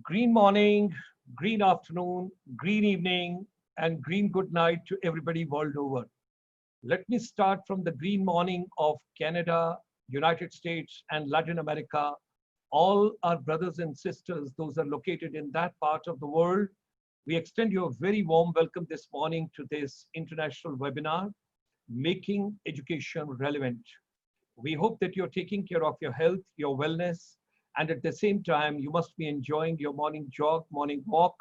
Green morning, green afternoon, green evening, and green good night to everybody world over. Let me start from the green morning of Canada, United States, and Latin America. All our brothers and sisters, those are located in that part of the world. We extend you a very warm welcome this morning to this international webinar, Making Education Relevant. We hope that you're taking care of your health, your wellness, and at the same time, you must be enjoying your morning jog, morning walk,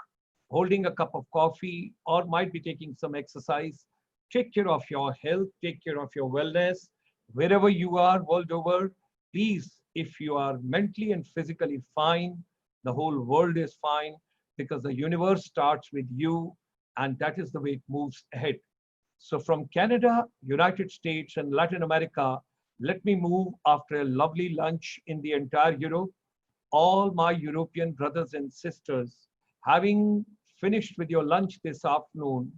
holding a cup of coffee, or might be taking some exercise. Take care of your health, take care of your wellness. Wherever you are, world over, please, if you are mentally and physically fine, the whole world is fine because the universe starts with you, and that is the way it moves ahead. So from Canada, United States, and Latin America, let me move after a lovely lunch in the entire Europe. All my European brothers and sisters, having finished with your lunch this afternoon,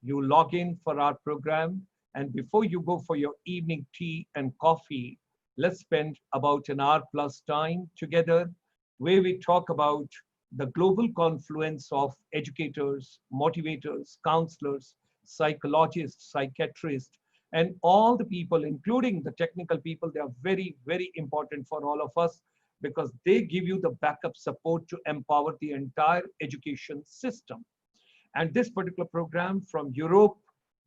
you log in for our program. And before you go for your evening tea and coffee, let's spend about an hour plus time together where we talk about the global confluence of educators, motivators, counselors, psychologists, psychiatrists, and all the people, including the technical people. They are very, very important for all of us because they give you the backup support to empower the entire education system. And this particular program from Europe,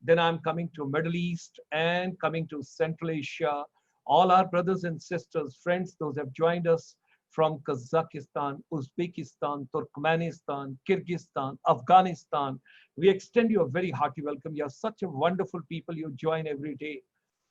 then I'm coming to Middle East and coming to Central Asia. All our brothers and sisters, friends, those have joined us from Kazakhstan, Uzbekistan, Turkmenistan, Kyrgyzstan, Afghanistan. We extend you a very hearty welcome. You are such a wonderful people. You join every day.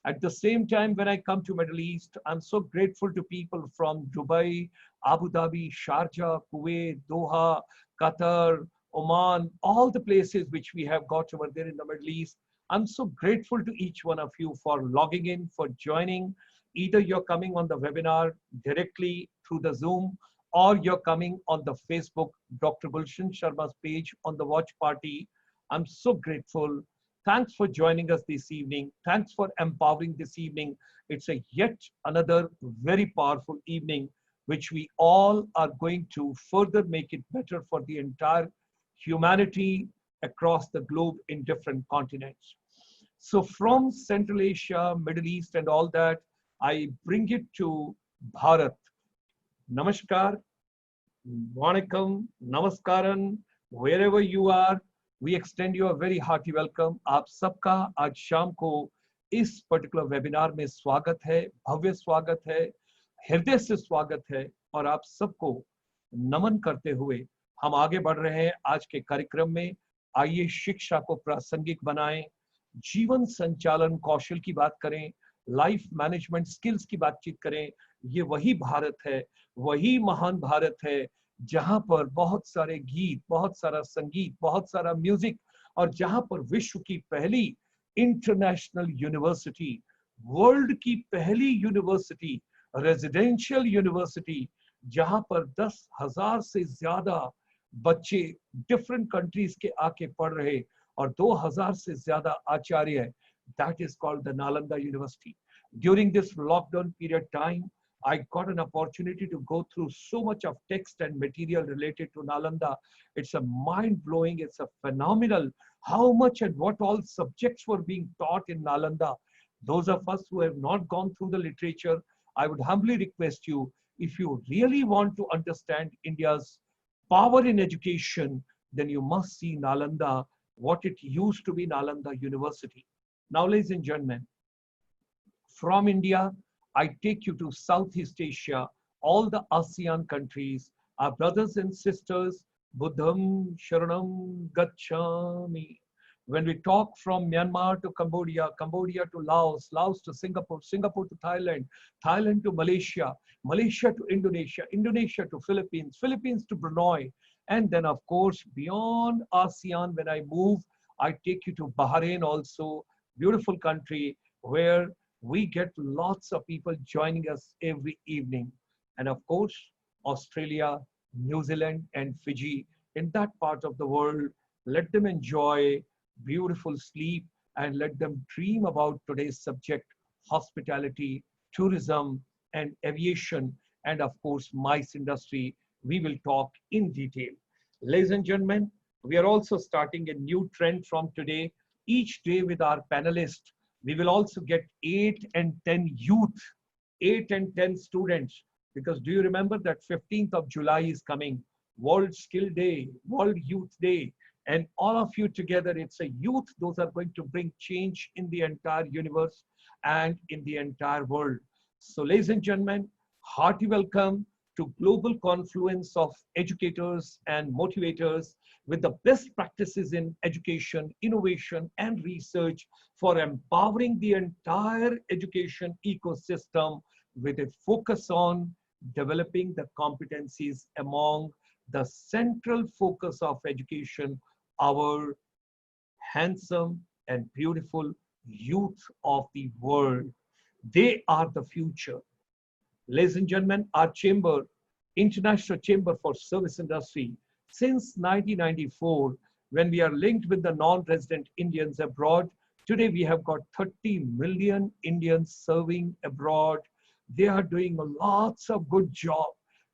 At the same time, when I come to Middle East, I'm so grateful to people from Dubai, Abu Dhabi, Sharjah, Kuwait, Doha, Qatar, Oman, all the places which we have got over there in the Middle East. I'm so grateful to each one of you for logging in, for joining. Either you're coming on the webinar directly through the Zoom, or you're coming on the Facebook, Dr. Gulshan Sharma's page on the watch party. I'm so grateful. Thanks for joining us this evening. Thanks for empowering this evening. It's a yet another very powerful evening, which we all are going to further make it better for the entire humanity across the globe in different continents. So from Central Asia, Middle East, and all that, I bring it to Bharat. Namaskar, Vanakkam, Namaskaran, wherever you are, we extend you a very hearty welcome. आप सबका आज शाम को इस particular webinar में स्वागत है, भव्य स्वागत है, हृदय से स्वागत है और आप सबको नमन करते हुए हम आगे बढ़ रहे हैं आज के कार्यक्रम में। आइए शिक्षा को प्रासंगिक बनाएं, जीवन संचालन कौशल की बात करें, लाइफ मैनेजमेंट स्किल्स की बातचीत करें। ये वही भारत है, वही महान भारत है जहां पर बहुत सारे गीत, बहुत सारा संगीत, बहुत सारा म्यूजिक, और जहां पर विश्व की पहली इंटरनेशनल यूनिवर्सिटी, वर्ल्ड की पहली यूनिवर्सिटी, रेजिडेंशियल यूनिवर्सिटी, जहां पर 10,000 से ज्यादा बच्चे डिफरेंट कंट्रीज के आके पढ़ रहे और 2,000 से ज्यादा आचार्य है, that is called the Nalanda University. During this lockdown period time, I got an opportunity to go through so much of text and material related to Nalanda. It's a mind-blowing, it's a phenomenal how much and what all subjects were being taught in Nalanda. Those of us who have not gone through the literature, I would humbly request you, if you really want to understand India's power in education, then you must see Nalanda, what it used to be Nalanda University. Now, ladies and gentlemen, from India, I take you to Southeast Asia, all the ASEAN countries, our brothers and sisters, Buddham Sharanam Gacchami. When we talk from Myanmar to Cambodia, Cambodia to Laos, Laos to Singapore, Singapore to Thailand, Thailand to Malaysia, Malaysia to Indonesia, Indonesia to Philippines, Philippines to Brunei, and then of course beyond ASEAN, when I move, I take you to Bahrain also, beautiful country where we get lots of people joining us every evening. And of course, Australia, New Zealand, and Fiji, in that part of the world, let them enjoy beautiful sleep and let them dream about today's subject, hospitality, tourism, and aviation, and of course, MICE industry, we will talk in detail. Ladies and gentlemen, we are also starting a new trend from today. Each day with our panelists, we will also get 8 and 10 youth, 8 and 10 students. Because do you remember that 15th of July is coming, World Skill Day, World Youth Day, and all of you together, it's a youth, those are going to bring change in the entire universe and in the entire world. So ladies and gentlemen, hearty welcome to global confluence of educators and motivators with the best practices in education, innovation, and research for empowering the entire education ecosystem with a focus on developing the competencies among the central focus of education, our handsome and beautiful youth of the world. They are the future. Ladies and gentlemen, our chamber, International Chamber for Service Industry, since 1994, when we are linked with the non-resident Indians abroad, today we have got 30 million Indians serving abroad. They are doing lots of good job.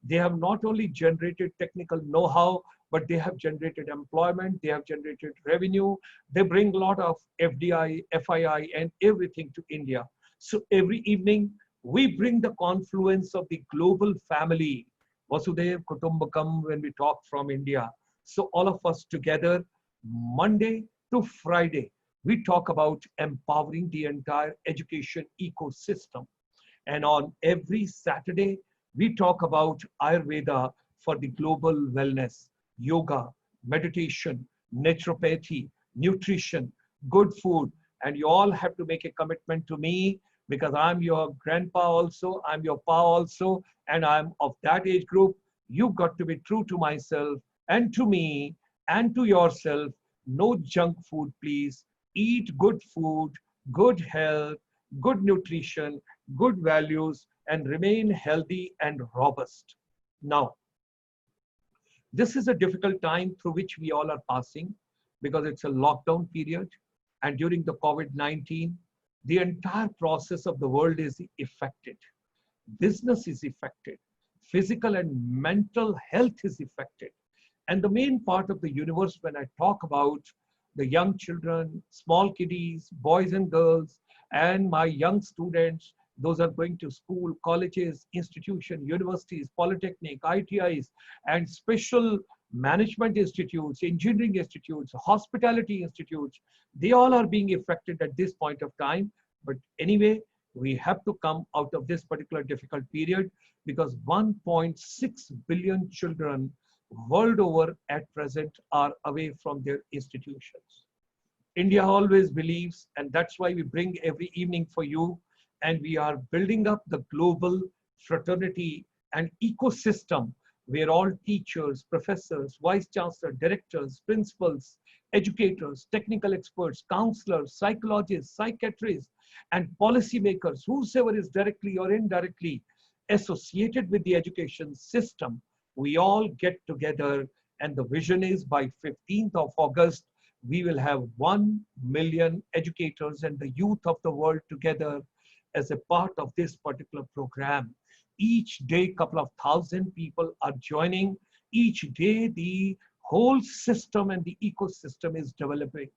They have not only generated technical know-how, but they have generated employment, they have generated revenue, they bring a lot of FDI, FII, and everything to India. So every evening, we bring the confluence of the global family, Vasudev Kutumbakam, when we talk from India. So all of us together, Monday to Friday, we talk about empowering the entire education ecosystem. And on every Saturday, we talk about Ayurveda for the global wellness, yoga, meditation, naturopathy, nutrition, good food. And you all have to make a commitment to me because I'm your grandpa also, I'm your pa also, and I'm of that age group. You've got to be true to myself and to me and to yourself. No junk food, please. Eat good food, good health, good nutrition, good values, and remain healthy and robust. Now, this is a difficult time through which we all are passing because it's a lockdown period. And during the COVID-19, the entire process of the world is affected. Business is affected. Physical and mental health is affected. And the main part of the universe, when I talk about the young children, small kiddies, boys and girls, and my young students, those are going to school, colleges, institutions, universities, polytechnic, ITIs, and special management institutes, engineering institutes, hospitality institutes. They all are being affected at this point of time. But anyway, we have to come out of this particular difficult period because 1.6 billion children world over at present are away from their institutions. India always believes, and that's why we bring every evening for you, and we are building up the global fraternity and ecosystem where all teachers, professors, vice chancellors, directors, principals, educators, technical experts, counselors, psychologists, psychiatrists, and policymakers, whosoever is directly or indirectly associated with the education system, we all get together, and the vision is by 15th of August, we will have 1 million educators and the youth of the world together as a part of this particular program. Each day, couple of thousand people are joining. Each day, the whole system and the ecosystem is developing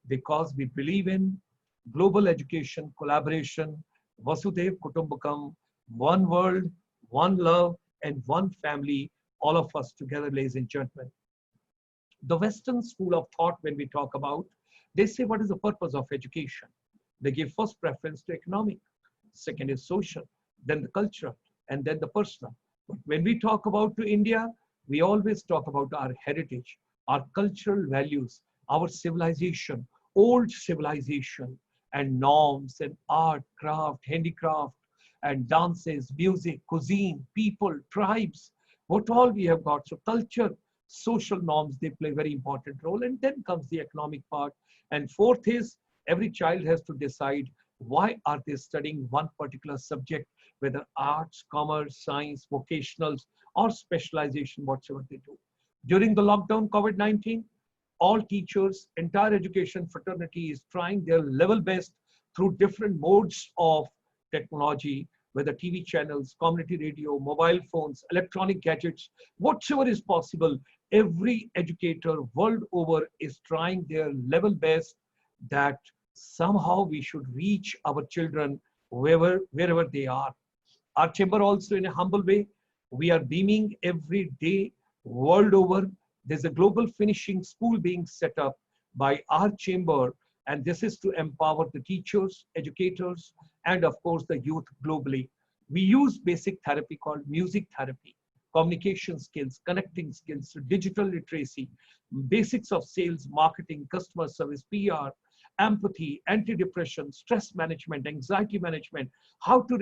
because we believe in global education, collaboration, Vasudev Kutumbakam, one world, one love, and one family, all of us together, ladies and gentlemen. The Western school of thought, when we talk about, they say, what is the purpose of education? They give first preference to economic, second is social, then the cultural, and then the personal. But when we talk about to India, we always talk about our heritage, our cultural values, our civilization, old civilization, and norms and art, craft, handicraft, and dances, music, cuisine, people, tribes, what all we have got. So culture, social norms, they play a very important role. And then comes the economic part. And fourth is every child has to decide why are they studying one particular subject, whether arts, commerce, science, vocationals, or specialization, whatsoever they do. During the lockdown, COVID-19, all teachers, entire education fraternity is trying their level best through different modes of technology. whether TV channels, community radio, mobile phones, electronic gadgets, whatever is possible. Every educator world over is trying their level best that somehow we should reach our children wherever they are. Our chamber also, in a humble way, we are beaming every day world over. There's a global finishing school being set up by our chamber, and this is to empower the teachers, educators, and of course the youth globally. We use basic therapy called music therapy, communication skills, connecting skills, digital literacy, basics of sales, marketing, customer service, PR, empathy, anti-depression, stress management, anxiety management, how to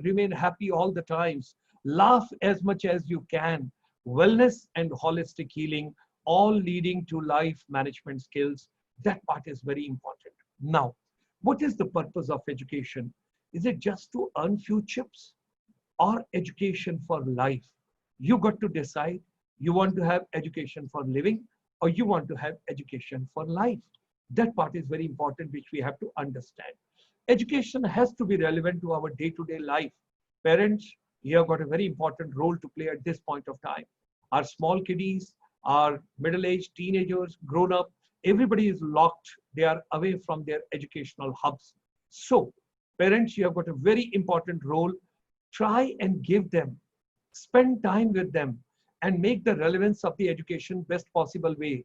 remain happy all the times, laugh as much as you can, wellness and holistic healing, all leading to life management skills. That part is very important. Now, what is the purpose of education? Is it just to earn few chips or education for life? You got to decide. You want to have education for living or you want to have education for life. That part is very important, which we have to understand. Education has to be relevant to our day-to-day life. Parents, you have got a very important role to play at this point of time. Our small kiddies, our middle-aged teenagers, grown-up, everybody is locked. They are away from their educational hubs. So, parents, you have got a very important role. Try and give them, spend time with them, and make the relevance of the education best possible way.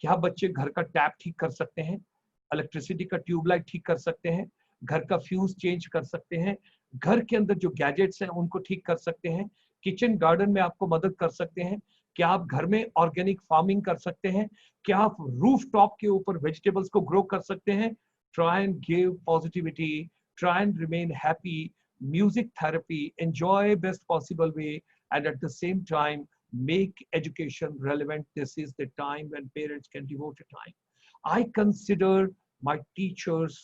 क्या बच्चे घर का tap ठीक कर सकते हैं, electricity का tubelight ठीक कर सकते हैं, घर का फ्यूज चेंज कर सकते हैं, घर के अंदर जो गैजेट्स हैं उनको ठीक कर सकते हैं, किचन गार्डन में आपको मदद कर सकते हैं, क्या आप घर में ऑर्गेनिक फार्मिंग कर सकते हैं, क्या आप रूफ टॉप के ऊपर वेजिटेबल्स को ग्रो कर सकते हैं. Try and give positivity, try and remain happy, music therapy, enjoy best possible way, and at the same time make education relevant. This is the time when parents can devote a time. I consider my teachers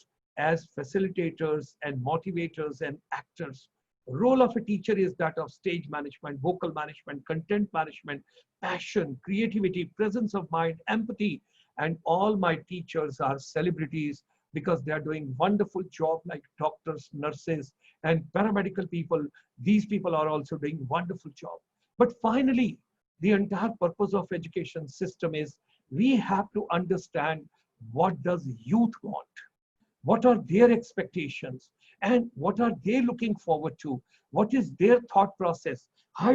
as facilitators and motivators and actors. Role of a teacher is that of stage management, vocal management, content management, passion, creativity, presence of mind, empathy, and all my teachers are celebrities because they are doing wonderful job like doctors, nurses, and paramedical people. These people are also doing wonderful job. But finally, the entire purpose of education system is we have to understand what does youth want, what are their expectations, and what are they looking forward to, what is their thought process, how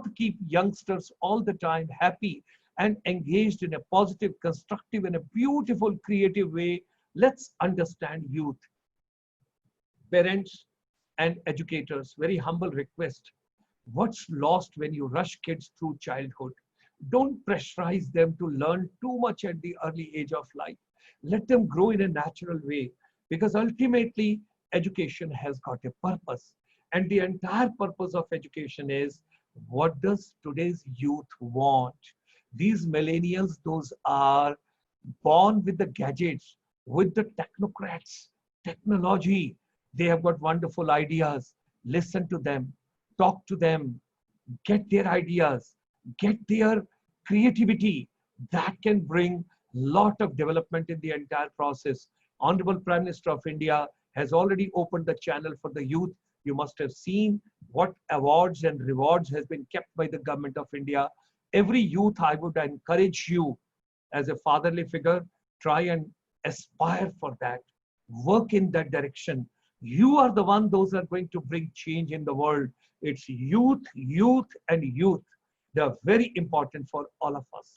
to keep youngsters all the time happy and engaged in a positive, constructive, and a beautiful, creative way. Let's understand youth. Parents and educators, very humble request. What's lost when you rush kids through childhood? Don't pressurize them to learn too much at the early age of life. Let them grow in a natural way because ultimately education has got a purpose. And the entire purpose of education is what does today's youth want? These millennials, those are born with the gadgets, with the technocrats, technology. They have got wonderful ideas. Listen to them. Talk to them, get their ideas, get their creativity. That can bring a lot of development in the entire process. Honorable Prime Minister of India has already opened the channel for the youth. You must have seen what awards and rewards has been kept by the government of India. Every youth, I would encourage you as a fatherly figure, try and aspire for that. Work in that direction. You are the one, those are going to bring change in the world. It's youth, youth, and youth. They are very important for all of us.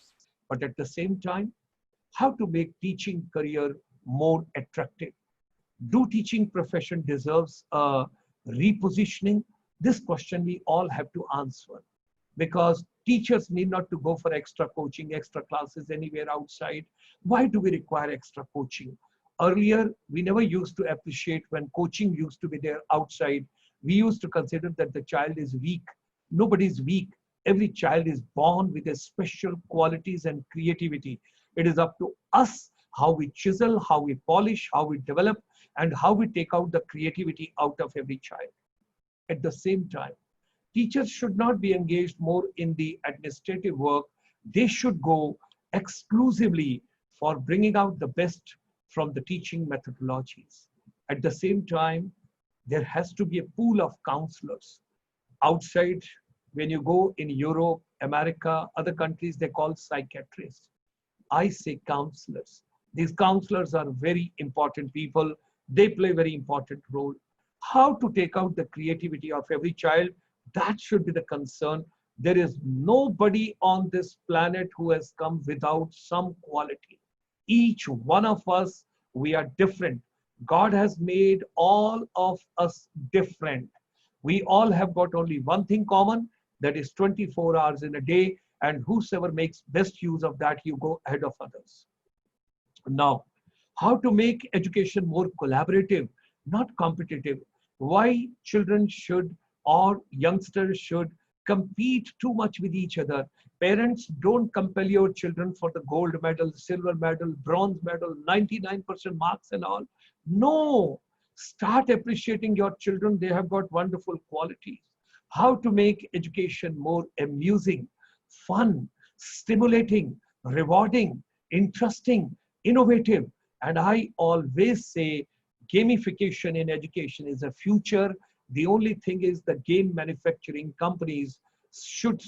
But at the same time, how to make teaching career more attractive? Do teaching profession deserves a repositioning? This question we all have to answer because teachers need not to go for extra coaching, extra classes anywhere outside. Why do we require extra coaching? Earlier, we never used to appreciate when coaching used to be there outside. We used to consider that the child is weak. Nobody is weak. Every child is born with a special qualities and creativity. It is up to us how we chisel, how we polish, how we develop, and how we take out the creativity out of every child. At the same time, teachers should not be engaged more in the administrative work. They should go exclusively for bringing out the best from the teaching methodologies. At the same time, There has to be a pool of counselors. Outside, when you go in Europe, America, other countries, they call psychiatrists. I say counselors. These counselors are very important people. They play very important role. How to take out the creativity of every child, that should be the concern. There is nobody on this planet who has come without some quality. Each one of us, we are different. God has made all of us different. We all have got only one thing common, that is 24 hours in a day, and whosoever makes best use of that, you go ahead of others. Now, how to make education more collaborative, not competitive? Why children should or youngsters should compete too much with each other? Parents, don't compel your children for the gold medal, silver medal, bronze medal, 99% marks and all. No, start appreciating your children. They have got wonderful qualities. How to make education more amusing, fun, stimulating, rewarding, interesting, innovative. And I always say gamification in education is a future. The only thing is the game manufacturing companies should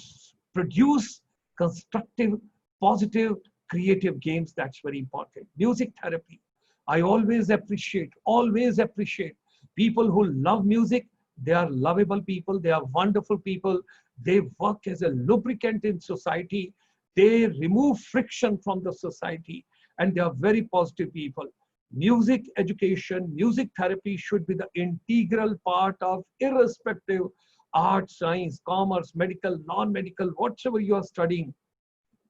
produce constructive, positive, creative games. That's very important. Music therapy. I always appreciate people who love music. They are lovable people. They are wonderful people. They work as a lubricant in society. They remove friction from the society, and they are very positive people. Music education, music therapy should be the integral part of irrespective art, science, commerce, medical, non-medical, whatever you are studying.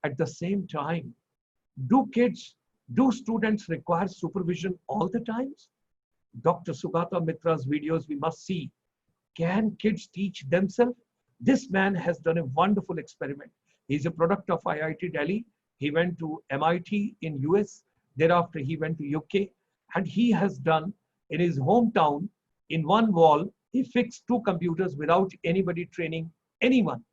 At the same time, do students require supervision all the times? Dr. Sugata Mitra's videos we must see. Can kids teach themselves? This man has done a wonderful experiment. He's a product of IIT Delhi. He went to MIT in US. Thereafter, he went to UK. And he has done in his hometown, in one wall, he fixed 2 computers without anybody training anyone.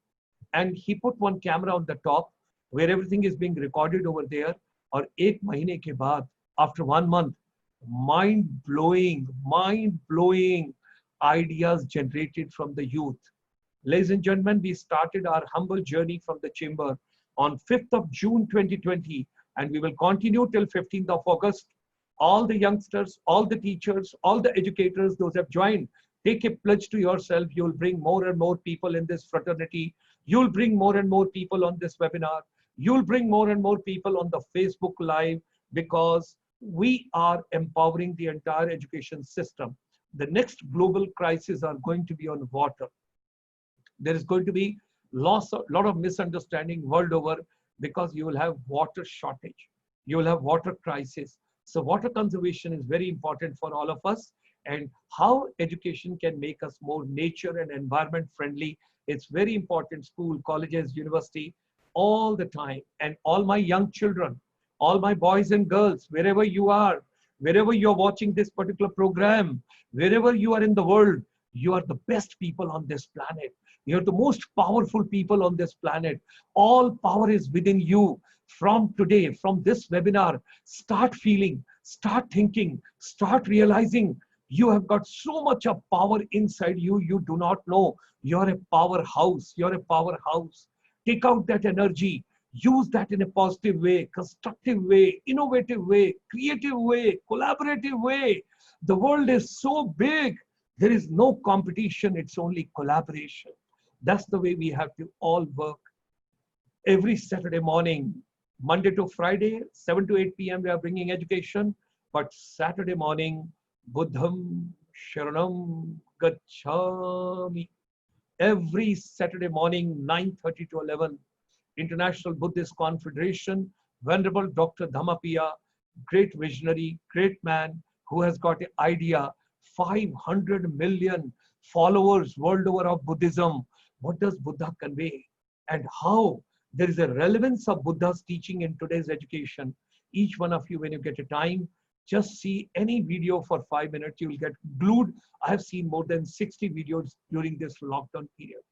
And he put one camera on the top where everything is being recorded over there. Or 8 mahine ke baad, after 1 month, mind-blowing ideas generated from the youth. Ladies and gentlemen, we started our humble journey from the chamber on 5th of June 2020, and we will continue till 15th of August. All the youngsters, all the teachers, all the educators, those have joined, take a pledge to yourself. You'll bring more and more people in this fraternity. You'll bring more and more people on this webinar. You'll bring more and more people on the Facebook Live, because we are empowering the entire education system. The next global crisis are going to be on water. There is going to be lot of misunderstanding world over, because you will have water shortage. You will have water crisis. So water conservation is very important for all of us, and how education can make us more nature and environment friendly. It's very important. School, colleges, university, all the time. And all my young children, all my boys and girls, wherever you are, wherever you're watching this particular program, wherever you are in the world, you are the best people on this planet. You're the most powerful people on this planet. All power is within you. From today, from this webinar, start feeling, start thinking, start realizing you have got so much of power inside you. You do not know. You're a powerhouse. You're a powerhouse. Take out that energy. Use that in a positive way, constructive way, innovative way, creative way, collaborative way. The world is so big. There is no competition. It's only collaboration. That's the way we have to all work. Every Saturday morning, Monday to Friday, 7 to 8 p.m. we are bringing education. But Saturday morning, Buddham Sharanam Gacchami. Every Saturday morning, 9:30 to 11, International Buddhist Confederation, Venerable Dr. Dhammapiya, great visionary, great man who has got an idea, 500 million followers world over of Buddhism. What does Buddha convey? And how there is a relevance of Buddha's teaching in today's education. Each one of you, when you get a time, just see any video for 5 minutes, you will get glued. I have seen more than 60 videos during this lockdown period.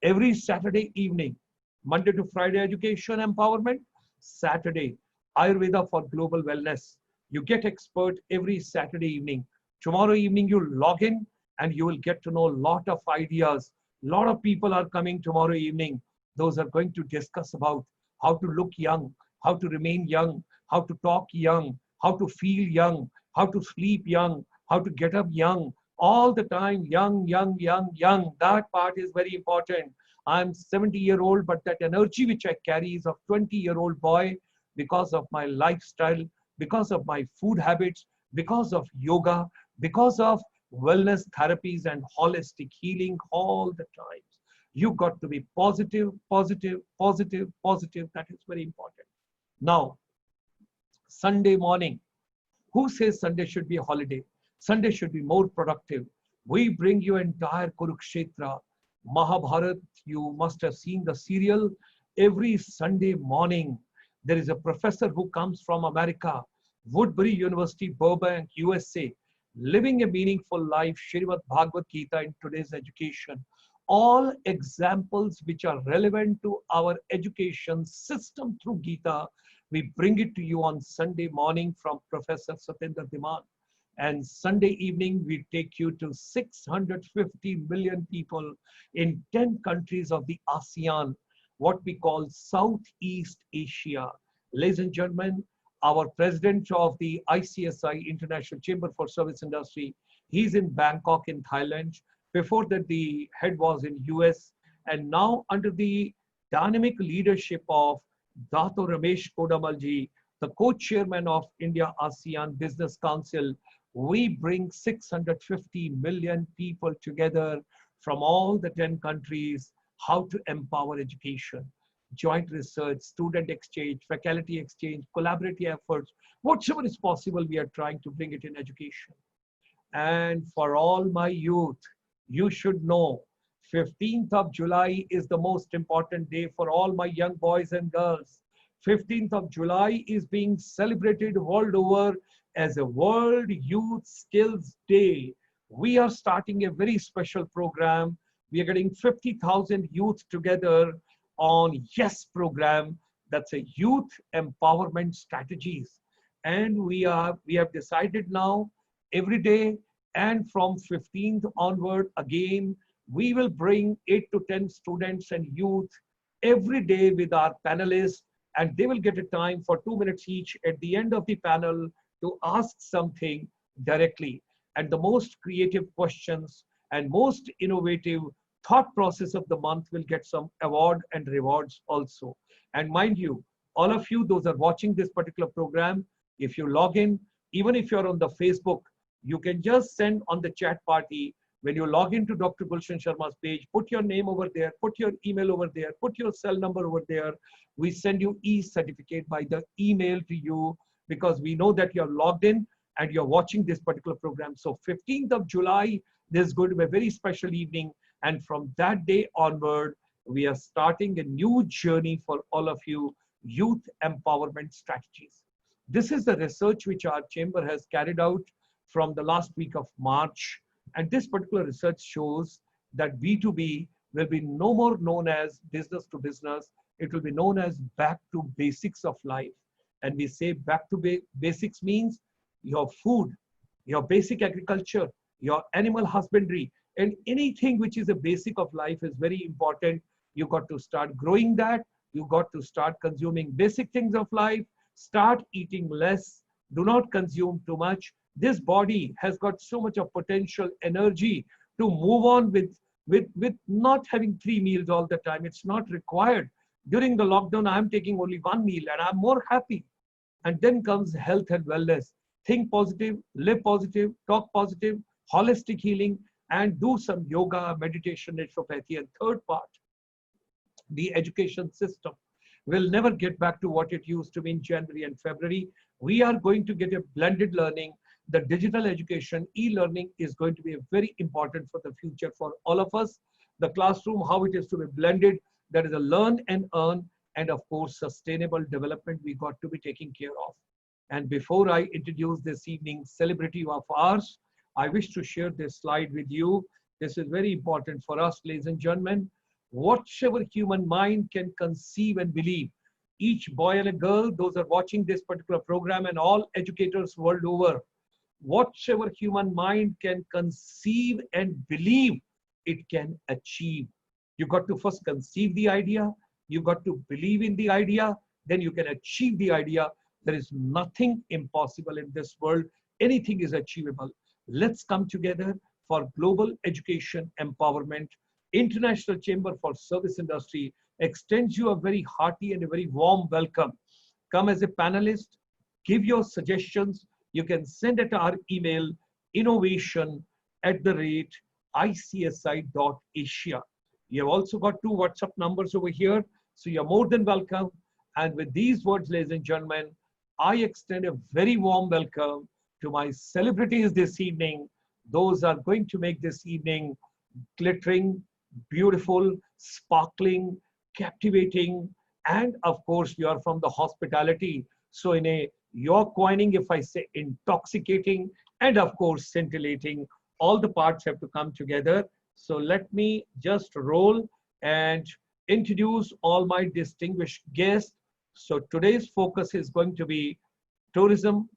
Every Saturday evening, Monday to Friday education empowerment, Saturday Ayurveda for global wellness. You get expert every Saturday evening. Tomorrow evening you log in, and you will get to know a lot of ideas. A lot of people are coming tomorrow evening. Those are going to discuss about how to look young, how to remain young, how to talk young, how to feel young, how to sleep young, how to get up young, all the time, young, young, young, young. That part is very important. I'm 70-year-old, but that energy which I carry is of 20-year-old boy because of my lifestyle, because of my food habits, because of yoga, because of wellness therapies and holistic healing all the time. You got to be positive, positive, positive, positive. That is very important. Now, Sunday morning, who says Sunday should be a holiday? Sunday should be more productive. We bring you entire Kurukshetra, Mahabharat. You must have seen the serial. Every Sunday morning, there is a professor who comes from America, Woodbury University, Burbank, USA, living a meaningful life, Srimad Bhagavad Gita in today's education. All examples which are relevant to our education system through Gita, we bring it to you on Sunday morning from Professor Satendra Diman. And Sunday evening, we take you to 650 million people in 10 countries of the ASEAN, what we call Southeast Asia. Ladies and gentlemen, our president of the ICSI, International Chamber for Service Industry, he's in Bangkok in Thailand. Before that, the head was in US. And now under the dynamic leadership of Dato Ramesh Kodamalji, the co-chairman of India ASEAN Business Council, we bring 650 million people together from all the 10 countries, how to empower education, joint research, student exchange, faculty exchange, collaborative efforts, whatever is possible, we are trying to bring it in education. And for all my youth, you should know 15th of July is the most important day for all my young boys and girls. 15th of July is being celebrated world over as a World Youth Skills Day. We are starting a very special program. We are getting 50,000 youth together on YES program. That's a youth empowerment strategies. And we have decided now every day, and from 15th onward again, we will bring 8 to 10 students and youth every day with our panelists, and they will get a time for 2 minutes each at the end of the panel to ask something directly. And the most creative questions and most innovative thought process of the month will get some award and rewards also. And mind you, all of you, those are watching this particular program, if you log in, even if you're on the Facebook, you can just send on the chat party. When you log into Dr. Gulshan Sharma's page, put your name over there, put your email over there, put your cell number over there. We send you e-certificate by the email to you because we know that you're logged in and you're watching this particular program. So 15th of July, this is going to be a very special evening. And from that day onward, we are starting a new journey for all of you, youth empowerment strategies. This is the research which our chamber has carried out from the last week of March. And this particular research shows that B2B will be no more known as business to business. It will be known as back to basics of life. And we say back to basics means your food, your basic agriculture, your animal husbandry, and anything which is a basic of life is very important. You got to start growing that. You got to start consuming basic things of life. Start eating less. Do not consume too much. This body has got so much of potential energy to move on with not having 3 meals all the time. It's not required. During the lockdown, I'm taking only 1 meal and I'm more happy. And then comes health and wellness. Think positive, live positive, talk positive, holistic healing, and do some yoga, meditation, naturopathy. And third part, the education system will never get back to what it used to be in January and February. We are going to get a blended learning. The digital education, e-learning is going to be very important for the future for all of us. The classroom, how it is to be blended, that is a learn and earn, and of course, sustainable development we got to be taking care of. And before I introduce this evening's celebrity of ours, I wish to share this slide with you. This is very important for us, ladies and gentlemen. Whatever human mind can conceive and believe, each boy and a girl, those are watching this particular program, and all educators world over, whatever human mind can conceive and believe, it can achieve. You got to first conceive the idea, you got to believe in the idea, then you can achieve the idea. There is nothing impossible in this world. Anything is achievable. Let's come together for global education empowerment. International Chamber for Service Industry extends you a very hearty and a very warm welcome. Come as a panelist, give your suggestions. You can send at our email innovation@icsi.asia. You have also got two WhatsApp numbers over here, so you're more than welcome. And with these words, ladies and gentlemen, I extend a very warm welcome to my celebrities this evening. Those are going to make this evening glittering, beautiful, sparkling, captivating, and of course, you are from the hospitality. So in a your coining, if I say intoxicating, and of course, scintillating, all the parts have to come together. So let me just roll and introduce all my distinguished guests. So today's focus is going to be tourism,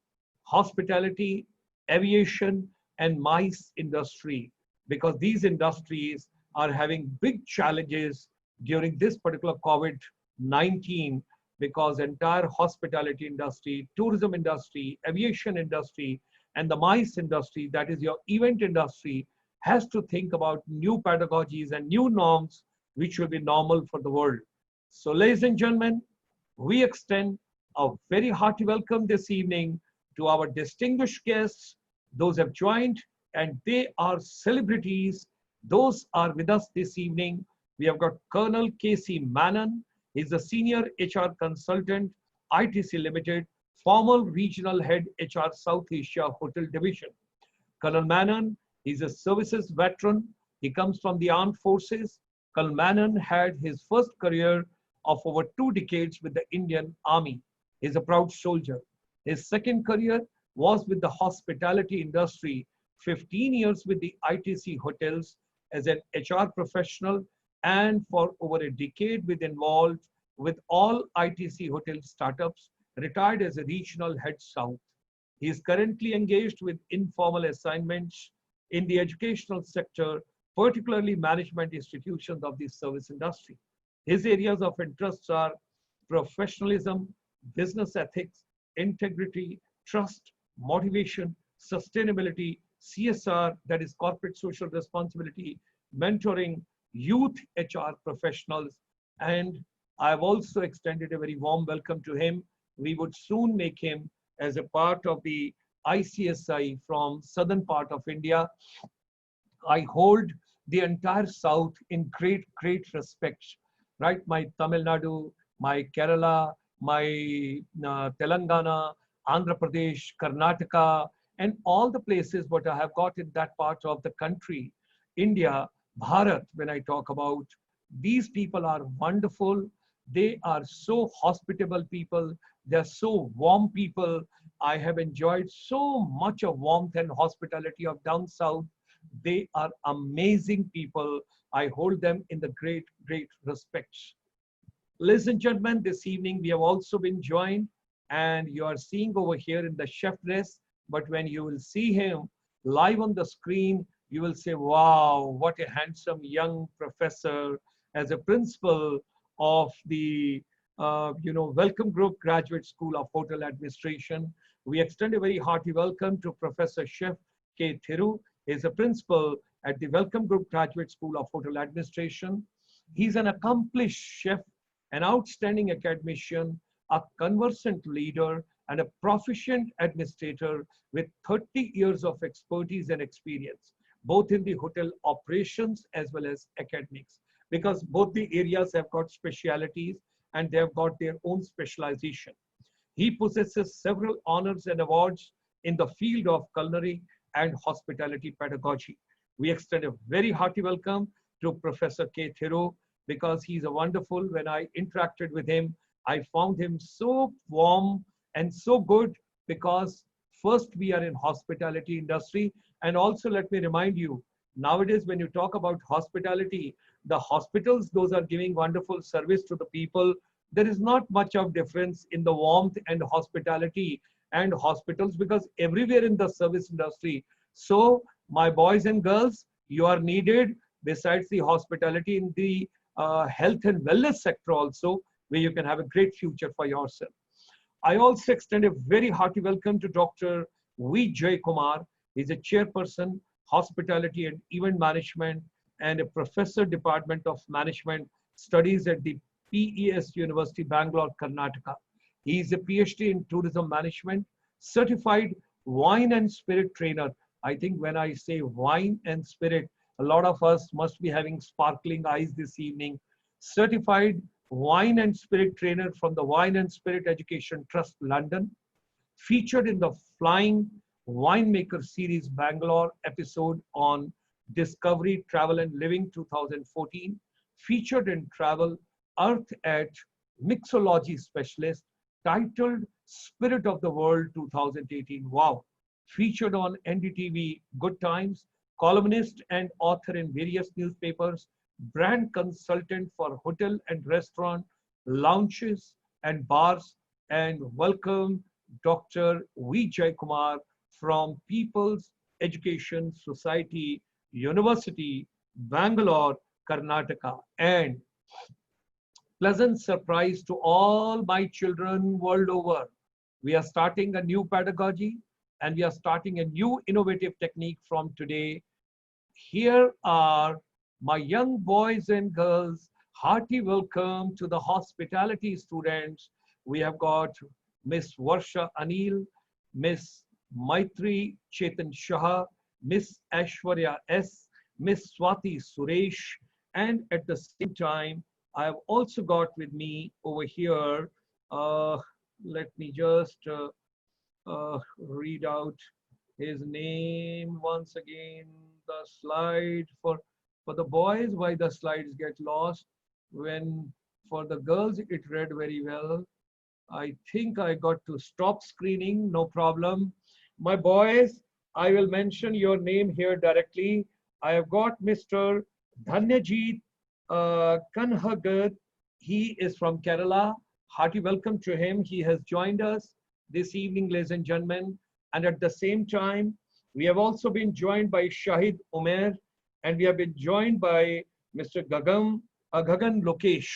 hospitality, aviation, and MICE industry, because these industries are having big challenges during this particular COVID-19, because entire hospitality industry, tourism industry, aviation industry, and the MICE industry, that is your event industry, has to think about new pedagogies and new norms which will be normal for the world. So ladies and gentlemen, we extend a very hearty welcome this evening to our distinguished guests. Those have joined and they are celebrities. Those are with us this evening. We have got Colonel K.C. Manon. He's a senior HR consultant, ITC Limited, former regional head HR South Asia Hotel Division. Colonel Manon is a services veteran. He comes from the armed forces. Colonel Manon had his first career of over 2 decades with the Indian Army. He's a proud soldier. His second career was with the hospitality industry, 15 years with the ITC hotels as an HR professional, and for over a decade involved with all ITC hotel startups, retired as a regional head South. He is currently engaged with informal assignments in the educational sector, particularly management institutions of the service industry. His areas of interest are professionalism, business ethics, integrity, trust, motivation, sustainability, CSR, that is corporate social responsibility, mentoring, youth HR professionals, and I have also extended a very warm welcome to him. We would soon make him as a part of the ICSI from southern part of India. I hold the entire South in great, great respect, right? My Tamil Nadu, my Kerala, my Telangana, Andhra Pradesh, Karnataka, and all the places what I have got in that part of the country, India, Bharat, when I talk about, these people are wonderful. They are so hospitable people. They're so warm people. I have enjoyed so much of warmth and hospitality of down south. They are amazing people. I hold them in the great, great respect. Ladies and gentlemen, this evening we have also been joined, and you are seeing over here in the chef dress, but when you will see him live on the screen, you will say, wow, what a handsome young professor as a principal of the Welcome Group Graduate School of Hotel Administration. We extend a very hearty welcome to Professor Chef K. Thiru. He is a principal at the Welcome Group Graduate School of Hotel Administration. He's an accomplished chef, an outstanding academician, a conversant leader, and a proficient administrator with 30 years of expertise and experience, both in the hotel operations as well as academics, because both the areas have got specialities and they have got their own specialization. He possesses several honors and awards in the field of culinary and hospitality pedagogy. We extend a very hearty welcome to Professor K. Thiru, because he's a wonderful, when I interacted with him, I found him so warm and so good, because first we are in hospitality industry. And also let me remind you, nowadays when you talk about hospitality, the hospitals, those are giving wonderful service to the people. There is not much of difference in the warmth and hospitality and hospitals, because everywhere in the service industry. So my boys and girls, you are needed besides the hospitality in the health and wellness sector also, where you can have a great future for yourself. I also extend a very hearty welcome to Dr. V. Jay Kumar. He's a chairperson, hospitality and event management, and a professor, Department of Management Studies at the PES University, Bangalore, Karnataka. He is a PhD in tourism management, certified wine and spirit trainer. I think when I say wine and spirit, a lot of us must be having sparkling eyes this evening. Certified wine and spirit trainer from the Wine and Spirit Education Trust, London. Featured in the Flying Winemaker Series Bangalore episode on Discovery, Travel and Living 2014. Featured in Travel Earth at Mixology Specialist, titled Spirit of the World 2018. Wow. Featured on NDTV Good Times, columnist and author in various newspapers, brand consultant for hotel and restaurant, lounges and bars. And welcome Dr. V. Jay Kumar from People's Education Society, University, Bangalore, Karnataka. And pleasant surprise to all my children world over. We are starting a new pedagogy and we are starting a new innovative technique from today. Here are my young boys and girls. Hearty welcome to the hospitality students. We have got Miss Varsha Anil, Miss Maitri Chetan Shah, Miss Ashwarya S, Miss Swati Suresh, and at the same time, I have also got with me over here, let me just read out his name once again, the slide for the boys, why the slides get lost. When for the girls, it read very well. I think I got to stop screening, no problem. My boys, I will mention your name here directly. I have got Mr. Dhanyajit Kanhagad. He is from Kerala. Hearty welcome to him. He has joined us this evening, ladies and gentlemen. And at the same time, we have also been joined by Shahid Umair, and we have been joined by Mr. Gagan Lokesh.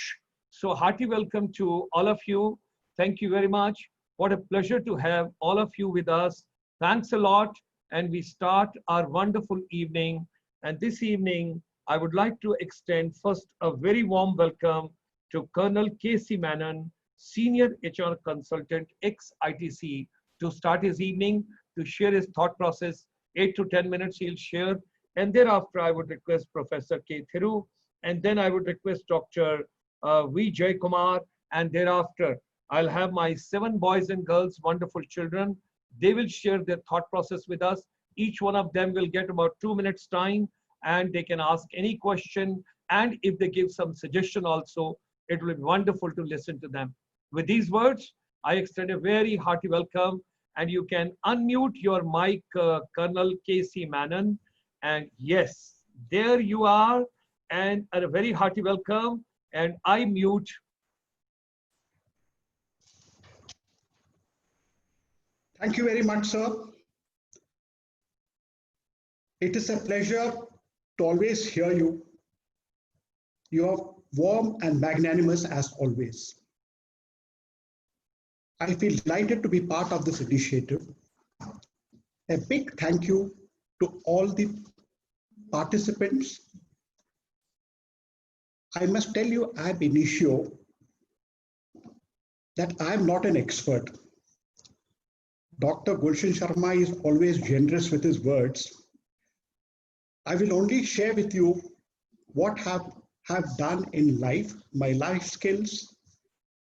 So hearty welcome to all of you. Thank you very much. What a pleasure to have all of you with us. Thanks a lot. And we start our wonderful evening. And this evening, I would like to extend first a very warm welcome to Colonel K.C. Menon, Senior HR Consultant, ex-ITC, to start his evening, to share his thought process. 8 to 10 minutes he'll share. And thereafter, I would request Professor K. Thiru. And then I would request Dr. V. Jay Kumar. And thereafter, I'll have my 7 boys and girls, wonderful children. They will share their thought process with us. Each one of them will get about 2 minutes time, and they can ask any question. And if they give some suggestion also, it will be wonderful to listen to them. With these words, I extend a very hearty welcome, and you can unmute your mic, Colonel K.C. Menon. And yes, there you are, and a very hearty welcome. And I mute. Thank you very much, sir. It is a pleasure to always hear you. You are warm and magnanimous as always. I feel delighted to be part of this initiative. A big thank you to all the participants. I must tell you ab initio that I am not an expert. Dr. Gulshan Sharma is always generous with his words. I will only share with you what have done in life, my life skills,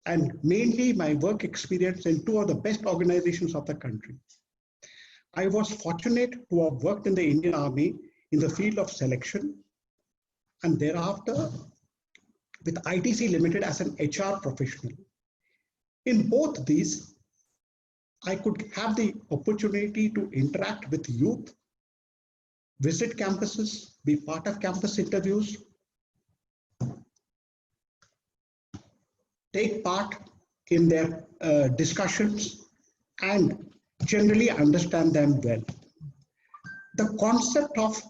and mainly my work experience in 2 of the best organizations of the country. I was fortunate to have worked in the Indian Army in the field of selection, and thereafter with ITC Limited as an HR professional. In both these, I could have the opportunity to interact with youth, visit campuses, be part of campus interviews, take part in their discussions, and generally understand them well. The concept of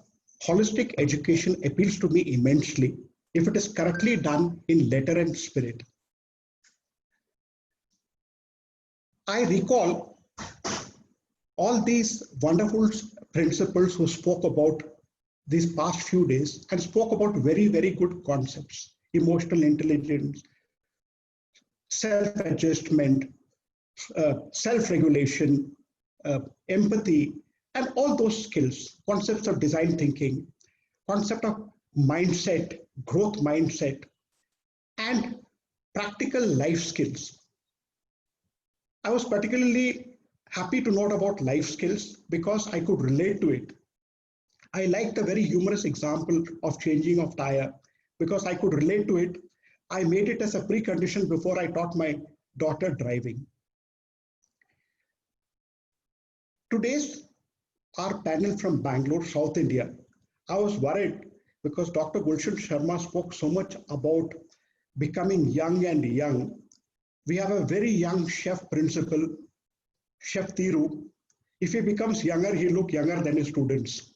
holistic education appeals to me immensely if it is correctly done in letter and spirit. I recall all these wonderful principals who spoke about these past few days and spoke about very, very good concepts: emotional intelligence, self-adjustment, self-regulation, empathy, and all those skills, concepts of design thinking, concept of mindset, growth mindset, and practical life skills. I was particularly happy to note about life skills because I could relate to it. I liked the very humorous example of changing of tire because I could relate to it. I made it as a precondition before I taught my daughter driving. Today's our panel from Bangalore, South India, I was worried because Dr. Gulshan Sharma spoke so much about becoming young and young. We have a very young chef principal, Chef Thiru. If he becomes younger, he looks younger than his students.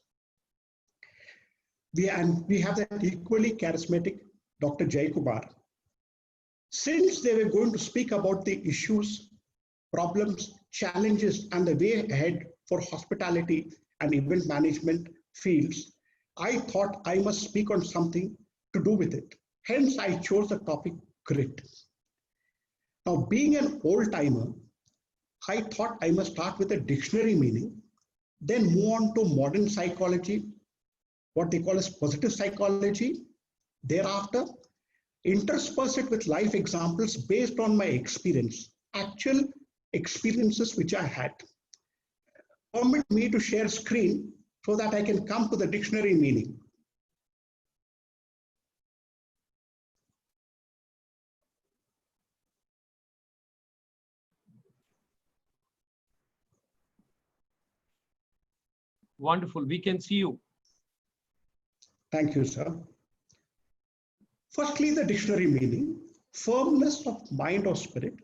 We have that equally charismatic Dr. Jay Kumar. Since they were going to speak about the issues, problems, challenges, and the way ahead for hospitality and event management fields, I thought I must speak on something to do with it. Hence, I chose the topic grit. Now, being an old timer, I thought I must start with a dictionary meaning, then move on to modern psychology, what they call as positive psychology. Thereafter, intersperse it with life examples based on my experience, actual experiences which I had. Permit me to share screen so that I can come to the dictionary meaning. Wonderful. We can see you. Thank you, sir. Firstly, the dictionary meaning: firmness of mind or spirit,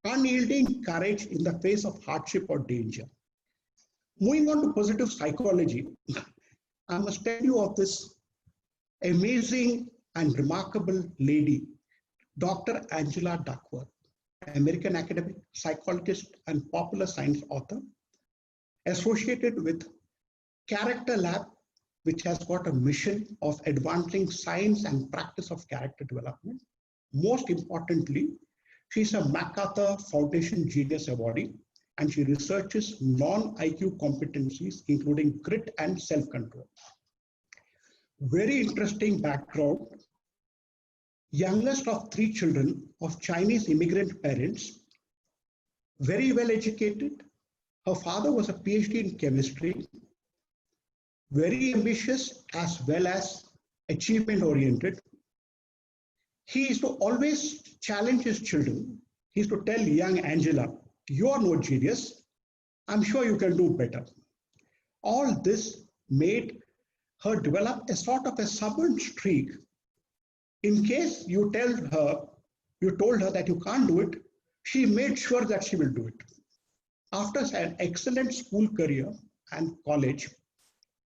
unyielding courage in the face of hardship or danger. Moving on to positive psychology, I must tell you of this amazing and remarkable lady, Dr. Angela Duckworth, American academic, psychologist, and popular science author, associated with Character Lab, which has got a mission of advancing science and practice of character development. Most importantly, she's a MacArthur Foundation Genius Awardee, and she researches non-IQ competencies, including grit and self-control. Very interesting background. Youngest of 3 children of Chinese immigrant parents, very well educated. Her father was a PhD in chemistry, very ambitious as well as achievement oriented. He used to always challenge his children. He used to tell young Angela, "You are no genius. I'm sure you can do better." All this made her develop a sort of a stubborn streak. In case you told her that you can't do it, she made sure that she will do it. After an excellent school career and college,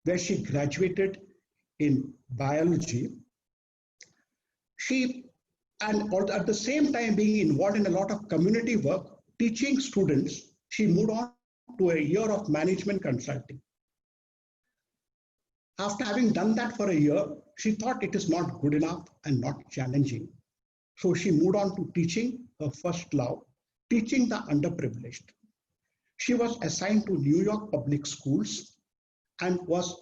where she graduated in biology, and at the same time being involved in a lot of community work, teaching students, she moved on to a year of management consulting. After having done that for a year, she thought it is not good enough and not challenging. So she moved on to teaching, her first love, teaching the underprivileged. She was assigned to New York public schools and was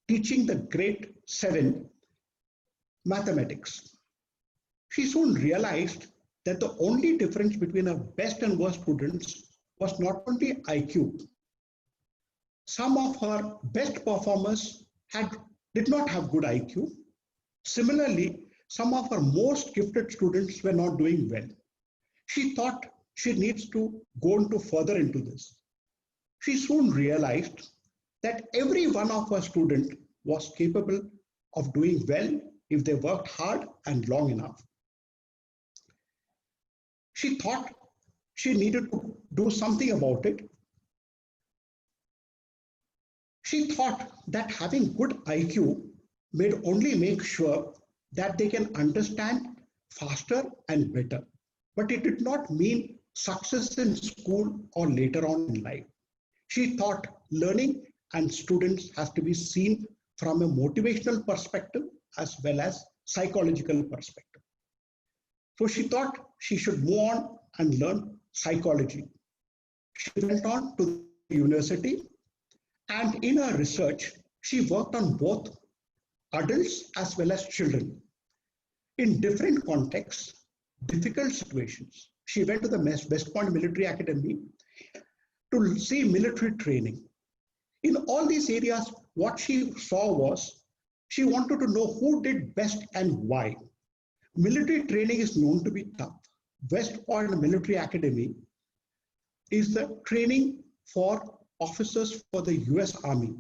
teaching the grade 7 mathematics. She soon realized that the only difference between her best and worst students was not only IQ. Some of her best performers did not have good IQ. Similarly, some of her most gifted students were not doing well. She thought she needs to go further into this. She soon realized that every one of her students was capable of doing well if they worked hard and long enough. She thought she needed to do something about it. She thought that having good IQ may only make sure that they can understand faster and better, but it did not mean success in school or later on in life. She thought learning and students has to be seen from a motivational perspective as well as psychological perspective. So she thought she should move on and learn psychology. She went on to the university, and in her research, she worked on both adults as well as children in different contexts, difficult situations. She went to the West Point Military Academy to see military training. In all these areas, what she saw was she wanted to know who did best and why. Military training is known to be tough. West Point Military Academy is the training for officers for the US Army.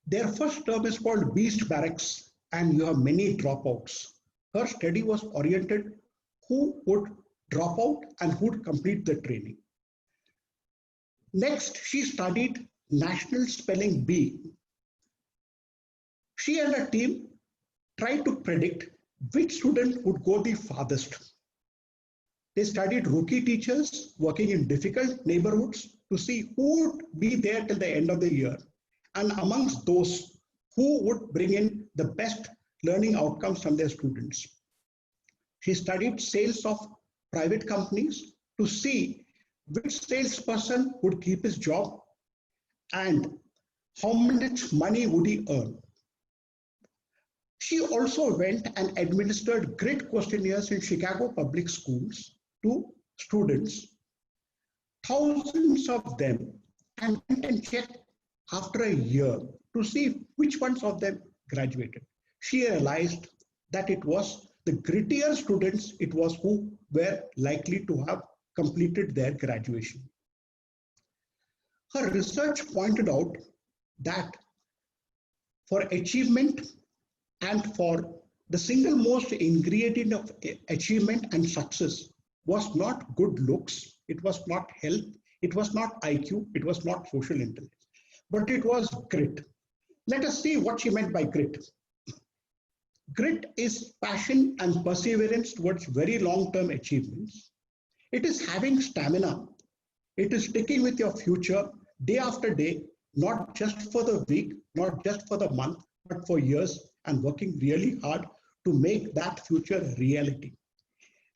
Their first term is called Beast Barracks, and you have many dropouts. Her study was oriented who would drop out and who would complete the training. Next, she studied National Spelling Bee. She and her team tried to predict which student would go the farthest. They studied rookie teachers working in difficult neighborhoods to see who would be there till the end of the year, and amongst those who would bring in the best learning outcomes from their students. She studied sales of private companies to see which salesperson would keep his job and how much money would he earn. She also went and administered grit questionnaires in Chicago public schools to students, thousands of them, and went and checked after a year to see which ones of them graduated. She realized that it was the grittier students, it was who were likely to have completed their graduation. Her research pointed out that for achievement and for the single most ingredient of achievement and success was not good looks, it was not health, it was not IQ, it was not social intelligence, but it was grit. Let us see what she meant by grit. Grit is passion and perseverance towards very long-term achievements. It is having stamina. It is sticking with your future day after day, not just for the week, not just for the month, but for years, and working really hard to make that future a reality.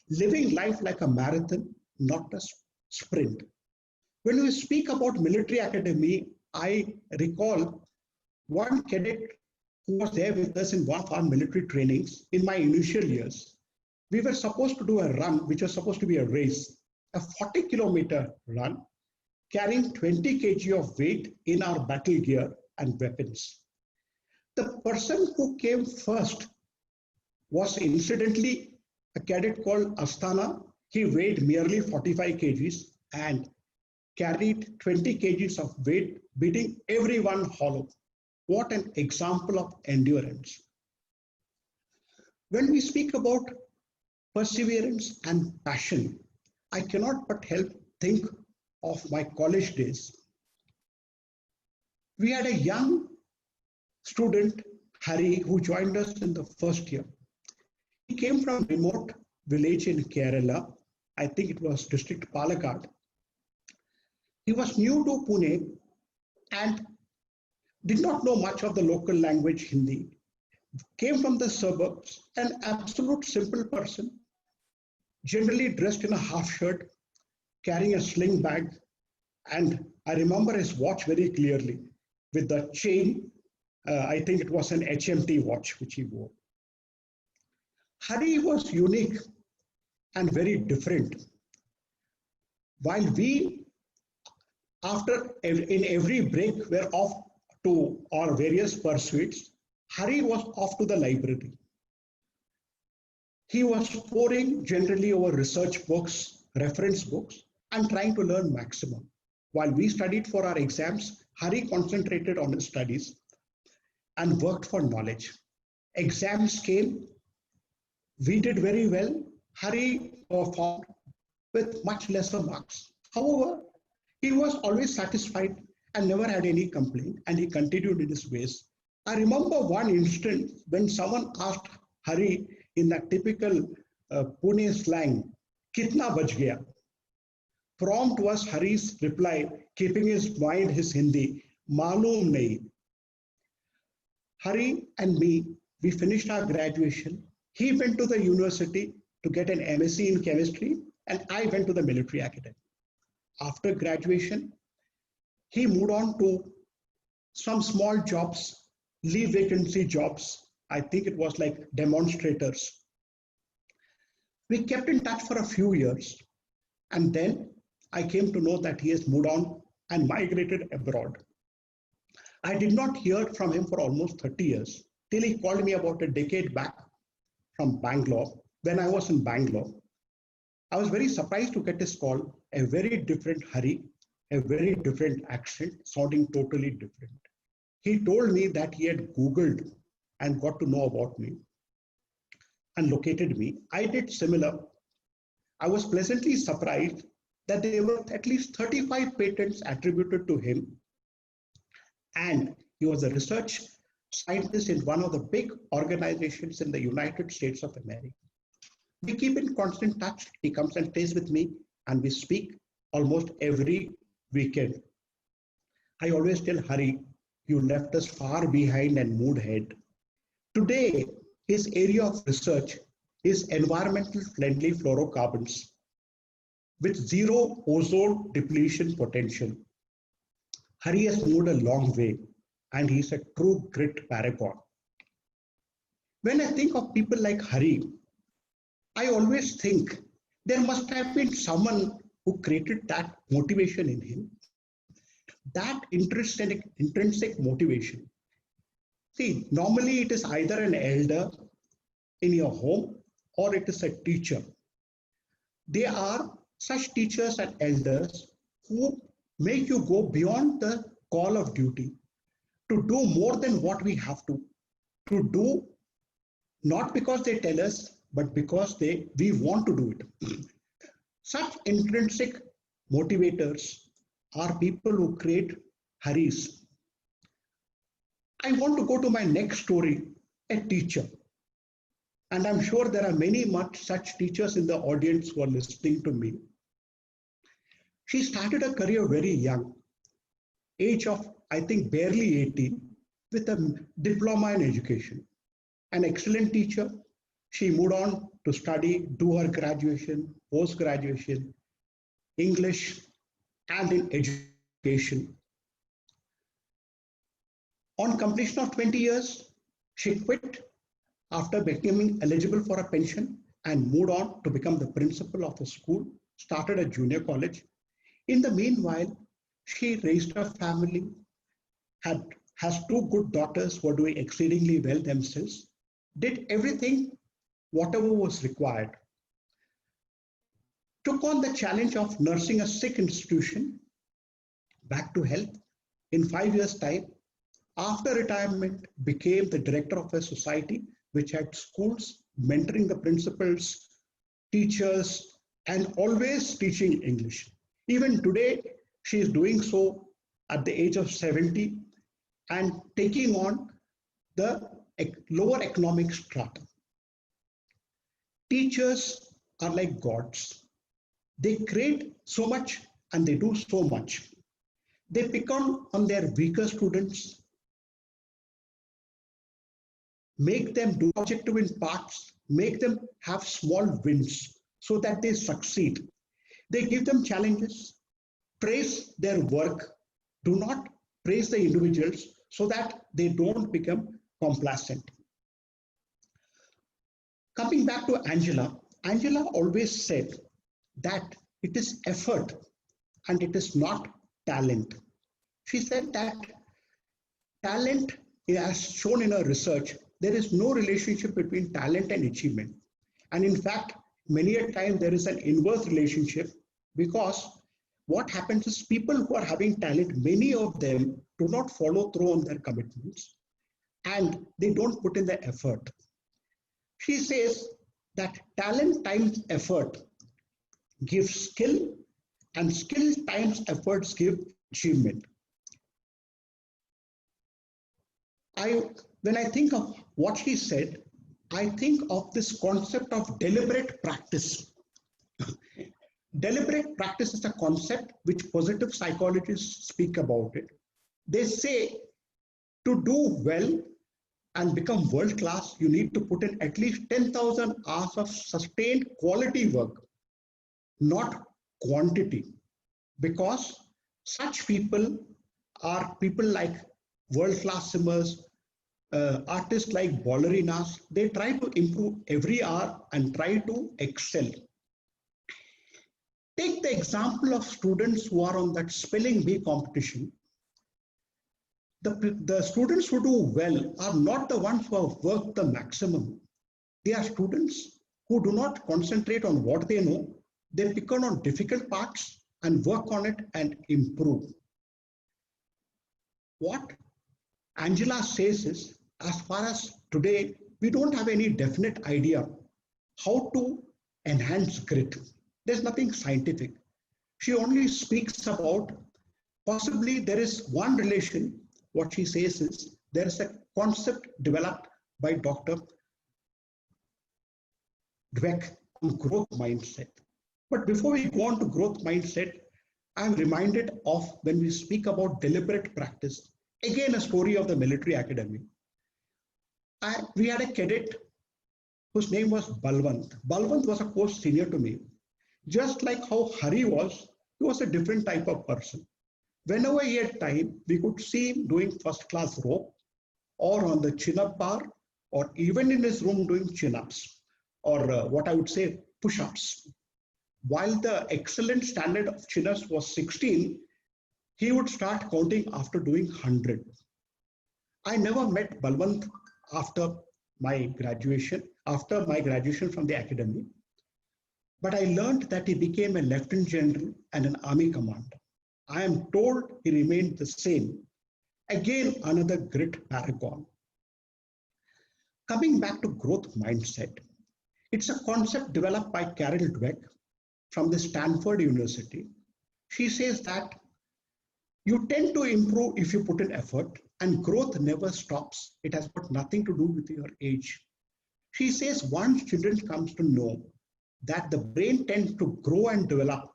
Living life like a marathon, not a sprint. When we speak about military academy, I recall one cadet who was there with us in one of our military trainings in my initial years. We were supposed to do a run, which was supposed to be a race, a 40-kilometer run, carrying 20 kg of weight in our battle gear and weapons. The person who came first was incidentally a cadet called Astana. He weighed merely 45 kgs and carried 20 kgs of weight, beating everyone hollow. What an example of endurance. When we speak about perseverance and passion, I cannot but help think of my college days. We had a young student, Hari, who joined us in the first year. He came from a remote village in Kerala. I think it was district Palakkad. He was new to Pune and did not know much of the local language Hindi. Came from the suburbs, an absolute simple person, generally dressed in a half shirt, carrying a sling bag, and I remember his watch very clearly with the chain. I think it was an HMT watch which he wore. Hari was unique and very different. While we, in every break, were off to our various pursuits, Hari was off to the library. He was poring generally over research books, reference books, and trying to learn maximum. While we studied for our exams, Hari concentrated on his studies and worked for knowledge. Exams came, we did very well. Hari performed with much lesser marks. However, he was always satisfied and never had any complaint, and he continued in his ways. I remember one instance when someone asked Hari in that typical Pune slang, "Kitna bach gaya?" Prompt was Hari's reply, keeping his mind his Hindi, "Maloom nahi." Hari and me, we finished our graduation. He went to the university to get an MSc in chemistry, and I went to the military academy. After graduation, he moved on to some small jobs, leave vacancy jobs. I think it was like demonstrators. We kept in touch for a few years, and then I came to know that he has moved on and migrated abroad. I did not hear from him for almost 30 years, till he called me about a decade back from Bangalore, when I was in Bangalore. I was very surprised to get his call, a very different Hari, a very different accent, sounding totally different. He told me that he had Googled and got to know about me and located me. I did similar. I was pleasantly surprised that there were at least 35 patents attributed to him, and he was a research scientist in one of the big organizations in the United States of America. We keep in constant touch. He comes and stays with me, and we speak almost every weekend. I always tell Hari, you left us far behind and moved ahead. Today, his area of research is environmental friendly fluorocarbons with zero ozone depletion potential. Hari has moved a long way, and he's a true grit paragon. When I think of people like Hari, I always think there must have been someone who created that motivation in him, that intrinsic motivation. See, normally it is either an elder in your home or it is a teacher. They are such teachers and elders who make you go beyond the call of duty to do more than what we have to do, not because they tell us, but because we want to do it. Such intrinsic motivators are people who create Haris. I want to go to my next story, a teacher. And I'm sure there are many much such teachers in the audience who are listening to me. She started her career very young, age of, I think, barely 18, with a diploma in education. An excellent teacher. She moved on to study, do her graduation, post-graduation, English, and in education. On completion of 20 years, she quit after becoming eligible for a pension and moved on to become the principal of a school, started a junior college. In the meanwhile, she raised her family, has two good daughters who are doing exceedingly well themselves, did everything, whatever was required. Took on the challenge of nursing a sick institution back to health. In 5 years' time, after retirement, became the director of a society which had schools, mentoring the principals, teachers, and always teaching English. Even today, she is doing so at the age of 70 and taking on the lower economic strata. Teachers are like gods. They create so much and they do so much. They pick on their weaker students, make them do objective in parts, make them have small wins so that they succeed. They give them challenges, praise their work, do not praise the individuals so that they don't become complacent. Coming back to Angela, Angela always said that it is effort and it is not talent. She said that talent, as shown in her research, there is no relationship between talent and achievement. And in fact, many a time there is an inverse relationship, because what happens is people who are having talent, many of them do not follow through on their commitments and they don't put in the effort. She says that talent times effort gives skill, and skill times efforts give achievement. When I think of what he said, I think of this concept of deliberate practice. Deliberate practice is a concept which positive psychologists speak about it. They say to do well and become world class, you need to put in at least 10,000 hours of sustained quality work, not quantity, because such people are people like world class swimmers, artists like ballerinas. They try to improve every hour and try to excel. Take the example of students who are on that spelling bee competition. The students who do well are not the ones who have worked the maximum. They are students who do not concentrate on what they know. They pick on difficult parts and work on it and improve. What Angela says is, as far as today, we don't have any definite idea how to enhance grit. There's nothing scientific. She only speaks about possibly there is one relation. What she says is there is a concept developed by Dr. Dweck on growth mindset. But before we go on to growth mindset, I'm reminded of when we speak about deliberate practice, again a story of the military academy. We had a cadet whose name was Balwant. Balwant was a course senior to me. Just like how Hari was, he was a different type of person. Whenever he had time, we could see him doing first class rope or on the chin-up bar or even in his room doing chin-ups or what I would say push-ups. While the excellent standard of chin-ups was 16, he would start counting after doing 100. I never met Balwant after my graduation from the academy, but I learned that he became a lieutenant general and an army commander. I am told he remained the same. Again, another grit paragon. Coming back to growth mindset, it's a concept developed by Carol Dweck from the Stanford University. She says that you tend to improve if you put in effort, and growth never stops. It has got nothing to do with your age. She says once children comes to know that the brain tends to grow and develop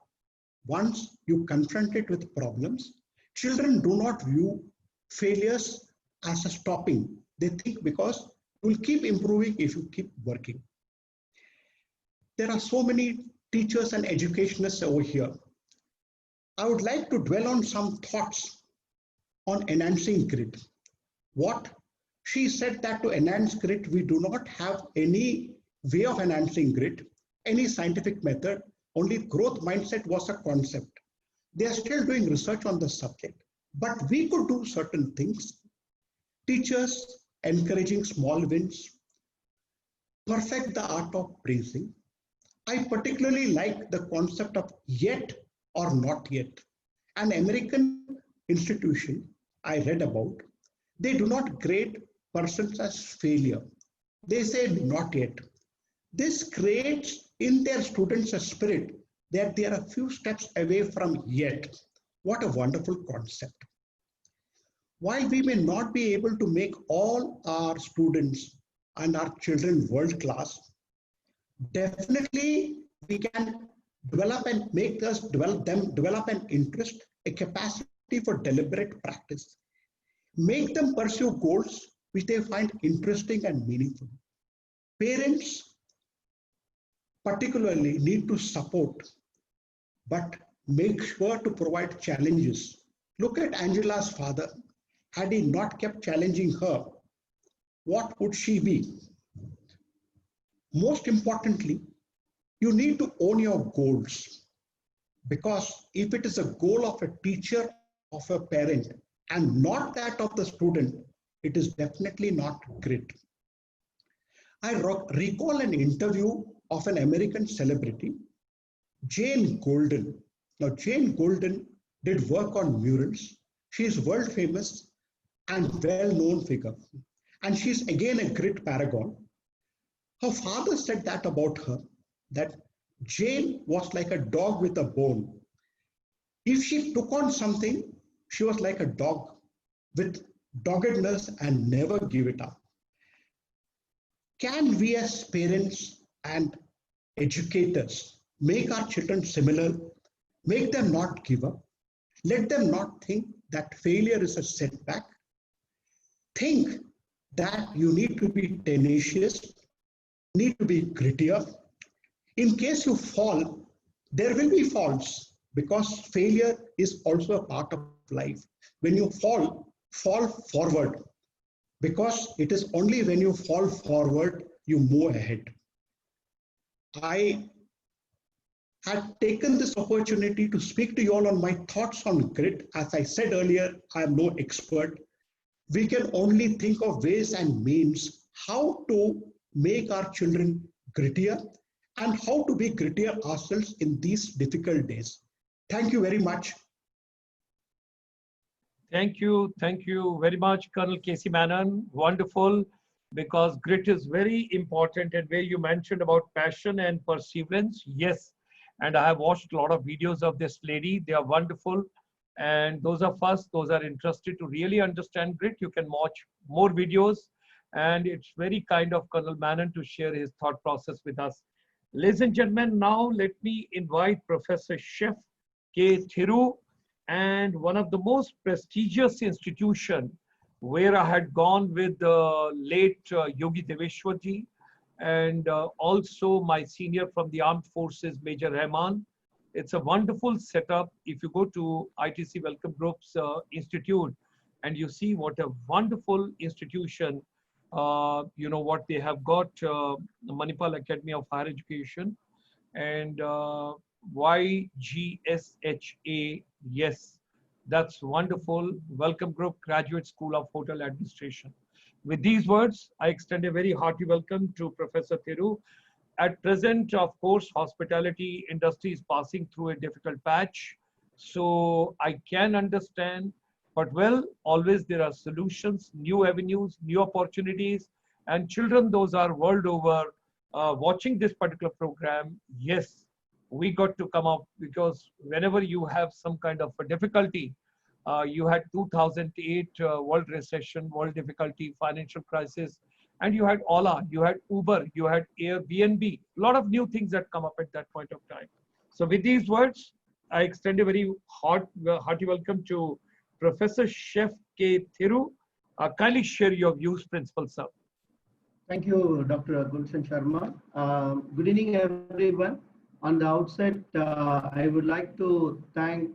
once you confront it with problems, children do not view failures as a stopping. They think because you will keep improving if you keep working. There are so many teachers and educationists over here. I would like to dwell on some thoughts on enhancing grit. What she said that to enhance grit, we do not have any way of enhancing grit, any scientific method. Only growth mindset was a concept. They are still doing research on the subject, but we could do certain things. Teachers encouraging small wins, perfect the art of praising. I particularly like the concept of yet or not yet. An American institution I read about, they do not grade persons as failure. They say not yet. This creates in their students a spirit that they are a few steps away from yet. What a wonderful concept. While we may not be able to make all our students and our children world class, definitely we can develop and make us develop an interest, a capacity for deliberate practice. Make them pursue goals which they find interesting and meaningful. Parents particularly need to support, but make sure to provide challenges. Look at Angela's father. Had he not kept challenging her, what would she be? Most importantly, you need to own your goals, because if it is a goal of a teacher, of a parent, and not that of the student, it is definitely not grit. I recall an interview of an American celebrity, Jane Golden. Now, Jane Golden did work on murals. She is world famous and well-known figure. And she's again a grit paragon. Her father said that about her, that Jane was like a dog with a bone. If she took on something, she was like a dog with doggedness, and never give it up. Can we as parents and educators make our children similar, make them not give up, let them not think that failure is a setback, think that you need to be tenacious, need to be grittier. In case you fall, there will be falls because failure is also a part of life. When you fall forward because it is only when you fall forward you move ahead. I had taken this opportunity to speak to you all on my thoughts on grit. As I said earlier, I am no expert. We can only think of ways and means how to make our children grittier and how to be grittier ourselves in these difficult days. Thank you very much. Thank you. Thank you very much, Colonel Casey Manon. Wonderful, because grit is very important. And where you mentioned about passion and perseverance, yes. And I have watched a lot of videos of this lady. They are wonderful. And those of us, those are interested to really understand grit, you can watch more videos. And it's very kind of Colonel Manon to share his thought process with us. Ladies and gentlemen, now let me invite Professor Chef K. Thiru, and one of the most prestigious institution where I had gone with the late Yogi Deveshwarji, and also my senior from the Armed Forces, Major Rahman. It's a wonderful setup. If you go to ITC Welcome Group's Institute and you see what a wonderful institution, you know, what they have got, the Manipal Academy of Higher Education and YGSHA, yes, that's wonderful. Welcome Group, Graduate School of Hotel Administration. With these words, I extend a very hearty welcome to Professor Thiru. At present, of course, hospitality industry is passing through a difficult patch. So I can understand, but well, always there are solutions, new avenues, new opportunities, and children, those are world over, watching this particular program. Yes, we got to come up, because whenever you have some kind of a difficulty, you had 2008 world recession, world difficulty, financial crisis, and you had Ola, you had Uber, you had Airbnb, a lot of new things that come up at that point of time. So with these words, I extend a very hearty welcome to Professor Chef K. Thiru. Kindly share your views, Principal Sir. Thank you, Dr. Gulshan Sharma. Good evening, everyone. On the outset, I would like to thank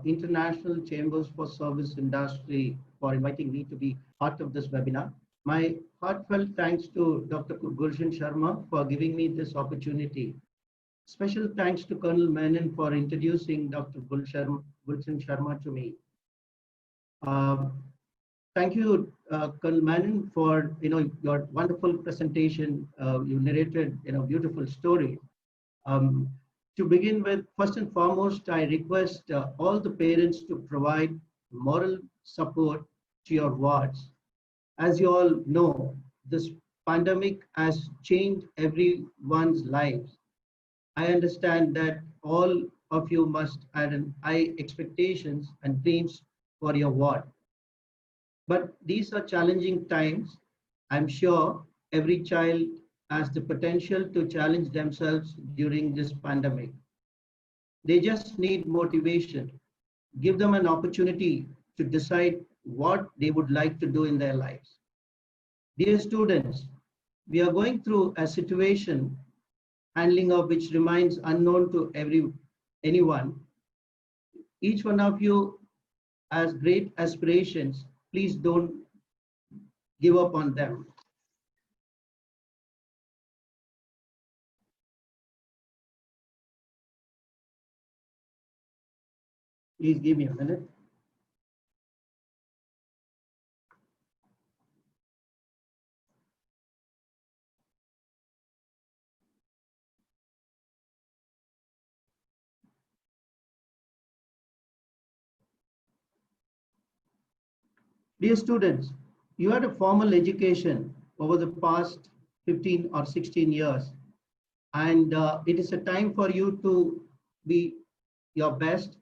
International Chambers for Service Industry for inviting me to be part of this webinar. My heartfelt thanks to Dr. Gulshan Sharma for giving me this opportunity. Special thanks to Colonel Menon for introducing Dr. Gulshan Sharma to me. Thank you, Colonel Menon, for your wonderful presentation. You narrated beautiful story. To begin with, first and foremost, I request all the parents to provide moral support to your wards. As you all know, this pandemic has changed everyone's lives. I understand that all of you must have high expectations and dreams for your ward. But these are challenging times. I'm sure every child has the potential to challenge themselves during this pandemic. They just need motivation. Give them an opportunity to decide what they would like to do in their lives. Dear students, we are going through a situation handling of which remains unknown to anyone. Each one of you has great aspirations. Please don't give up on them. Please give me a minute. Dear students, you had a formal education over the past 15 or 16 years, and it is a time for you to be your best.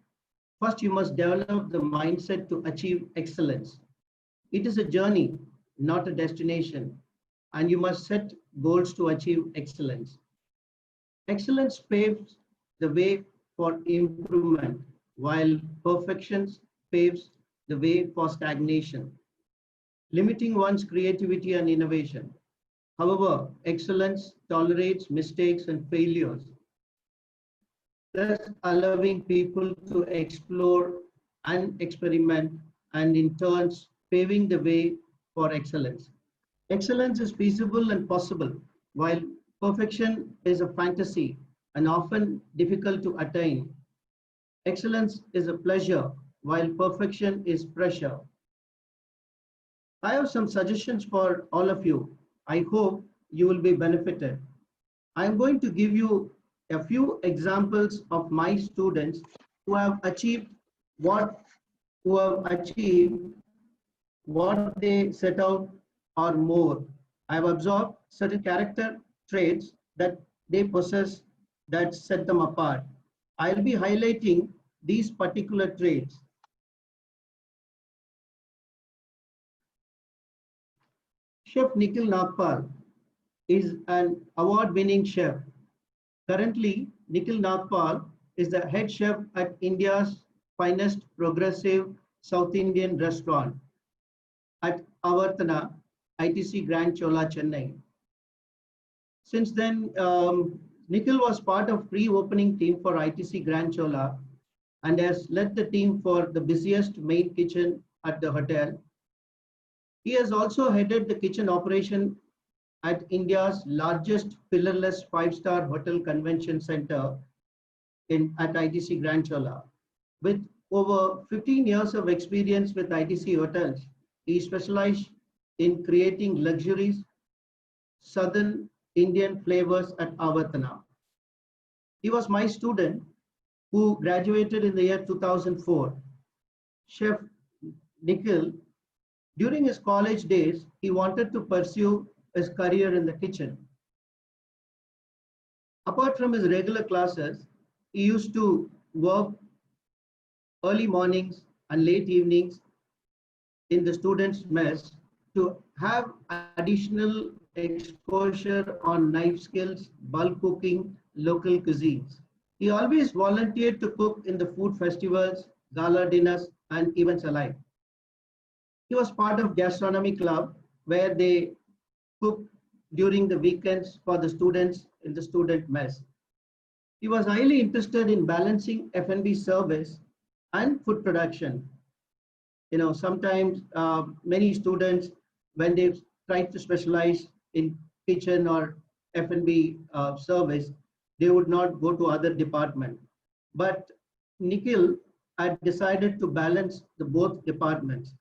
First, you must develop the mindset to achieve excellence. It is a journey, not a destination, and you must set goals to achieve excellence. Excellence paves the way for improvement, while perfection paves the way for stagnation, limiting one's creativity and innovation. However, excellence tolerates mistakes and failures, thus allowing people to explore and experiment, and in turns paving the way for excellence. Excellence is feasible and possible, while perfection is a fantasy and often difficult to attain. Excellence is a pleasure, while perfection is pressure. I have some suggestions for all of you. I hope you will be benefited. I'm going to give you a few examples of my students who have achieved what what they set out or more. I have observed certain character traits that they possess that set them apart. I'll be highlighting these particular traits. Chef Nikhil Nagpal is an award-winning chef. Currently, Nikhil Nagpal is the head chef at India's finest progressive South Indian restaurant at Avartana, ITC Grand Chola, Chennai. Since then, Nikhil was part of pre-opening team for ITC Grand Chola and has led the team for the busiest main kitchen at the hotel. He has also headed the kitchen operation at India's largest pillarless five-star hotel convention center at ITC Grand Chola. With over 15 years of experience with ITC hotels, he specialized in creating luxuries, Southern Indian flavors at Avartana. He was my student who graduated in the year 2004. Chef Nikhil, during his college days, he wanted to pursue his career in the kitchen. Apart from his regular classes, he used to work early mornings and late evenings in the students' mess to have additional exposure on knife skills, bulk cooking, local cuisines. He always volunteered to cook in the food festivals, gala dinners, and events alike. He was part of gastronomy club where they cooked during the weekends for the students in the student mess. He was highly interested in balancing F&B service and food production. Sometimes many students, when they try to specialize in kitchen or F&B service, they would not go to other department. But Nikhil had decided to balance the both departments.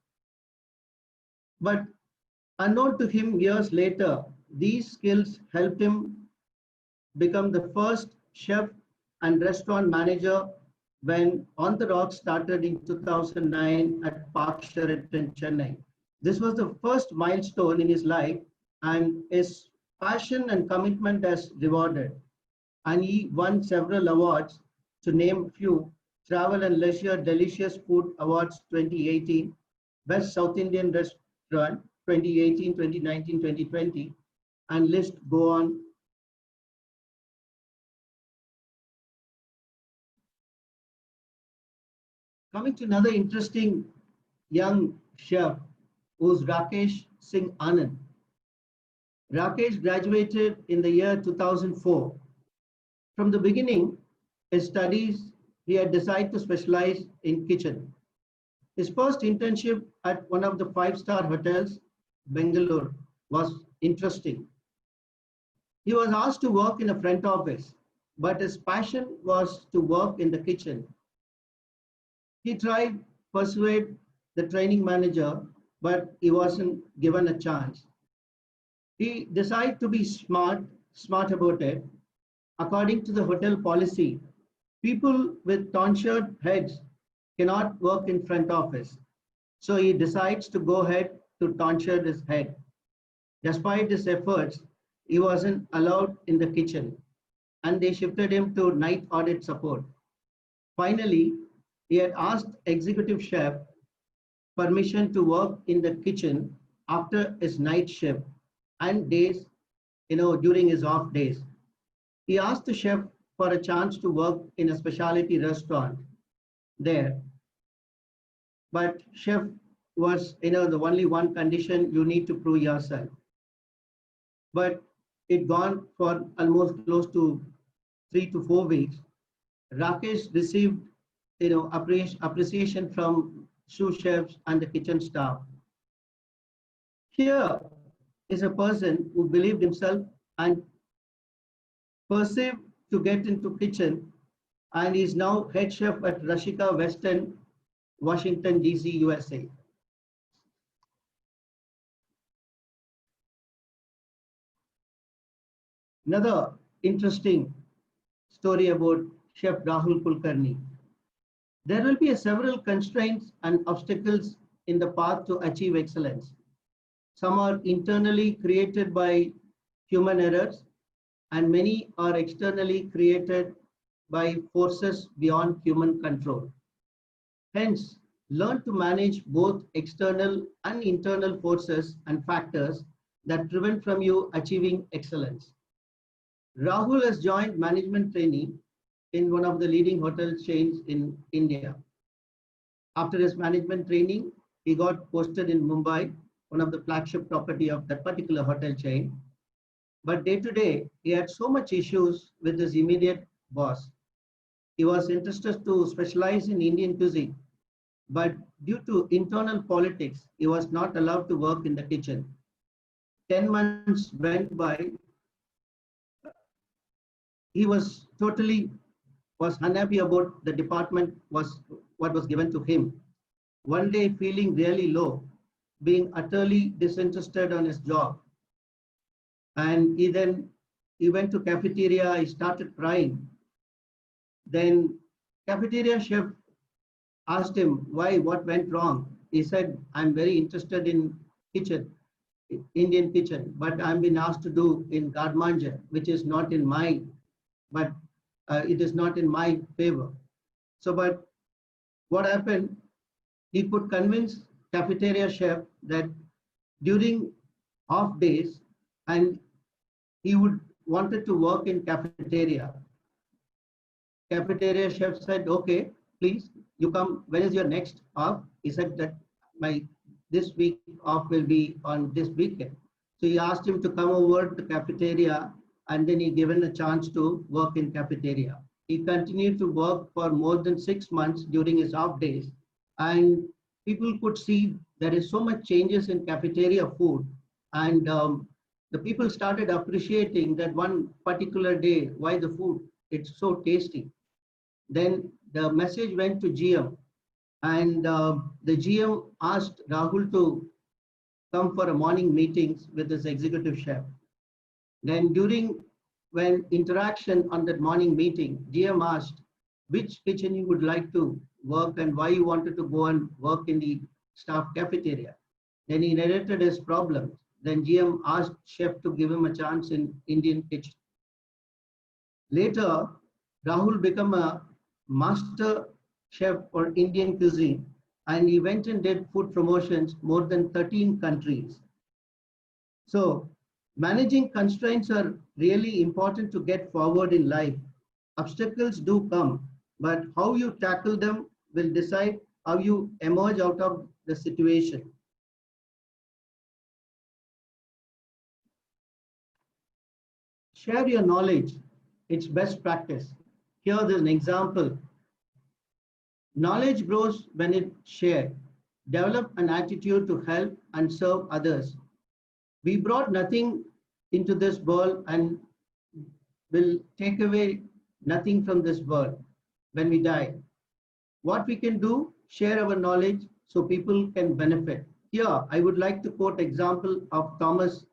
But unknown to him years later, these skills helped him become the first chef and restaurant manager when On the Rocks started in 2009 at Park Sheraton, Chennai. This was the first milestone in his life, and his passion and commitment as rewarded. And he won several awards, to name few: Travel and Leisure Delicious Food Awards 2018, Best South Indian Restaurant 2018, 2019, 2020, and list go on. Coming to another interesting young chef, who's Rakesh Singh Anand. Rakesh graduated in the year 2004. From the beginning, his studies, he had decided to specialize in kitchen. His first internship at one of the five-star hotels, Bangalore, was interesting. He was asked to work in a front office, but his passion was to work in the kitchen. He tried to persuade the training manager, but he wasn't given a chance. He decided to be smart about it. According to the hotel policy, people with tonsured heads cannot work in front office. So he decides to go ahead to tonsure his head. Despite his efforts, he wasn't allowed in the kitchen, and they shifted him to night audit support. Finally, he had asked executive chef permission to work in the kitchen after his night shift and days, during his off days. He asked the chef for a chance to work in a specialty restaurant there. But chef was, the only one condition: you need to prove yourself. But it gone for almost close to 3 to 4 weeks. Rakesh received, appreciation from sous chefs and the kitchen staff. Here is a person who believed himself and perceived to get into kitchen, and is now head chef at Rashika Western, Washington, D.C., USA. Another interesting story about Chef Rahul Kulkarni. There will be several constraints and obstacles in the path to achieve excellence. Some are internally created by human errors, and many are externally created by forces beyond human control. Hence, learn to manage both external and internal forces and factors that prevent from you achieving excellence. Rahul has joined management training in one of the leading hotel chains in India. After his management training, he got posted in Mumbai, one of the flagship property of that particular hotel chain. But day to day, he had so much issues with his immediate boss. He was interested to specialize in Indian cuisine, but due to internal politics, he was not allowed to work in the kitchen. 10 months went by. He was unhappy about the department what was given to him. One day, feeling really low, being utterly disinterested on his job, and he went to cafeteria. He started crying. Then cafeteria chef asked him why, what went wrong. He said, "I'm very interested in kitchen, Indian kitchen, but I'm been asked to do in Gadmanja, which is not in my, but it is not in my favor." So, but what happened? He could convince cafeteria chef that during off days, and he wanted to work in cafeteria. Cafeteria chef said, "Okay, please, you come. When is your next off?" He said that this week off will be on this weekend. So he asked him to come over to cafeteria, and then he given a chance to work in cafeteria. He continued to work for more than 6 months during his off days, and people could see there is so much changes in cafeteria food, and the people started appreciating that one particular day why the food it's so tasty. Then the message went to GM, and the GM asked Rahul to come for a morning meetings with his executive chef. Then when interaction on that morning meeting, GM asked which kitchen you would like to work and why you wanted to go and work in the staff cafeteria. Then he narrated his problems. Then GM asked chef to give him a chance in Indian kitchen. Later, Rahul became a master chef for Indian cuisine, and he went and did food promotions more than 13 countries. So managing constraints are really important to get forward in life. Obstacles do come, but how you tackle them will decide how you emerge out of the situation. Share your knowledge. It's best practice. Here there's an example. Knowledge grows when it's shared. Develop an attitude to help and serve others. We brought nothing into this world and will take away nothing from this world when we die. What we can do, share our knowledge so people can benefit. Here, I would like to quote example of Thomas.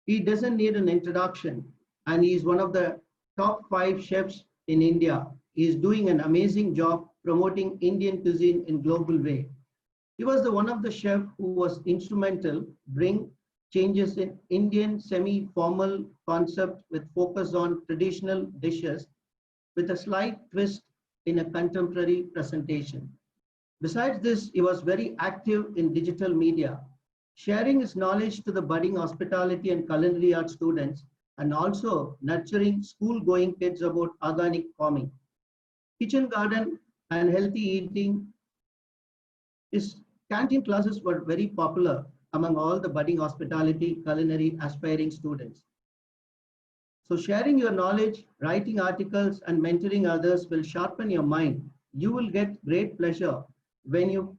He doesn't need an introduction, and he is one of the top 5 chefs in India. He is doing an amazing job promoting Indian cuisine in global way. He was one of the chefs who was instrumental bring changes in Indian semi-formal concept with focus on traditional dishes with a slight twist in a contemporary presentation. Besides this, he was very active in digital media, sharing his knowledge to the budding hospitality and culinary art students, and also nurturing school-going kids about organic farming, kitchen garden, and healthy eating. His canteen classes were very popular among all the budding hospitality, culinary aspiring students. So sharing your knowledge, writing articles, and mentoring others will sharpen your mind. You will get great pleasure when you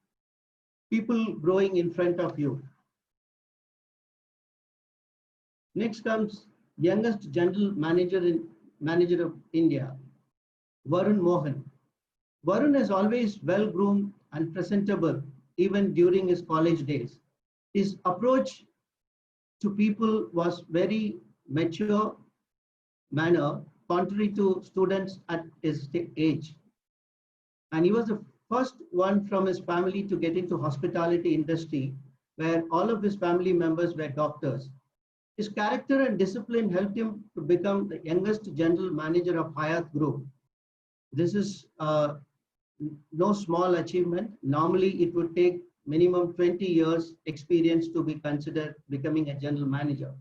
people growing in front of you. Next comes youngest general manager of India, Varun Mohan. Varun is always well groomed and presentable even during his college days. His approach to people was very mature manner, contrary to students at his age. And he was the first one from his family to get into hospitality industry, where all of his family members were doctors. His character and discipline helped him to become the youngest general manager of Hyatt Group. This is no small achievement. Normally, it would take minimum 20 years experience to be considered becoming a general manager.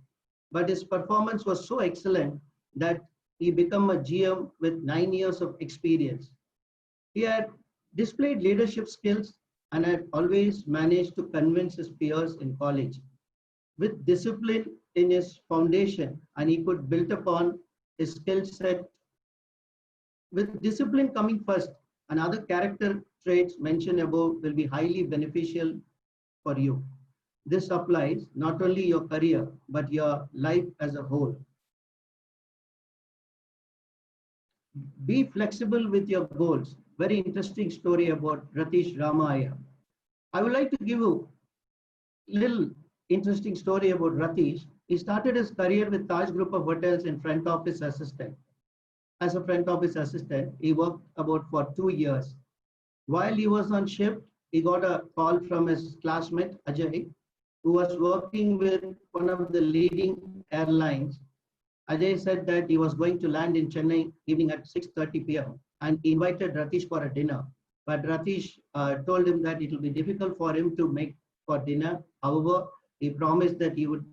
But his performance was so excellent that he became a GM with 9 years of experience. He had displayed leadership skills and had always managed to convince his peers in college. With discipline in his foundation, and he could build upon his skill set. With discipline coming first, and other character traits mentioned above will be highly beneficial for you. This applies not only your career, but your life as a whole. Be flexible with your goals. Very interesting story about Ratish Ramaya. I would like to give you a little interesting story about Ratish. He started his career with Taj Group of Hotels in front office assistant. As a front office assistant, he worked about for 2 years. While he was on shift, he got a call from his classmate Ajay, who was working with one of the leading airlines. Ajay said that he was going to land in Chennai evening at 6:30 p.m. and he invited Ratish for a dinner. But Ratish told him that it will be difficult for him to make for dinner. However, he promised that he would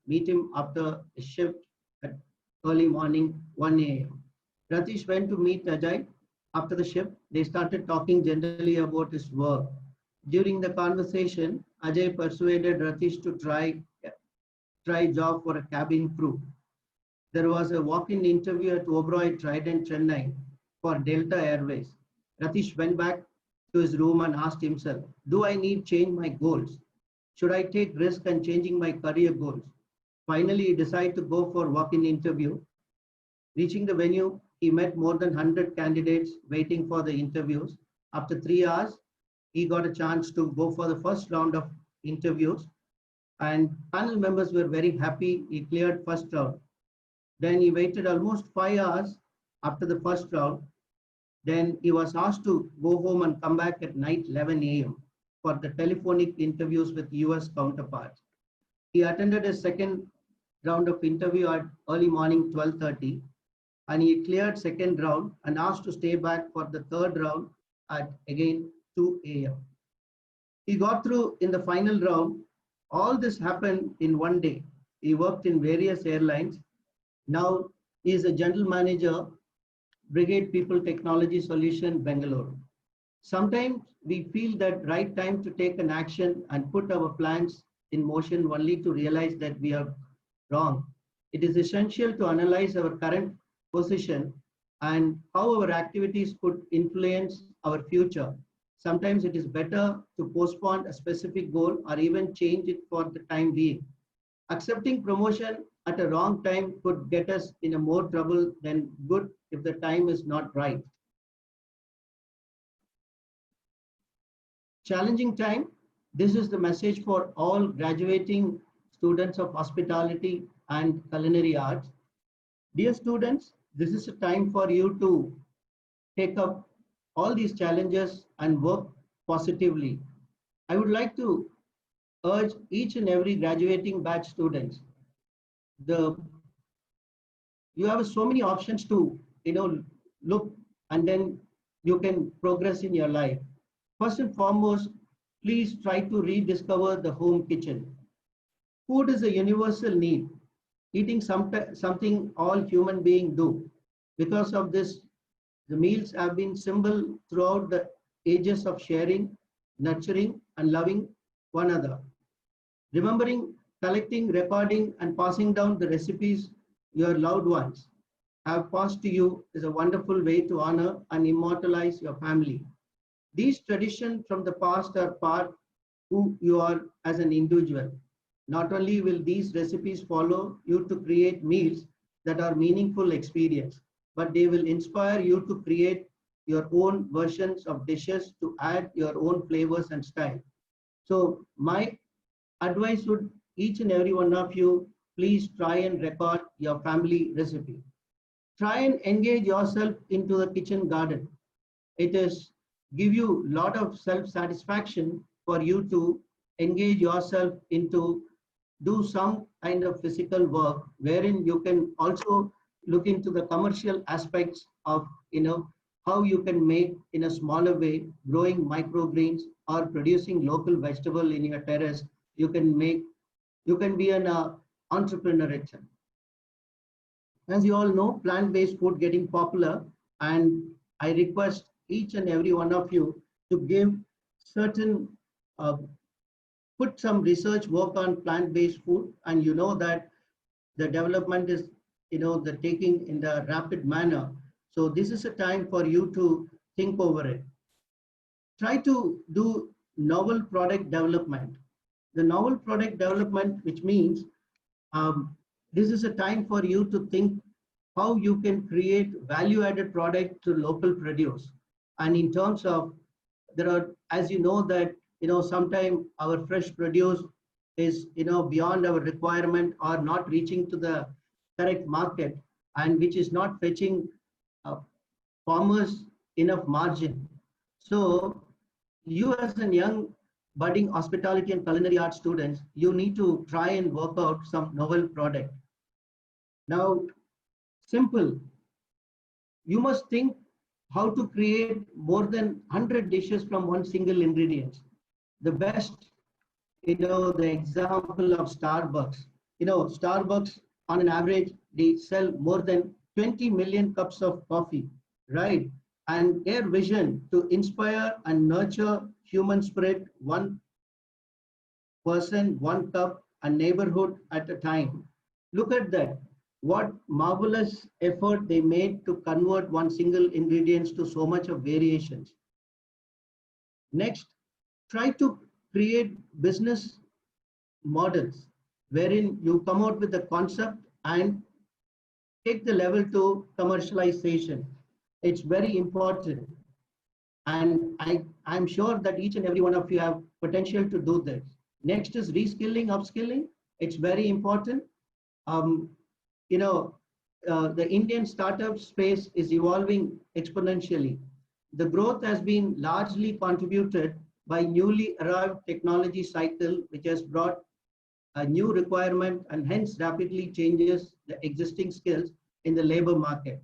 meet him after a shift at early morning, 1 a.m. Ratish went to meet Ajay after the shift. They started talking generally about his work. During the conversation, Ajay persuaded Ratish to try job for a cabin crew. There was a walk-in interview at Oberoi Trident, Chennai for Delta Airways. Ratish went back to his room and asked himself, do I need change my goals? Should I take risk and changing my career goals? Finally, he decided to go for walk-in interview. Reaching the venue, he met more than 100 candidates waiting for the interviews. After 3 hours, he got a chance to go for the first round of interviews. And panel members were very happy. He cleared first round. Then he waited almost 5 hours after the first round. Then he was asked to go home and come back at night 11 a.m. for the telephonic interviews with US counterparts. He attended a second round of interview at early morning 12:30 and he cleared second round and asked to stay back for the third round at again 2 a.m. He got through in the final round. All this happened in one day. He worked in various airlines. Now he is a general manager, Brigade People Technology Solution, Bangalore. Sometimes we feel that right time to take an action and put our plans in motion only to realize that we are wrong. It is essential to analyze our current position and how our activities could influence our future. Sometimes it is better to postpone a specific goal or even change it for the time being. Accepting promotion at a wrong time could get us in a more trouble than good if the time is not right. Challenging time. This is the message for all graduating students of hospitality and culinary arts. Dear students, this is a time for you to take up all these challenges and work positively. I would like to urge each and every graduating batch students. You have so many options to look and then you can progress in your life. First and foremost, please try to rediscover the home kitchen. Food is a universal need, eating something all human beings do. Because of this, the meals have been symbol throughout the ages of sharing, nurturing, and loving one another. Remembering, collecting, recording, and passing down the recipes your loved ones have passed to you is a wonderful way to honor and immortalize your family. These traditions from the past are part who you are as an individual. Not only will these recipes follow you to create meals that are meaningful experience, but they will inspire you to create your own versions of dishes to add your own flavors and style. So my advice would each and every one of you, please try and record your family recipe. Try and engage yourself into the kitchen garden. It is give you a lot of self-satisfaction for you to engage yourself into do some kind of physical work wherein you can also look into the commercial aspects of how you can make in a smaller way growing microgreens or producing local vegetable in your terrace. You can be an entrepreneur itself. As you all know, plant-based food getting popular, and I request each and every one of you to give certain put some research work on plant-based food, and you know that the development is the taking in the rapid manner. So this is a time for you to think over it. Try to do novel product development. The novel product development, which means this is a time for you to think how you can create value-added product to local produce. And in terms of there are, as you know, that sometimes our fresh produce is beyond our requirement or not reaching to the correct market, and which is not fetching farmers enough margin. So you as a young budding hospitality and culinary arts students, you need to try and work out some novel product. Now, simple. You must think how to create more than 100 dishes from one single ingredient. The best, the example of Starbucks. Starbucks on an average, they sell more than 20 million cups of coffee, right? And their vision to inspire and nurture human spirit, one person, one cup, a neighborhood at a time. Look at that. What marvelous effort they made to convert one single ingredient to so much of variations. Next, try to create business models wherein you come out with a concept and take the level to commercialization. It's very important. And I'm sure that each and every one of you have potential to do this. Next is reskilling, upskilling. It's very important. The Indian startup space is evolving exponentially. The growth has been largely contributed by newly arrived technology cycle, which has brought a new requirement and hence rapidly changes the existing skills in the labor market.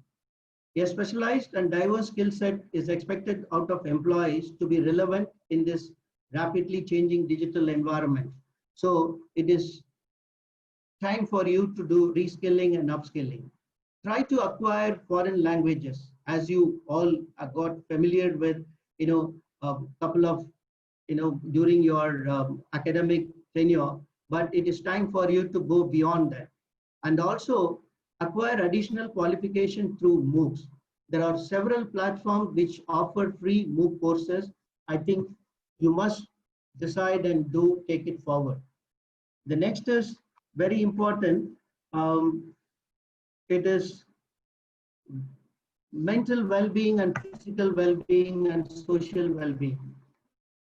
A specialized and diverse skill set is expected out of employees to be relevant in this rapidly changing digital environment. So it is time for you to do reskilling and upskilling. Try to acquire foreign languages as you all got familiar with, a couple of, during your academic tenure, but it is time for you to go beyond that. And also acquire additional qualification through MOOCs. There are several platforms which offer free MOOC courses. I think you must decide and take it forward. The next is very important. It is mental well-being and physical well-being and social well-being.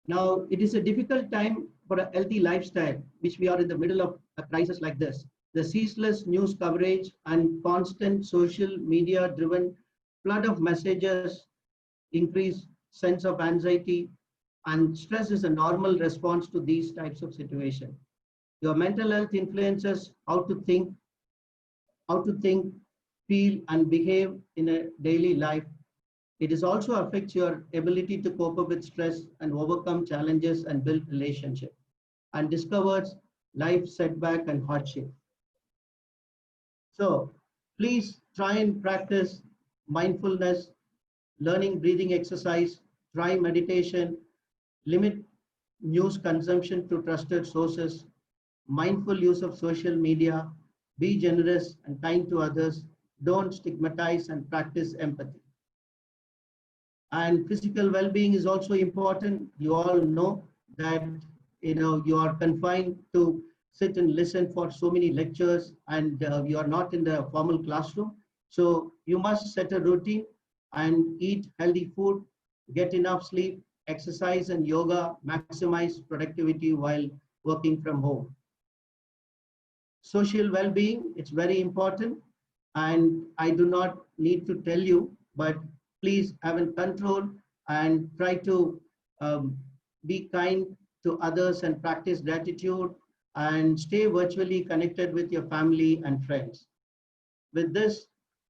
Now, it is a difficult time for a healthy lifestyle, which we are in the middle of a crisis like this. The ceaseless news coverage and constant social media-driven flood of messages increase sense of anxiety, and stress is a normal response to these types of situations. Your mental health influences how to think, feel, and behave in a daily life. It is also affects your ability to cope up with stress and overcome challenges and build relationship, and discovers life setback and hardship. So please try and practice mindfulness, learning breathing exercise, try meditation, limit news consumption to trusted sources, mindful use of social media, be generous and kind to others, don't stigmatize and practice empathy. And physical well-being is also important. You all know that you are confined to sit and listen for so many lectures, and you are not in the formal classroom. So you must set a routine and eat healthy food, get enough sleep, exercise and yoga, maximize productivity while working from home. Social well-being, it's very important, and I do not need to tell you, but please have in control and try to be kind to others and practice gratitude and stay virtually connected with your family and friends. With this,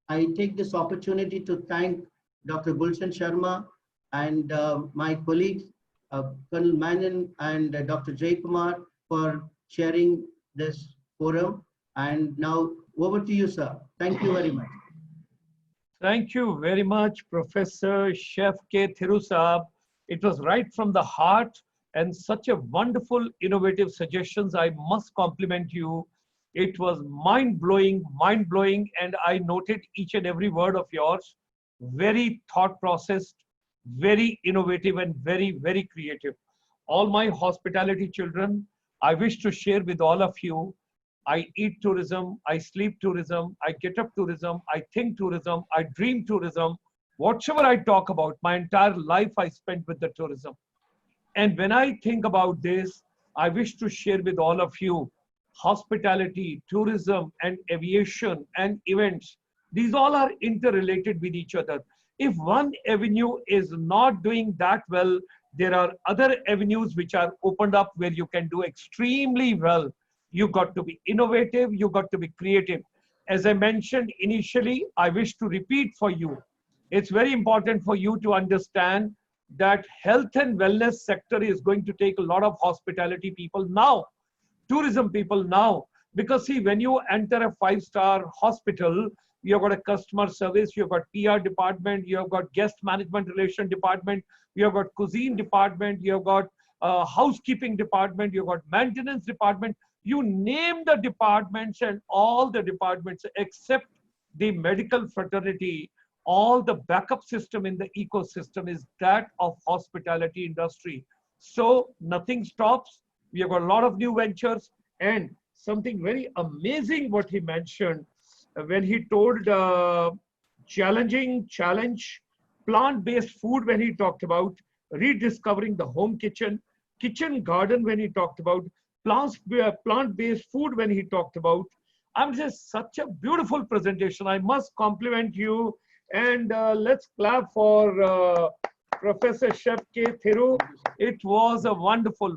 I take this opportunity to thank Dr. Gulshan Sharma and my colleagues, Colonel Manon and Dr. Jay Kumar, for sharing this forum. And now over to you, sir. Thank you very much. Thank you very much, Professor Chef K. Thirusab. It was right from the heart and such a wonderful, innovative suggestions. I must compliment you. It was mind-blowing, and I noted each and every word of yours. Very thought-processed, very innovative, and very, very creative. All my hospitality children, I wish to share with all of you. I eat tourism, I sleep tourism, I get up tourism, I think tourism, I dream tourism. Whatever I talk about, my entire life I spent with the tourism. And when I think about this, I wish to share with all of you, hospitality, tourism, and aviation and events, these all are interrelated with each other. If one avenue is not doing that well, there are other avenues which are opened up where you can do extremely well. You got to be innovative, you got to be creative. As I mentioned initially, I wish to repeat for you. It's very important for you to understand that health and wellness sector is going to take a lot of hospitality people now, tourism people now. Because see, when you enter a 5-star hospital, you've got a customer service, you've got PR department, you've got guest management relation department, you've got cuisine department, you've got housekeeping department, you've got maintenance department. You name the departments, and all the departments except the medical fraternity, all the backup system in the ecosystem is that of hospitality industry. So nothing stops. We have got a lot of new ventures, and something very amazing what he mentioned when he told challenge, plant-based food when he talked about rediscovering the home kitchen garden when he talked about plant-based food when he talked about. I'm just such a beautiful presentation. I must compliment you, and let's clap for Professor Chef K. Thiru. It was a wonderful,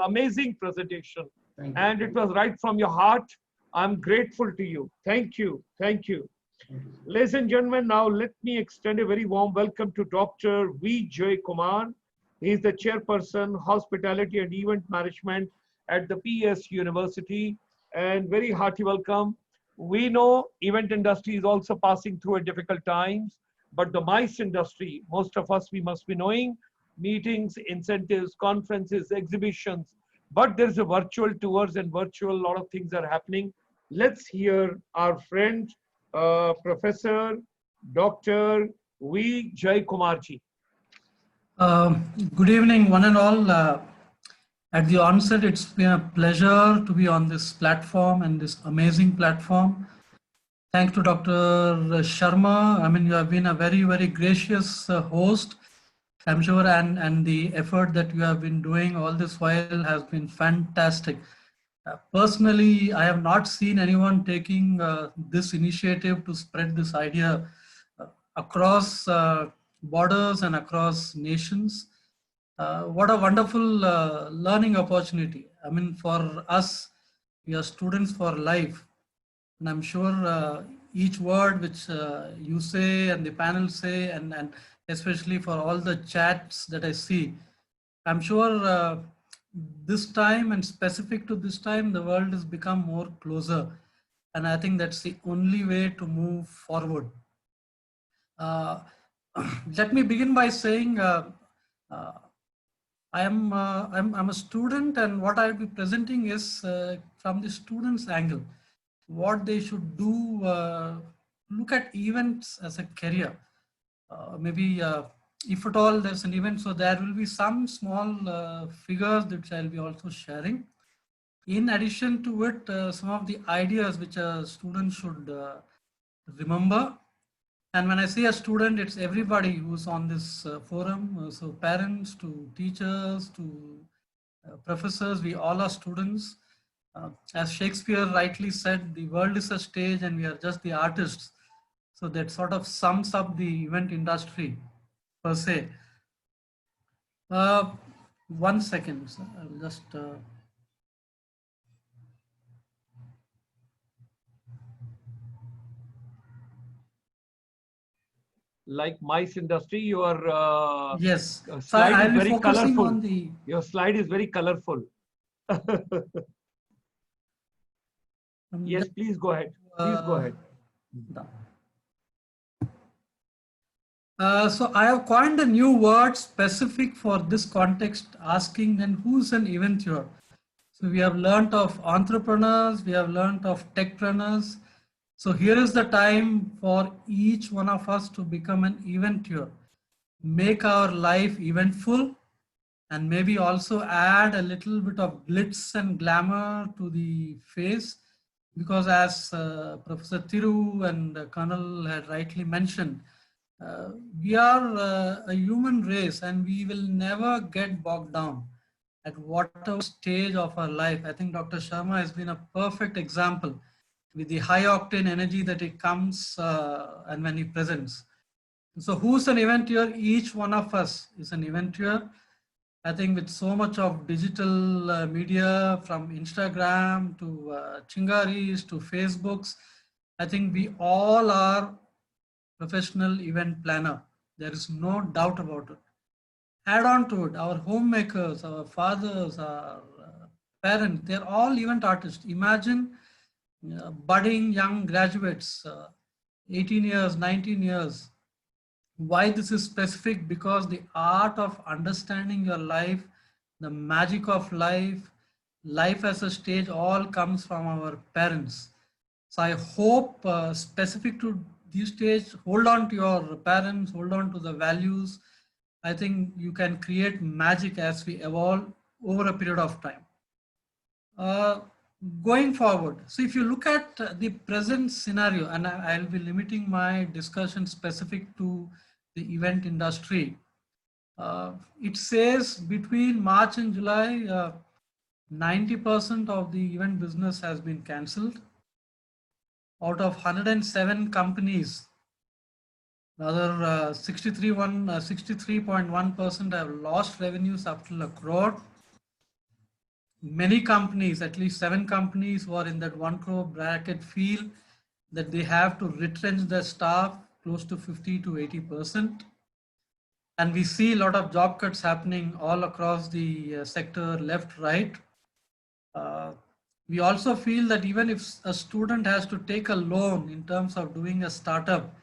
amazing presentation. And it was right from your heart. I'm grateful to you. Thank you. Ladies and gentlemen, now let me extend a very warm welcome to Dr. V. Jay Kumar. He is the chairperson, Hospitality and Event Management at the PS University, and very hearty welcome. We know event industry is also passing through a difficult times, but the MICE industry, most of us, we must be knowing, meetings, incentives, conferences, exhibitions, but there's a virtual tours and virtual lot of things are happening. Let's hear our friend, Professor Dr. V. Jay Kumarji. Good evening, one and all. At the onset, it's been a pleasure to be on this platform and this amazing platform. Thanks to Dr. Sharma. I mean, you have been a very, very gracious host, I'm sure, and the effort that you have been doing all this while has been fantastic. Personally, I have not seen anyone taking this initiative to spread this idea across borders and across nations. What a wonderful learning opportunity. I mean, for us, we are students for life. And I'm sure each word which you say and the panel say and especially for all the chats that I see. I'm sure this time and specific to this time, the world has become more closer. And I think that's the only way to move forward. Uh, let me begin by saying uh, I'm a student, and what I'll be presenting is from the student's angle, what they should do, look at events as a career. Maybe if at all there's an event, so there will be some small figures that I'll be also sharing. In addition to it, some of the ideas which a student should remember. And when I say a student, it's everybody who's on this forum. So parents to teachers to professors, we all are students. As Shakespeare rightly said, the world is a stage and we are just the artists. So that sort of sums up the event industry per se. 1 second, sir. I'll just... Like mice industry, your yes. slide I'll is be very focusing colorful. on the... Your slide is very colorful. Yes, please go ahead. Please go ahead. So I have coined a new word specific for this context, asking then who's an eventuer? So we have learned of entrepreneurs, we have learned of techpreneurs. So here is the time for each one of us to become an eventuer, make our life eventful, and maybe also add a little bit of glitz and glamour to the face. Because as Professor Thiru and Colonel had rightly mentioned, we are a human race and we will never get bogged down at whatever stage of our life. I think Dr. Sharma has been a perfect example with the high octane energy that he comes and when he presents. So who's an eventuer? Each one of us is an eventuer. I think with so much of digital media, from Instagram to Chingaris to Facebooks, I think we all are professional event planner. There is no doubt about it. Add on to it, our homemakers, our fathers, our parents, they're all event artists. Imagine budding young graduates, 18 years, 19 years. Why this is specific? Because the art of understanding your life, the magic of life, life as a stage, all comes from our parents. So I hope specific to this stage, hold on to your parents, hold on to the values. I think you can create magic as we evolve over a period of time. Going forward, so if you look at the present scenario, and I'll be limiting my discussion specific to the event industry. It says between March and July, 90% of the event business has been cancelled. Out of 107 companies, rather 63.1% have lost revenues up to 1 crore. Many companies, at least 7 companies who are in that 1 crore bracket, feel that they have to retrench their staff close to 50 to 80%. And we see a lot of job cuts happening all across the sector, left, right. We also feel that even if a student has to take a loan in terms of doing a startup,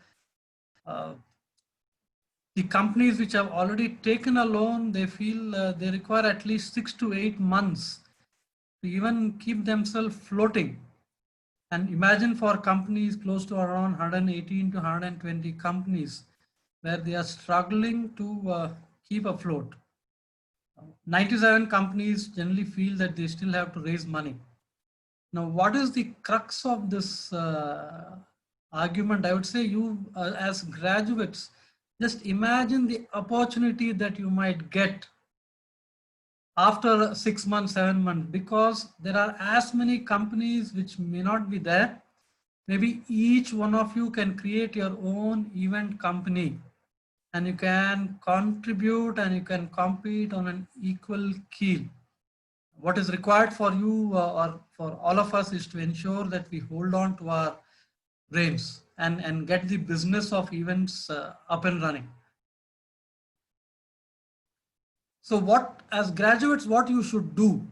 the companies which have already taken a loan, they feel they require at least 6 to 8 months to even keep themselves floating. And imagine for companies close to around 118 to 120 companies where they are struggling to keep afloat. 97 companies generally feel that they still have to raise money. Now, what is the crux of this argument? I would say you as graduates, just imagine the opportunity that you might get after 6 months, 7 months, because there are as many companies which may not be there. Maybe each one of you can create your own event company and you can contribute and you can compete on an equal keel. What is required for you or for all of us is to ensure that we hold on to our brains and get the business of events up and running. So what, as graduates, what you should do?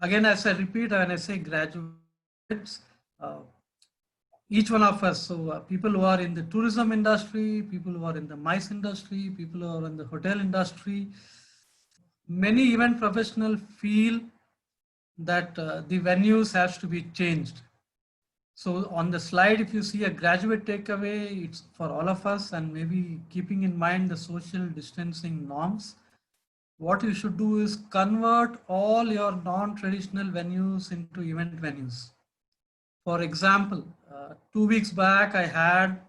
Again, as I repeat, when I say graduates, uh, each one of us, so people who are in the tourism industry, people who are in the MICE industry, people who are in the hotel industry, many event professionals feel that the venues has to be changed. So on the slide, if you see a graduate takeaway, it's for all of us, and maybe keeping in mind the social distancing norms. What you should do is convert all your non-traditional venues into event venues. For example, 2 weeks back, I had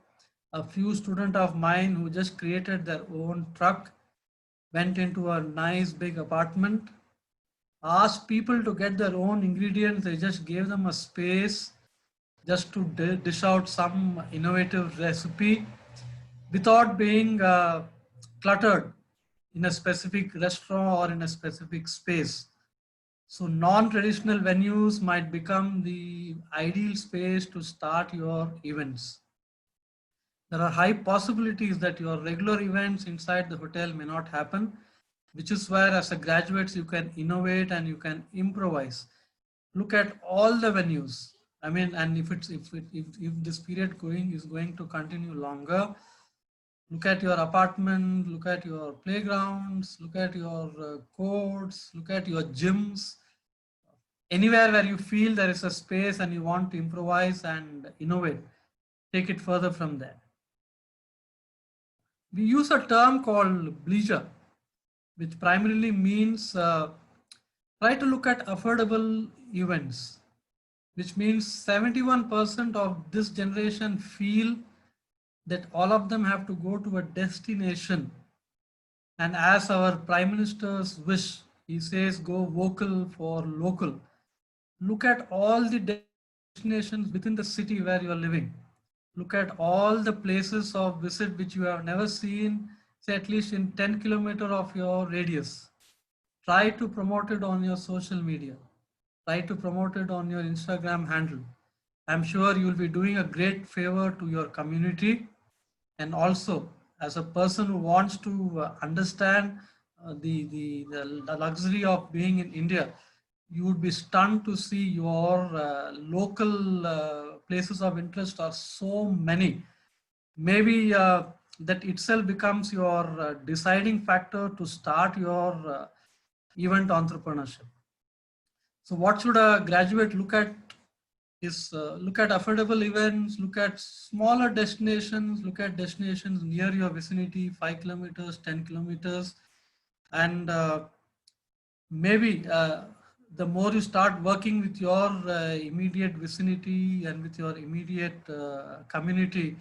a few students of mine who just created their own truck, went into a nice big apartment, asked people to get their own ingredients. They just gave them a space just to dish out some innovative recipe without being cluttered in a specific restaurant or in a specific space. So non-traditional venues might become the ideal space to start your events. There are high possibilities that your regular events inside the hotel may not happen, which is where as a graduates you can innovate and you can improvise. Look at all the venues. I mean, and if this period is going to continue longer, look at your apartment, look at your playgrounds, look at your courts, look at your gyms, anywhere where you feel there is a space and you want to improvise and innovate, take it further from there. We use a term called bleisure, which primarily means try to look at affordable events, which means 71% of this generation feel that all of them have to go to a destination. And as our Prime Minister's wish, he says, go vocal for local. Look at all the destinations within the city where you are living. Look at all the places of visit which you have never seen, say at least in 10 kilometers of your radius. Try to promote it on your social media. Try to promote it on your Instagram handle. I'm sure you'll be doing a great favor to your community. And also, as a person who wants to understand the luxury of being in India, you would be stunned to see your local places of interest are so many. Maybe that itself becomes your deciding factor to start your event entrepreneurship. So what should a graduate look at is look at affordable events, look at smaller destinations, look at destinations near your vicinity, 5 kilometers, 10 kilometers. And maybe the more you start working with your immediate vicinity and with your immediate community,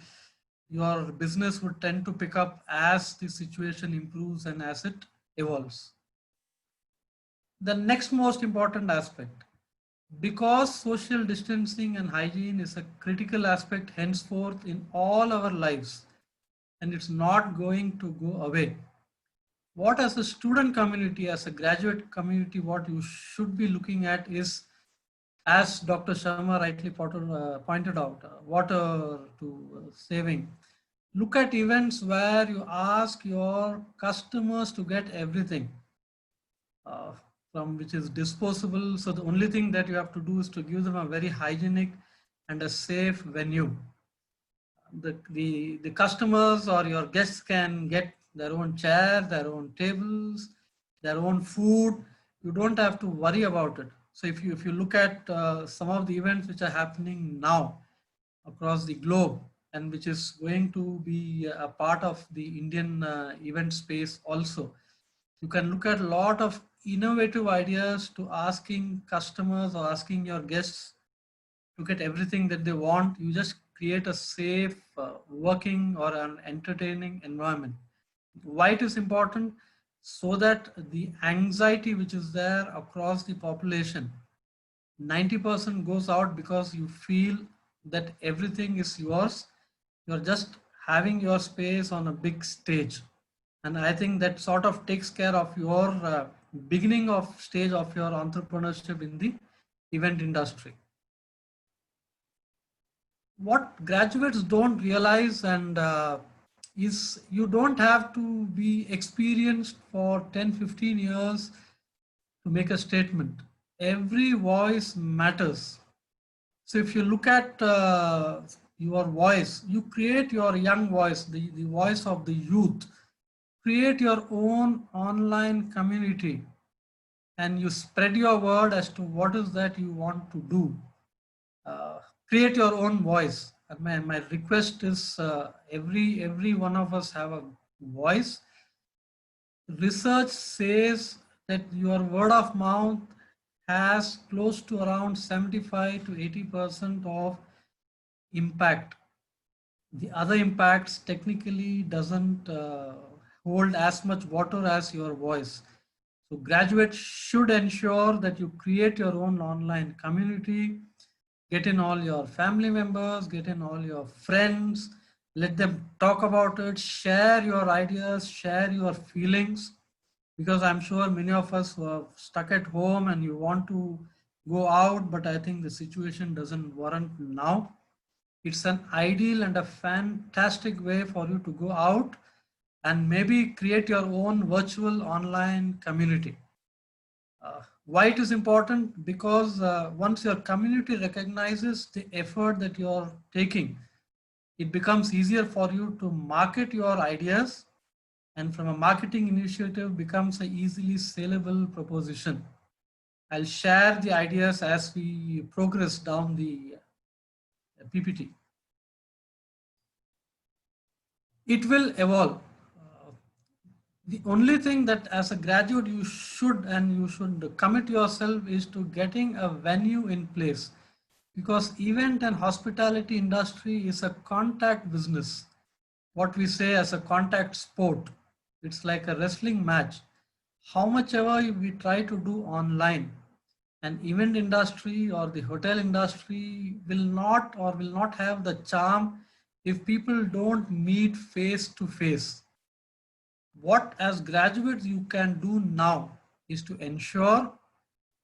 your business would tend to pick up as the situation improves and as it evolves. The next most important aspect, because social distancing and hygiene is a critical aspect henceforth in all our lives, and it's not going to go away. What as a student community, as a graduate community, what you should be looking at is, as Dr. Sharma rightly pointed out, water to saving. Look at events where you ask your customers to get everything from which is disposable. So the only thing that you have to do is to give them a very hygienic and a safe venue. The customers or your guests can get their own chairs, their own tables, their own food. You don't have to worry about it. So if you look at some of the events which are happening now across the globe and which is going to be a part of the Indian event space also, you can look at a lot of innovative ideas to asking customers or asking your guests to get everything that they want. You just create a safe working or an entertaining environment. Why it is important? So that the anxiety which is there across the population, 90% goes out because you feel that everything is yours. You're just having your space on a big stage. And I think that sort of takes care of your beginning of stage of your entrepreneurship in the event industry. What graduates don't realize, and is you don't have to be experienced for 10, 15 years to make a statement. Every voice matters. So if you look at your voice, you create your young voice, the voice of the youth, create your own online community and you spread your word as to what is that you want to do. Create your own voice. And my request is every one of us have a voice. Research says that your word of mouth has close to around 75 to 80% of impact. The other impacts technically doesn't hold as much water as your voice. So graduates should ensure that you create your own online community, get in all your family members, get in all your friends, let them talk about it, share your ideas, share your feelings, because I'm sure many of us who are stuck at home and you want to go out, but I think the situation doesn't warrant now. It's an ideal and a fantastic way for you to go out and maybe create your own virtual online community. Why it is important? Because once your community recognizes the effort that you're taking, it becomes easier for you to market your ideas, and from a marketing initiative becomes an easily saleable proposition. I'll share the ideas as we progress down the PPT. It will evolve. The only thing that as a graduate you should commit yourself is to getting a venue in place, because event and hospitality industry is a contact business. What we say as a contact sport. It's like a wrestling match. How much ever we try to do online, an event industry or the hotel industry will not have the charm if people don't meet face to face. What as graduates you can do now is to ensure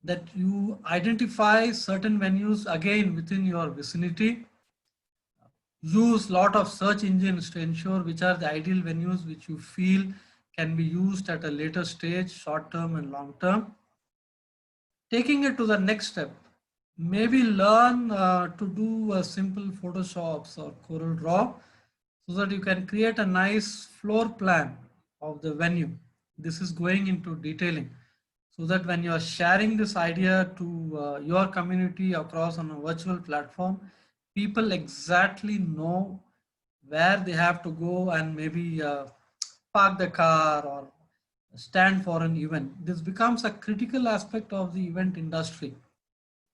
that you identify certain venues again within your vicinity, use lot of search engines to ensure which are the ideal venues which you feel can be used at a later stage, short term and long term. Taking it to the next step, maybe learn to do a simple Photoshops or Corel Draw so that you can create a nice floor plan of the venue. This is going into detailing so that when you are sharing this idea to your community across on a virtual platform, people exactly know where they have to go and maybe park the car or stand for an event. This becomes a critical aspect of the event industry.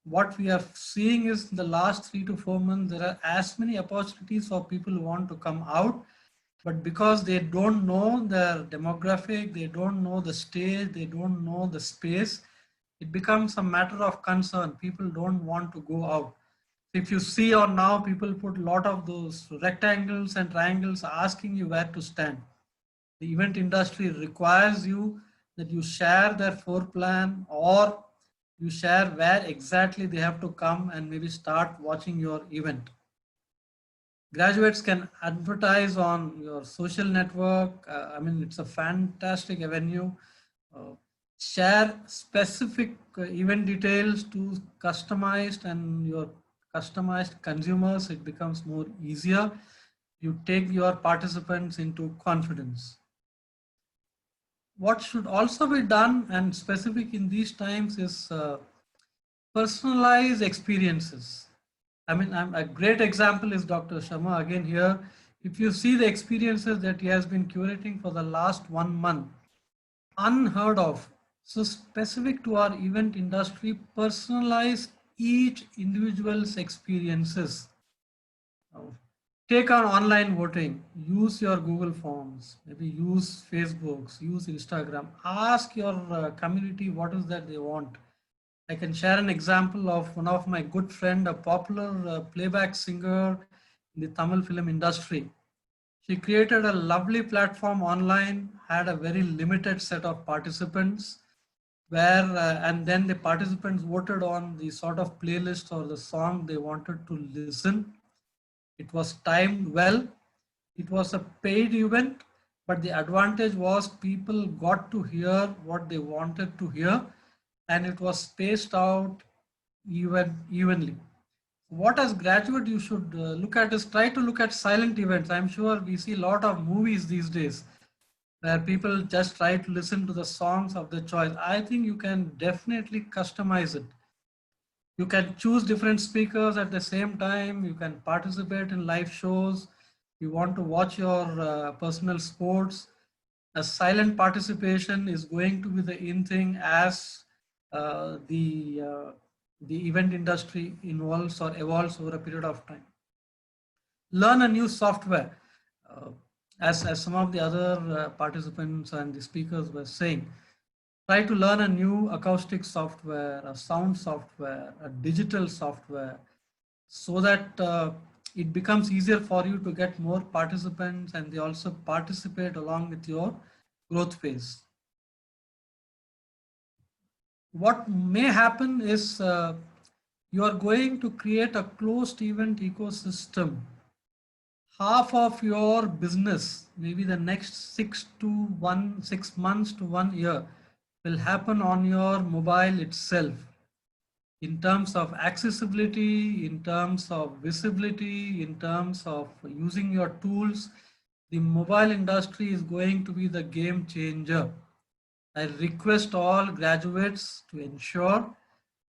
What we are seeing is in the last 3 to 4 months, there are as many opportunities for people who want to come out, but because they don't know their demographic, they don't know the stage, they don't know the space, it becomes a matter of concern. People don't want to go out. If you see on now, people put a lot of those rectangles and triangles asking you where to stand. The event industry requires you that you share their floor plan or you share where exactly they have to come and maybe start watching your event. Graduates can advertise on your social network. It's a fantastic avenue. Share specific event details to customized and your customized consumers. It becomes more easier. You take your participants into confidence. What should also be done and specific in these times is personalized experiences. A great example is Dr. Sharma again here. If you see the experiences that he has been curating for the last 1 month, unheard of. So specific to our event industry, personalize each individual's experiences. Take on online voting, use your Google Forms, maybe use Facebooks, use Instagram, ask your community what is that they want. I can share an example of one of my good friend, a popular playback singer in the Tamil film industry. She created a lovely platform online, had a very limited set of participants where, and then the participants voted on the sort of playlist or the song they wanted to listen. It was timed well. It was a paid event, but the advantage was people got to hear what they wanted to hear, and it was spaced out evenly. What as graduate you should look at is try to look at silent events. I'm sure we see a lot of movies these days where people just try to listen to the songs of their choice. I think you can definitely customize it. You can choose different speakers at the same time. You can participate in live shows. You want to watch your personal sports. A silent participation is going to be the in thing as the event industry involves or evolves over a period of time. Learn a new software. Uh, as some of the other participants and the speakers were saying, try to learn a new acoustic software, a sound software, a digital software, so that it becomes easier for you to get more participants and they also participate along with your growth phase. What may happen is you are going to create a closed event ecosystem. Half of your business, maybe the next 6 months to 1 year, will happen on your mobile itself. In terms of accessibility, in terms of visibility, in terms of using your tools, the mobile industry is going to be the game changer. I request all graduates to ensure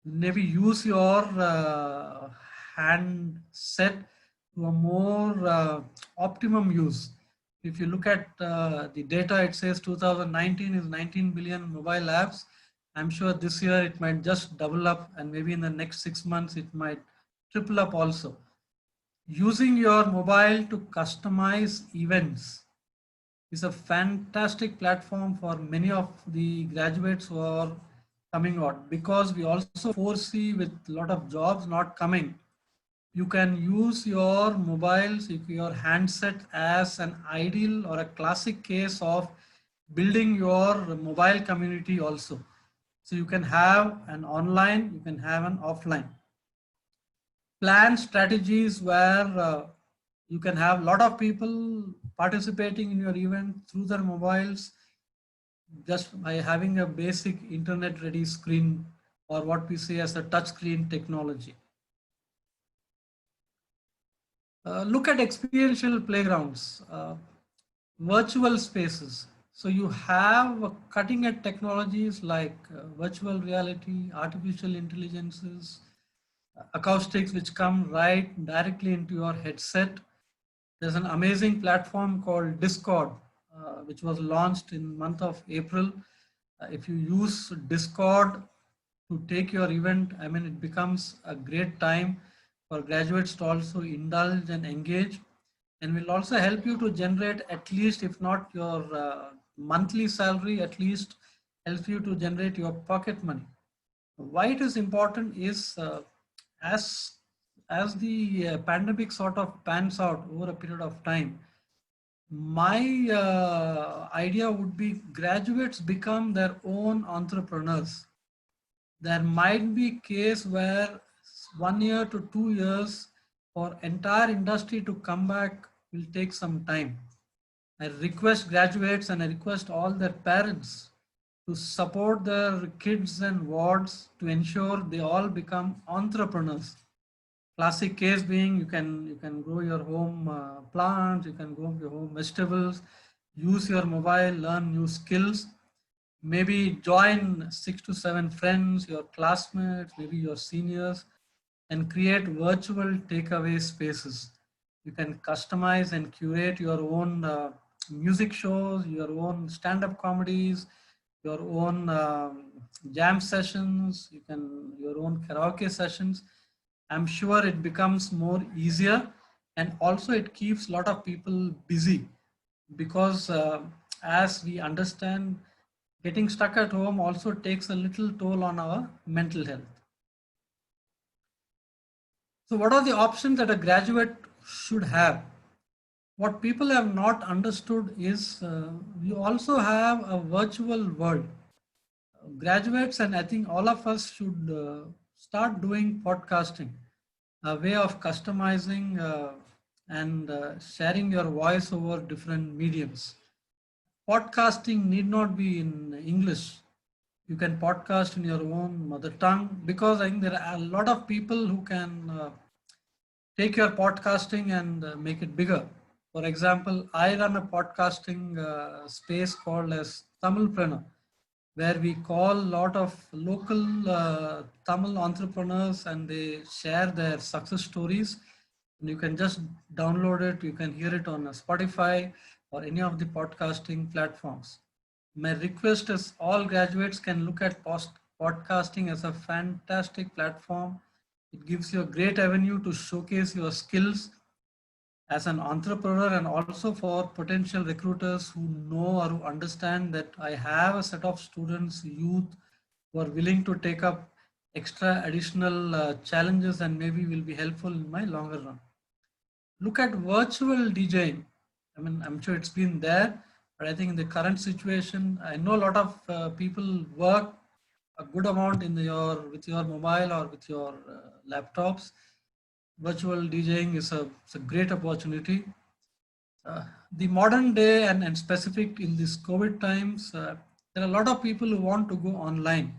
maybe use your handset to a more optimum use. If you look at the data, it says 2019 is 19 billion mobile apps. I'm sure this year it might just double up, and maybe in the next 6 months it might triple up also. Using your mobile to customize events is a fantastic platform for many of the graduates who are coming out, because we also foresee with a lot of jobs not coming. You can use your mobiles, your handset as an ideal or a classic case of building your mobile community also. So you can have an online, you can have an offline. Plan strategies where you can have a lot of people participating in your event through their mobiles, just by having a basic internet ready screen, or what we say as a touch screen technology. Look at experiential playgrounds, virtual spaces. So you have cutting edge technologies like virtual reality, artificial intelligences, acoustics, which come right directly into your headset. There's an amazing platform called Discord, which was launched in month of April. If you use Discord to take your event, I mean, it becomes a great time for graduates to also indulge and engage, and will also help you to generate, at least if not your monthly salary, at least helps you to generate your pocket money. Why it is important is as the pandemic sort of pans out over a period of time, my idea would be graduates become their own entrepreneurs. There might be a case where 1 year to 2 years for entire industry to come back will take some time. I request graduates and I request all their parents to support their kids and wards to ensure they all become entrepreneurs. Classic case being, you can grow your home plants, you can grow your home vegetables, use your mobile, learn new skills, maybe join 6 to 7 friends, your classmates, maybe your seniors, and create virtual takeaway spaces. You can customize and curate your own music shows, your own stand-up comedies, your own jam sessions, your own karaoke sessions. I'm sure it becomes more easier, and also it keeps a lot of people busy, because as we understand, getting stuck at home also takes a little toll on our mental health. So what are the options that a graduate should have? What people have not understood is we also have a virtual world. Graduates, and I think all of us should start doing podcasting, a way of customizing and sharing your voice over different mediums. Podcasting need not be in English. You can podcast in your own mother tongue, because I think there are a lot of people who can take your podcasting and make it bigger. For example, I run a podcasting space called as Tamilpreneur, where we call a lot of local Tamil entrepreneurs and they share their success stories. And you can just download it, you can hear it on Spotify or any of the podcasting platforms. My request is all graduates can look at podcasting as a fantastic platform. It gives you a great avenue to showcase your skills as an entrepreneur, and also for potential recruiters who know or who understand that I have a set of students, youth, who are willing to take up extra additional challenges and maybe will be helpful in my longer run. Look at virtual DJing. I mean, I'm sure it's been there, but I think in the current situation, I know a lot of people work a good amount in with your mobile or with your laptops. Virtual DJing is a great opportunity. The modern day and specific in this COVID times, there are a lot of people who want to go online.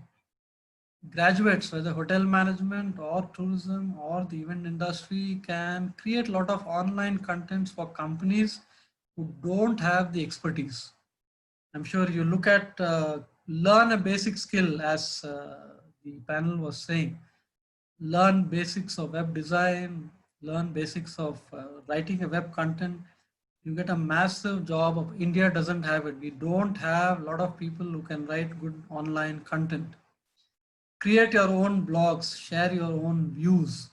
Graduates, whether hotel management or tourism or the event industry, can create a lot of online contents for companies who don't have the expertise. I'm sure you look at learn a basic skill, as the panel was saying. Learn basics of web design, learn basics of writing a web content. You get a massive job of India doesn't have it. We don't have a lot of people who can write good online content. Create your own blogs, share your own views,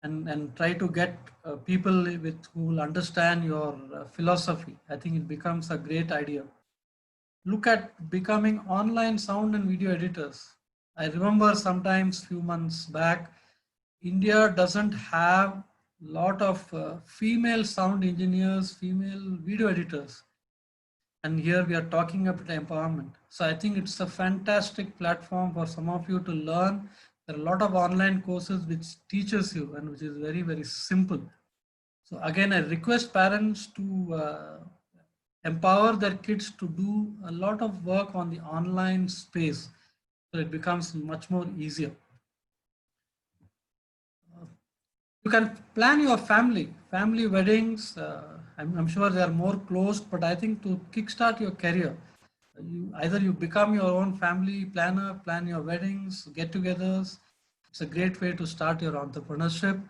and try to get people who will understand your philosophy. I think it becomes a great idea. Look at becoming online sound and video editors. I remember sometimes few months back, India doesn't have a lot of female sound engineers, female video editors. And here we are talking about empowerment. So I think it's a fantastic platform for some of you to learn. There are a lot of online courses which teaches you and which is very, very simple. So again, I request parents to empower their kids to do a lot of work on the online space, so it becomes much more easier. You can plan your family weddings. I'm sure they are more closed, but I think to kickstart your career, either you become your own family planner, plan your weddings, get-togethers. It's a great way to start your entrepreneurship.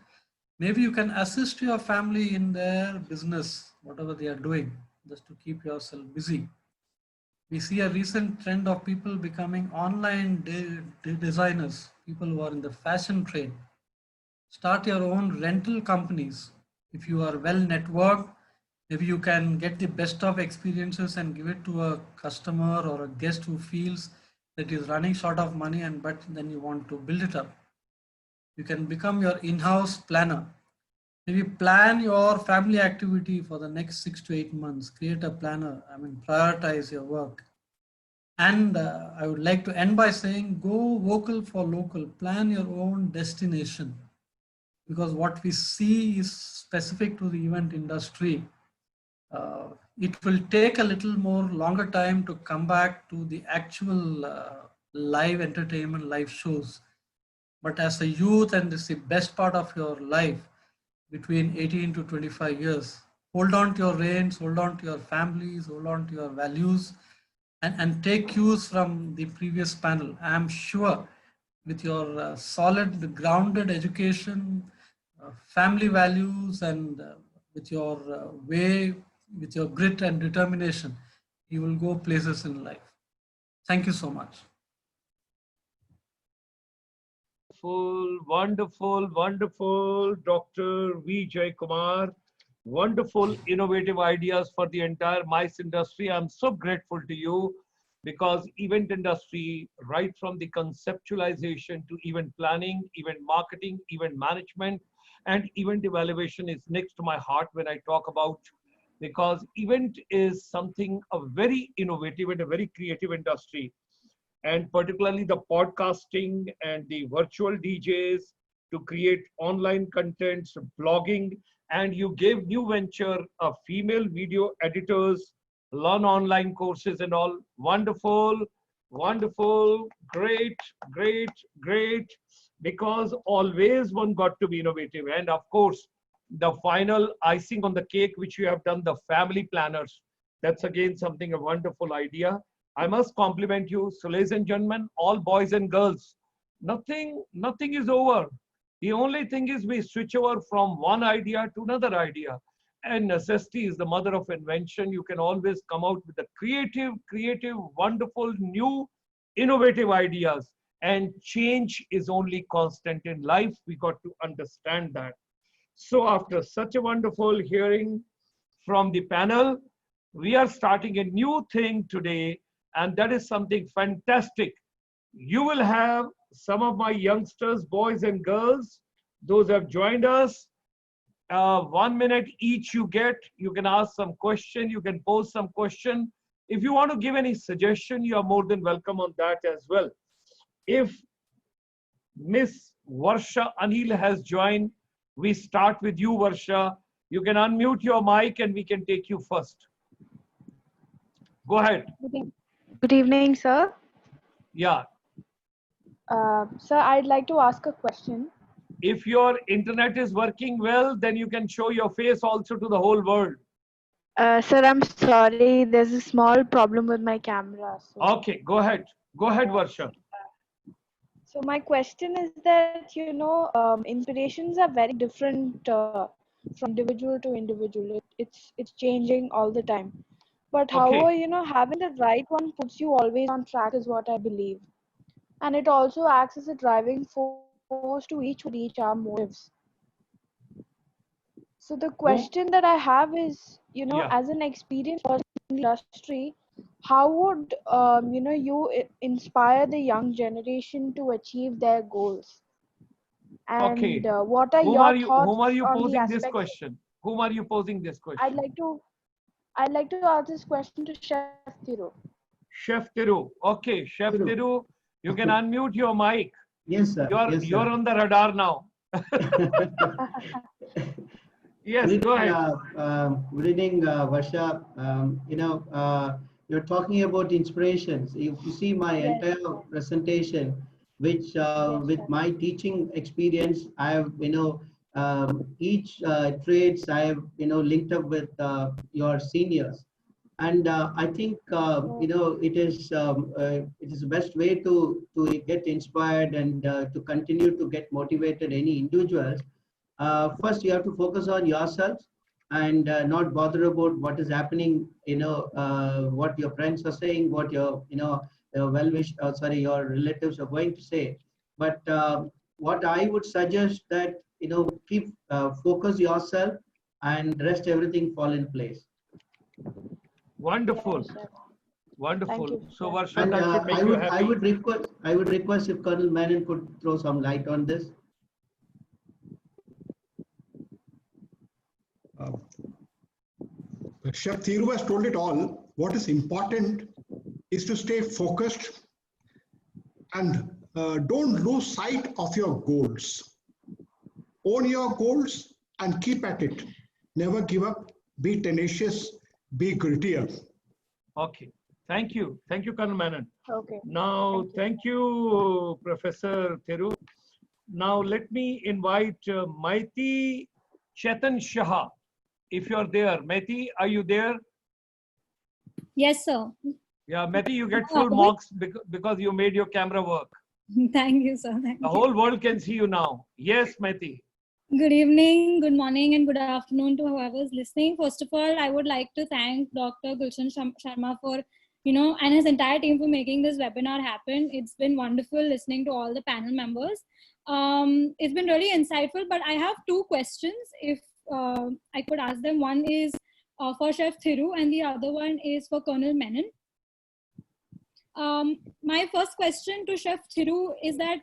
Maybe you can assist your family in their business, whatever they are doing, just to keep yourself busy. We see a recent trend of people becoming online designers, people who are in the fashion trade. Start your own rental companies. If you are well networked, maybe you can get the best of experiences and give it to a customer or a guest who feels that is running short of money, but then you want to build it up. You can become your in-house planner. Maybe plan your family activity for the next 6 to 8 months. Create a planner. I mean, prioritize your work. And I would like to end by saying, go vocal for local. Plan your own destination. Because what we see is specific to the event industry. It will take a little more longer time to come back to the actual live entertainment, live shows. But as a youth, and this is the best part of your life, between 18 to 25 years, hold on to your reins, hold on to your families, hold on to your values, and take cues from the previous panel. I am sure with your solid, grounded education, family values, and with your way, with your grit and determination, you will go places in life. Thank you so much. Wonderful, wonderful, Dr. V. Jay Kumar. Wonderful, innovative ideas for the entire MICE industry. I'm so grateful to you, because event industry, right from the conceptualization to event planning, event marketing, event management, and event evaluation is next to my heart when I talk about, because event is something a very innovative and a very creative industry. And particularly the podcasting and the virtual DJs to create online contents, blogging, and you gave new venture of female video editors, learn online courses and all. Wonderful, wonderful, great, great, great. Because always one got to be innovative. And of course, the final icing on the cake, which you have done, the family planners. That's again something, a wonderful idea. I must compliment you. So ladies and gentlemen, all boys and girls, nothing is over. The only thing is we switch over from one idea to another idea. And necessity is the mother of invention. You can always come out with the creative, wonderful, new, innovative ideas. And change is only constant in life. We got to understand that. So after such a wonderful hearing from the panel, we are starting a new thing today, and that is something fantastic. You will have some of my youngsters, boys and girls, those who have joined us. 1 minute each you get. You can ask some question. You can pose some question. If you want to give any suggestion, you are more than welcome on that as well. If Miss Varsha Anil has joined, we start with you, Varsha. You can unmute your mic and we can take you first. Go ahead. Good evening, sir. Yeah. Sir, I'd like to ask a question. If your internet is working well, then you can show your face also to the whole world. Sir, I'm sorry. There's a small problem with my camera. So. Okay, go ahead. Go ahead, Varsha. So my question is that, inspirations are very different from individual to individual. It's changing all the time. But however, having the right one puts you always on track is what I believe. And it also acts as a driving force to reach our motives. So the question that I have is, as an experienced person in the industry, how would you inspire the young generation to achieve their goals? And Okay. what are your thoughts whom are you on the posing this aspects? question? Whom are you posing this question? I'd like to ask this question to Chef Thiru. Chef Thiru. Okay, Chef Thiru, you can unmute your mic. Yes, sir. You're on the radar now. Yes, go ahead. Good evening, Varsha. You're talking about inspirations. If you see my entire presentation, which with my teaching experience, I have, each trades I have, linked up with your seniors. And I think, it is the best way to get inspired and to continue to get motivated any individuals. First, you have to focus on yourself and not bother about what is happening, what your friends are saying, what your, your your relatives are going to say. But what I would suggest that, keep focus yourself and rest everything fall in place. Wonderful. Yes, Wonderful. So Varsha, And that should make you happy. I would request if Colonel Menon could throw some light on this. Chef Thiru has told it all. What is important is to stay focused and don't lose sight of your goals. Own your goals and keep at it. Never give up. Be tenacious. Be grittier. Okay. Thank you. Thank you, Colonel Menon. Okay. Now, thank you, Professor Thiru. Now, let me invite Maiti Chetan Shah. If you're there, Maiti, are you there? Yes, sir. Yeah, Maiti, you get full marks because you made your camera work. Thank you, sir. Thank The you. whole world can see you now. Yes, Maiti. Good evening, good morning, and good afternoon to whoever's listening. First of all, I would like to thank Dr. Gulshan Sharma for, and his entire team for making this webinar happen. It's been wonderful listening to all the panel members. It's been really insightful, but I have two questions. If I could ask them. One is for Chef Thiru and the other one is for Colonel Menon. My first question to Chef Thiru is that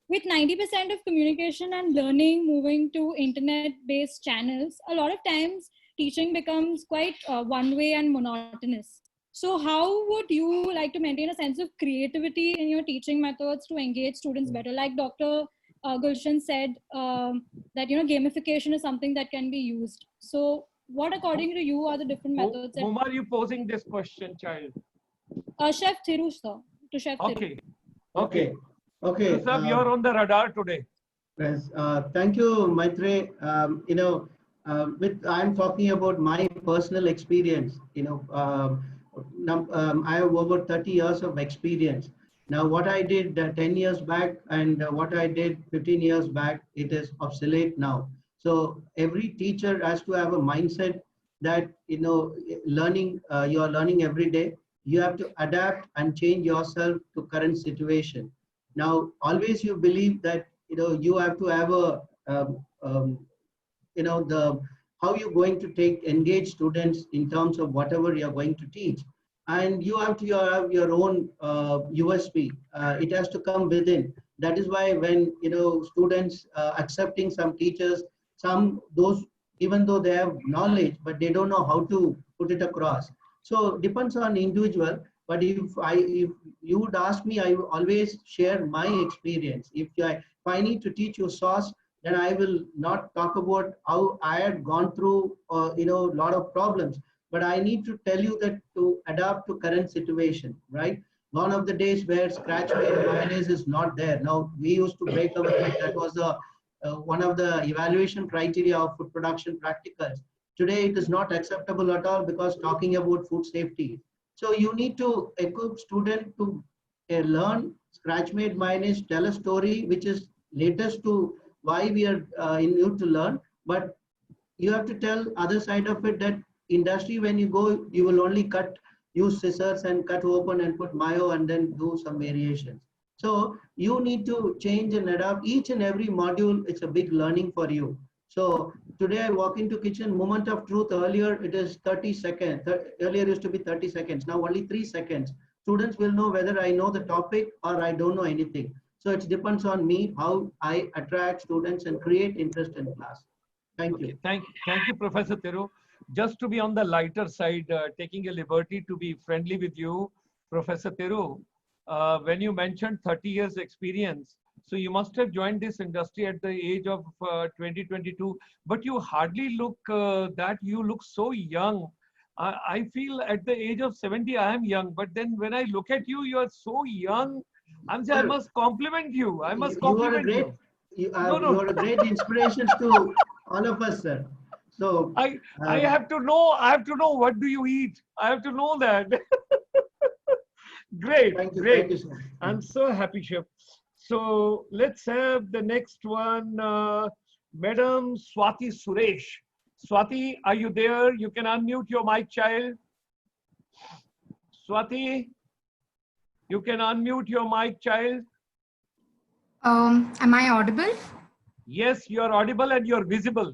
with 90% of communication and learning moving to internet-based channels, a lot of times teaching becomes quite one-way and monotonous. So how would you like to maintain a sense of creativity in your teaching methods to engage students better? Like Dr. Gulshan said that gamification is something that can be used. So, what according to you are the different methods that Whom are you posing this question, child? Chef Thiru, sir, to Chef Thiru. Okay. Okay. Okay. So, sir, you're on the radar today. Yes, thank you, Maitre. I'm talking about my personal experience. I have over 30 years of experience. Now, what I did 10 years back and what I did 15 years back, it is obsolete now. So every teacher has to have a mindset that you are learning every day. You have to adapt and change yourself to current situation. Now, always you believe that you have to have a the how you're going to engage students in terms of whatever you're going to teach, and you have to have your own USP. It has to come within. That is why when students accepting some teachers, some those even though they have knowledge but they don't know how to put it across. So depends on individual. But if you would ask me, I will always share my experience. If I need to teach you sauce, then I will not talk about how I had gone through, a lot of problems. But I need to tell you that to adapt to current situation, right? Gone of the days where scratch-made mayonnaise is not there. Now we used to break our head. That was one of the evaluation criteria of food production practicals. Today it is not acceptable at all because talking about food safety. So you need to equip student to learn scratch-made mayonnaise, tell a story which is latest to why we are in need to learn, but you have to tell other side of it that industry when you go, you will only use scissors and cut open and put mayo and then do some variations. So you need to change and adapt each and every module. It's a big learning for you. So today I walk into kitchen, moment of truth. Earlier it is 30 seconds. Earlier used to be 30 seconds. Now only 3 seconds. Students will know whether I know the topic or I don't know anything. So it depends on me how I attract students and create interest in class. Thank you. Thank you, Professor Thiru. Just to be on the lighter side, taking a liberty to be friendly with you, Professor Thiru, when you mentioned 30 years experience, so you must have joined this industry at the age of 2022, but you hardly look that you look so young. I feel at the age of 70, I am young, but then when I look at you, you are so young. I'm saying, I must compliment you. I must compliment you. You are a great inspiration to all of us, sir. So I have to know. I have to know what do you eat. I have to know that. Great, thank you, great. thank you, sir. I'm so happy, Chef. So let's have the next one, Madam Swati Suresh. Swati, are you there? You can unmute your mic, child. Swati, you can unmute your mic, child. Am I audible? Yes, you're audible and you're visible.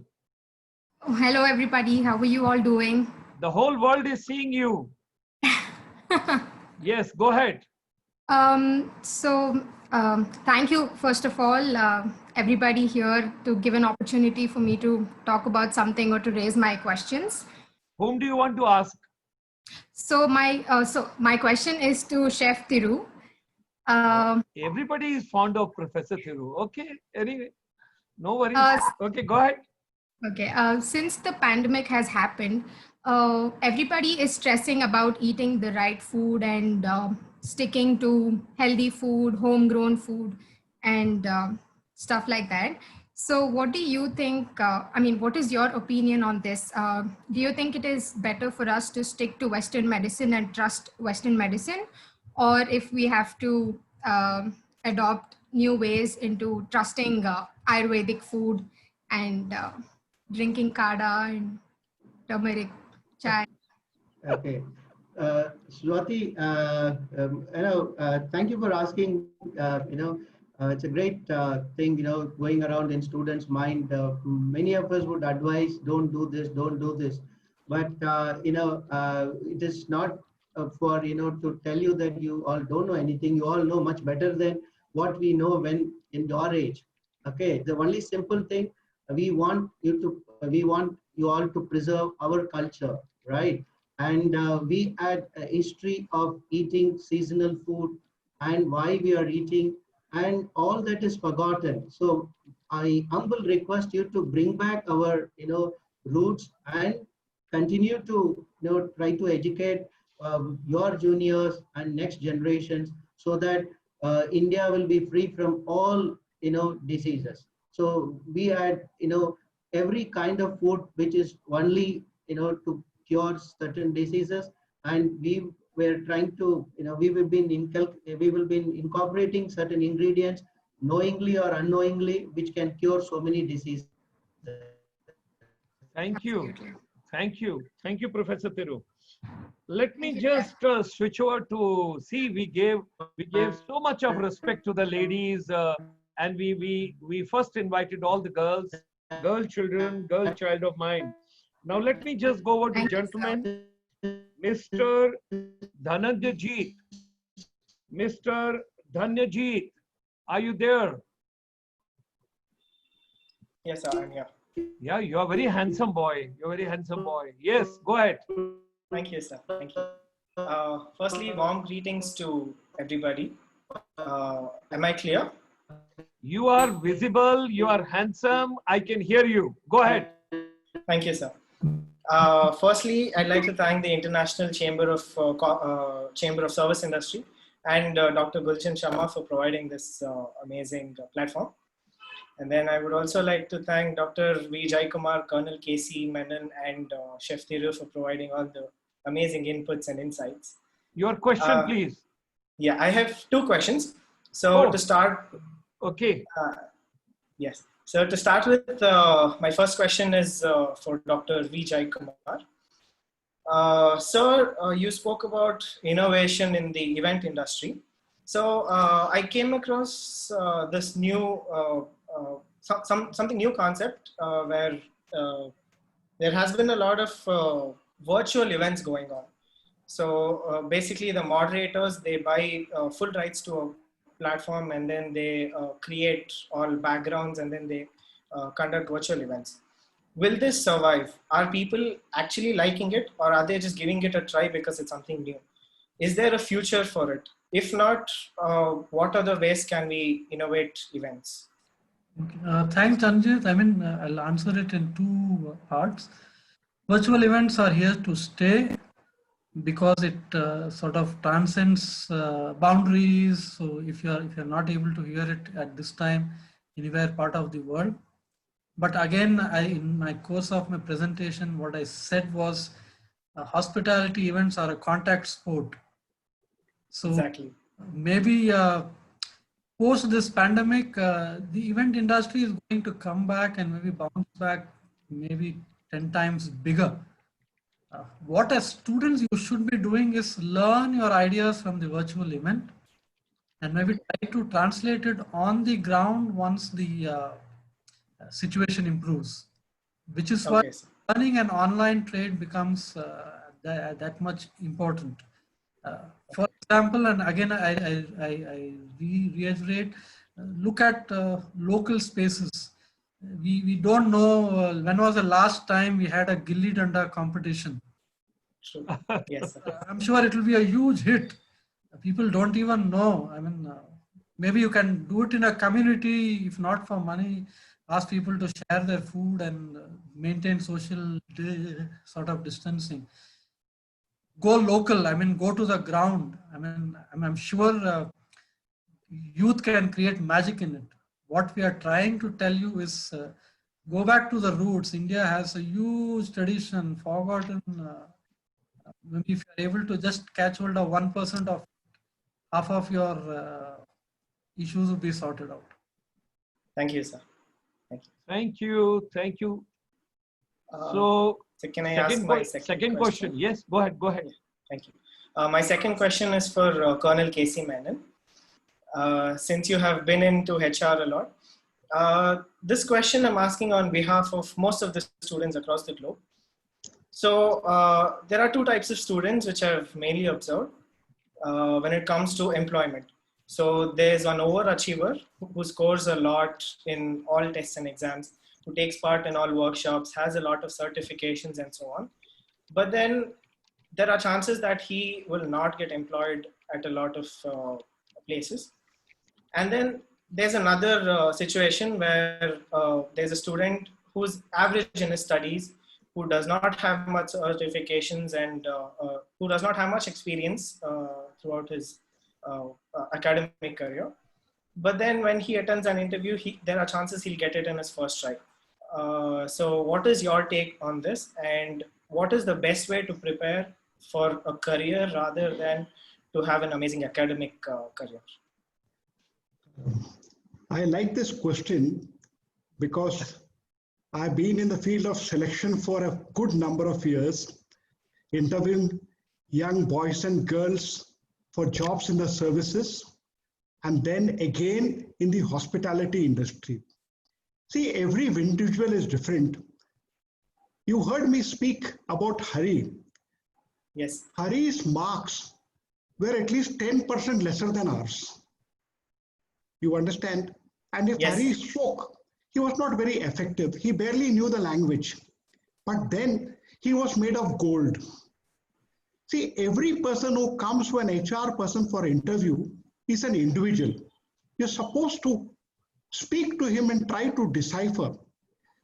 Oh, hello, everybody. How are you all doing? The whole world is seeing you. Yes, go ahead. Thank you, first of all, everybody here to give an opportunity for me to talk about something or to raise my questions. Whom do you want to ask? So my question is to Chef Thiru. Everybody is fond of Professor Thiru. Okay, anyway, no worries. Okay, go ahead. Okay, since the pandemic has happened, everybody is stressing about eating the right food and sticking to healthy food, homegrown food, and stuff like that. So what do you think, what is your opinion on this? Do you think it is better for us to stick to Western medicine and trust Western medicine? Or if we have to adopt new ways into trusting Ayurvedic food and drinking kada and turmeric chai? Okay. Swati, thank you for asking. It's a great thing, going around in students' mind. Many of us would advise, don't do this, don't do this. But, it is not for, to tell you that you all don't know anything. You all know much better than what we know when in your age. Okay. The only simple thing, we want you all to preserve our culture, right? And we had a history of eating seasonal food, and why we are eating and all that is forgotten. So I humble request you to bring back our roots and continue to try to educate your juniors and next generations, so that India will be free from all diseases. So we had every kind of food which is only to cure certain diseases, and we were trying to we will be incorporating certain ingredients knowingly or unknowingly, which can cure so many diseases. Thank you. Absolutely. Thank you. Thank you, Professor Thiru. Let me Thank you. just switch over to see. We gave so much of respect to the ladies, and we first invited all the girl children, girl child of mine. Now let me just go over to Thank you, sir. gentlemen. Mr. Dhananjit. Mr. Dhananjit, are you there? Yes, sir, I'm here. Yeah, you are very handsome boy. You're a very handsome boy. Yes, go ahead. Thank you, sir. Thank you. Firstly, warm greetings to everybody. Am I clear? You are visible. You are handsome. I can hear you. Go ahead. Thank you, sir. Firstly, I'd like to thank the International Chamber of Service Industry and Dr. Gulshan Sharma for providing this amazing platform. And then I would also like to thank Dr. V. Jaikumar, Colonel K.C. Menon, and Chef Thiru for providing all the amazing inputs and insights. Your question, please. Yeah, I have two questions. So to start, okay. Yes. So to start with, my first question is for Dr. V. Jaikumar. Sir, you spoke about innovation in the event industry. So I came across this new something new concept where there has been a lot of virtual events going on. So basically, the moderators, they buy full rights to a platform, and then they create all backgrounds, and then they conduct virtual events. Will this survive? Are people actually liking it, or are they just giving it a try because it's something new? Is there a future for it? If not, what other ways can we innovate events? Okay. Thanks, Tanjit. I mean, I'll answer it in two parts. Virtual events are here to stay because it sort of transcends boundaries. So if you're not able to hear it at this time, anywhere part of the world. But again, in my course of my presentation, what I said was hospitality events are a contact sport. So exactly. Maybe post this pandemic, the event industry is going to come back and maybe bounce back maybe 10 times bigger. What as students you should be doing is learn your ideas from the virtual event and maybe try to translate it on the ground once the situation improves, which is why learning an online trade becomes that much important. For example, and again, I reiterate, look at local spaces. We don't know when was the last time we had a Gilli Danda competition. True. Yes. I'm sure it will be a huge hit. People don't even know. I mean, maybe you can do it in a community, if not for money, ask people to share their food and maintain social sort of distancing. Go local, I mean, go to the ground. I mean, I'm sure youth can create magic in it. What we are trying to tell you is go back to the roots. India has a huge tradition, forgotten. Maybe if you're able to just catch hold of 1% of half of your issues will be sorted out. Thank you, sir. Thank you. Thank you. Thank you. So can I ask my second question? Yes, go ahead. Go ahead. Yeah, thank you. My second question is for Colonel K.C. Menon. Since you have been into HR a lot, this question I'm asking on behalf of most of the students across the globe. So there are two types of students which I've mainly observed when it comes to employment. So there's an overachiever who scores a lot in all tests and exams, who takes part in all workshops, has a lot of certifications and so on. But then there are chances that he will not get employed at a lot of places. And then there's another situation where there's a student who's average in his studies, who does not have much certifications and who does not have much experience throughout his academic career. But then when he attends an interview, there are chances he'll get it in his first try. So what is your take on this? And what is the best way to prepare for a career rather than to have an amazing academic career? I like this question because I've been in the field of selection for a good number of years, interviewing young boys and girls for jobs in the services, and then again in the hospitality industry. See, every individual is different. You heard me speak about Hari. Yes. Hari's marks were at least 10% lesser than ours. You understand? And if Yes. Hari spoke, he was not very effective. He barely knew the language. But then he was made of gold. See, every person who comes to an HR person for interview is an individual. You're supposed to speak to him and try to decipher.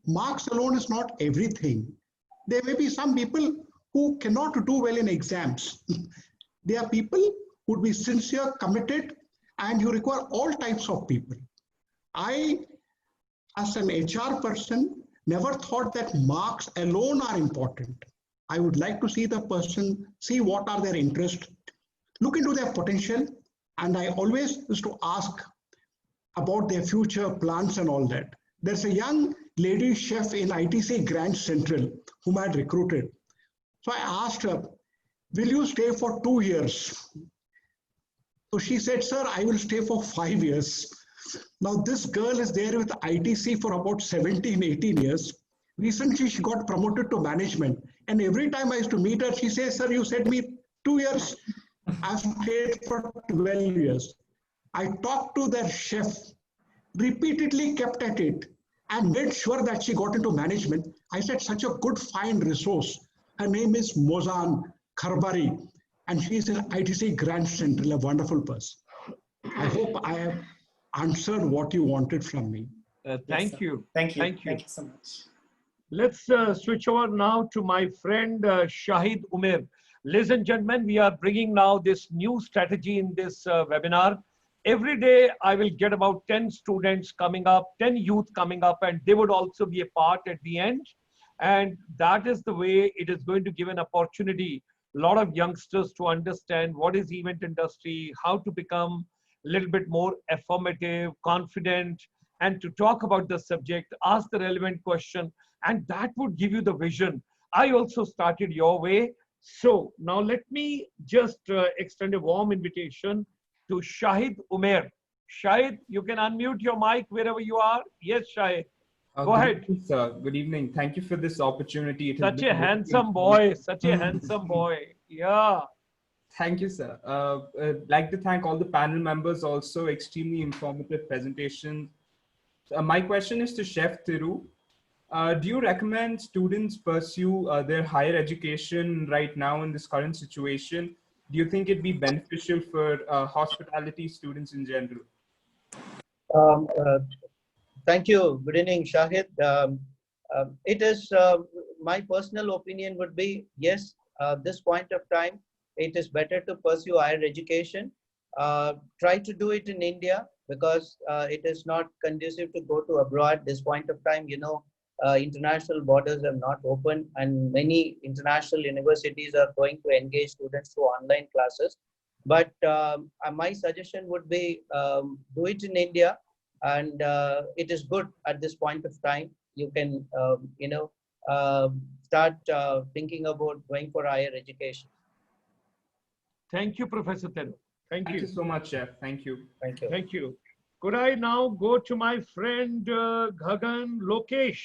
Marks alone is not everything. There may be some people who cannot do well in exams. There are people who would be sincere, committed, and you require all types of people. I, as an HR person, never thought that marks alone are important. I would like to see the person, see what are their interests, look into their potential, and I always used to ask about their future plans and all that. There's a young lady chef in ITC Grand Central whom I had recruited. So I asked her, will you stay for 2 years? So she said, sir, I will stay for 5 years. Now this girl is there with ITC for about 17, 18 years. Recently she got promoted to management. And every time I used to meet her, she says, sir, you said me 2 years. I've stayed for 12 years. I talked to their chef, repeatedly kept at it, and made sure that she got into management. I said, such a good, fine resource. Her name is Mozan Kharbari, and she is in ITC Grand Central, a wonderful person. I hope I have answered what you wanted from me. Thank you. Thank you. Thank you. Thank you so much. Let's switch over now to my friend Shahid Umair. Ladies and gentlemen, we are bringing now this new strategy in this webinar. Every day I will get about 10 students coming up, 10 youth coming up, and they would also be a part at the end. And that is the way it is going to give an opportunity, a lot of youngsters to understand what is event industry, how to become a little bit more affirmative, confident, and to talk about the subject, ask the relevant question, and that would give you the vision. I also started your way. So now let me just extend a warm invitation to Shahid Umair. Shahid, you can unmute your mic wherever you are. Yes, Shahid. Go ahead. Good evening, sir. Good evening. Thank you for this opportunity. It has Such been a handsome boy. Such a handsome boy. Yeah. Thank you, sir. I'd like to thank all the panel members also. Extremely informative presentation. My question is to Chef Thiru. Do you recommend students pursue their higher education right now in this current situation? Do you think it'd be beneficial for hospitality students in general? Thank you. Good evening, Shahid. It is my personal opinion would be yes. This point of time, it is better to pursue higher education. Try to do it in India because it is not conducive to go to abroad. This point of time, you know, international borders are not open, and many international universities are going to engage students through online classes. But my suggestion would be do it in India. And it is good at this point of time. You can, start thinking about going for higher education. Thank you, Professor Thiru. Thank you. Thank you so much, Chef. Thank you. Thank you. Thank you. Could I now go to my friend Gagan Lokesh?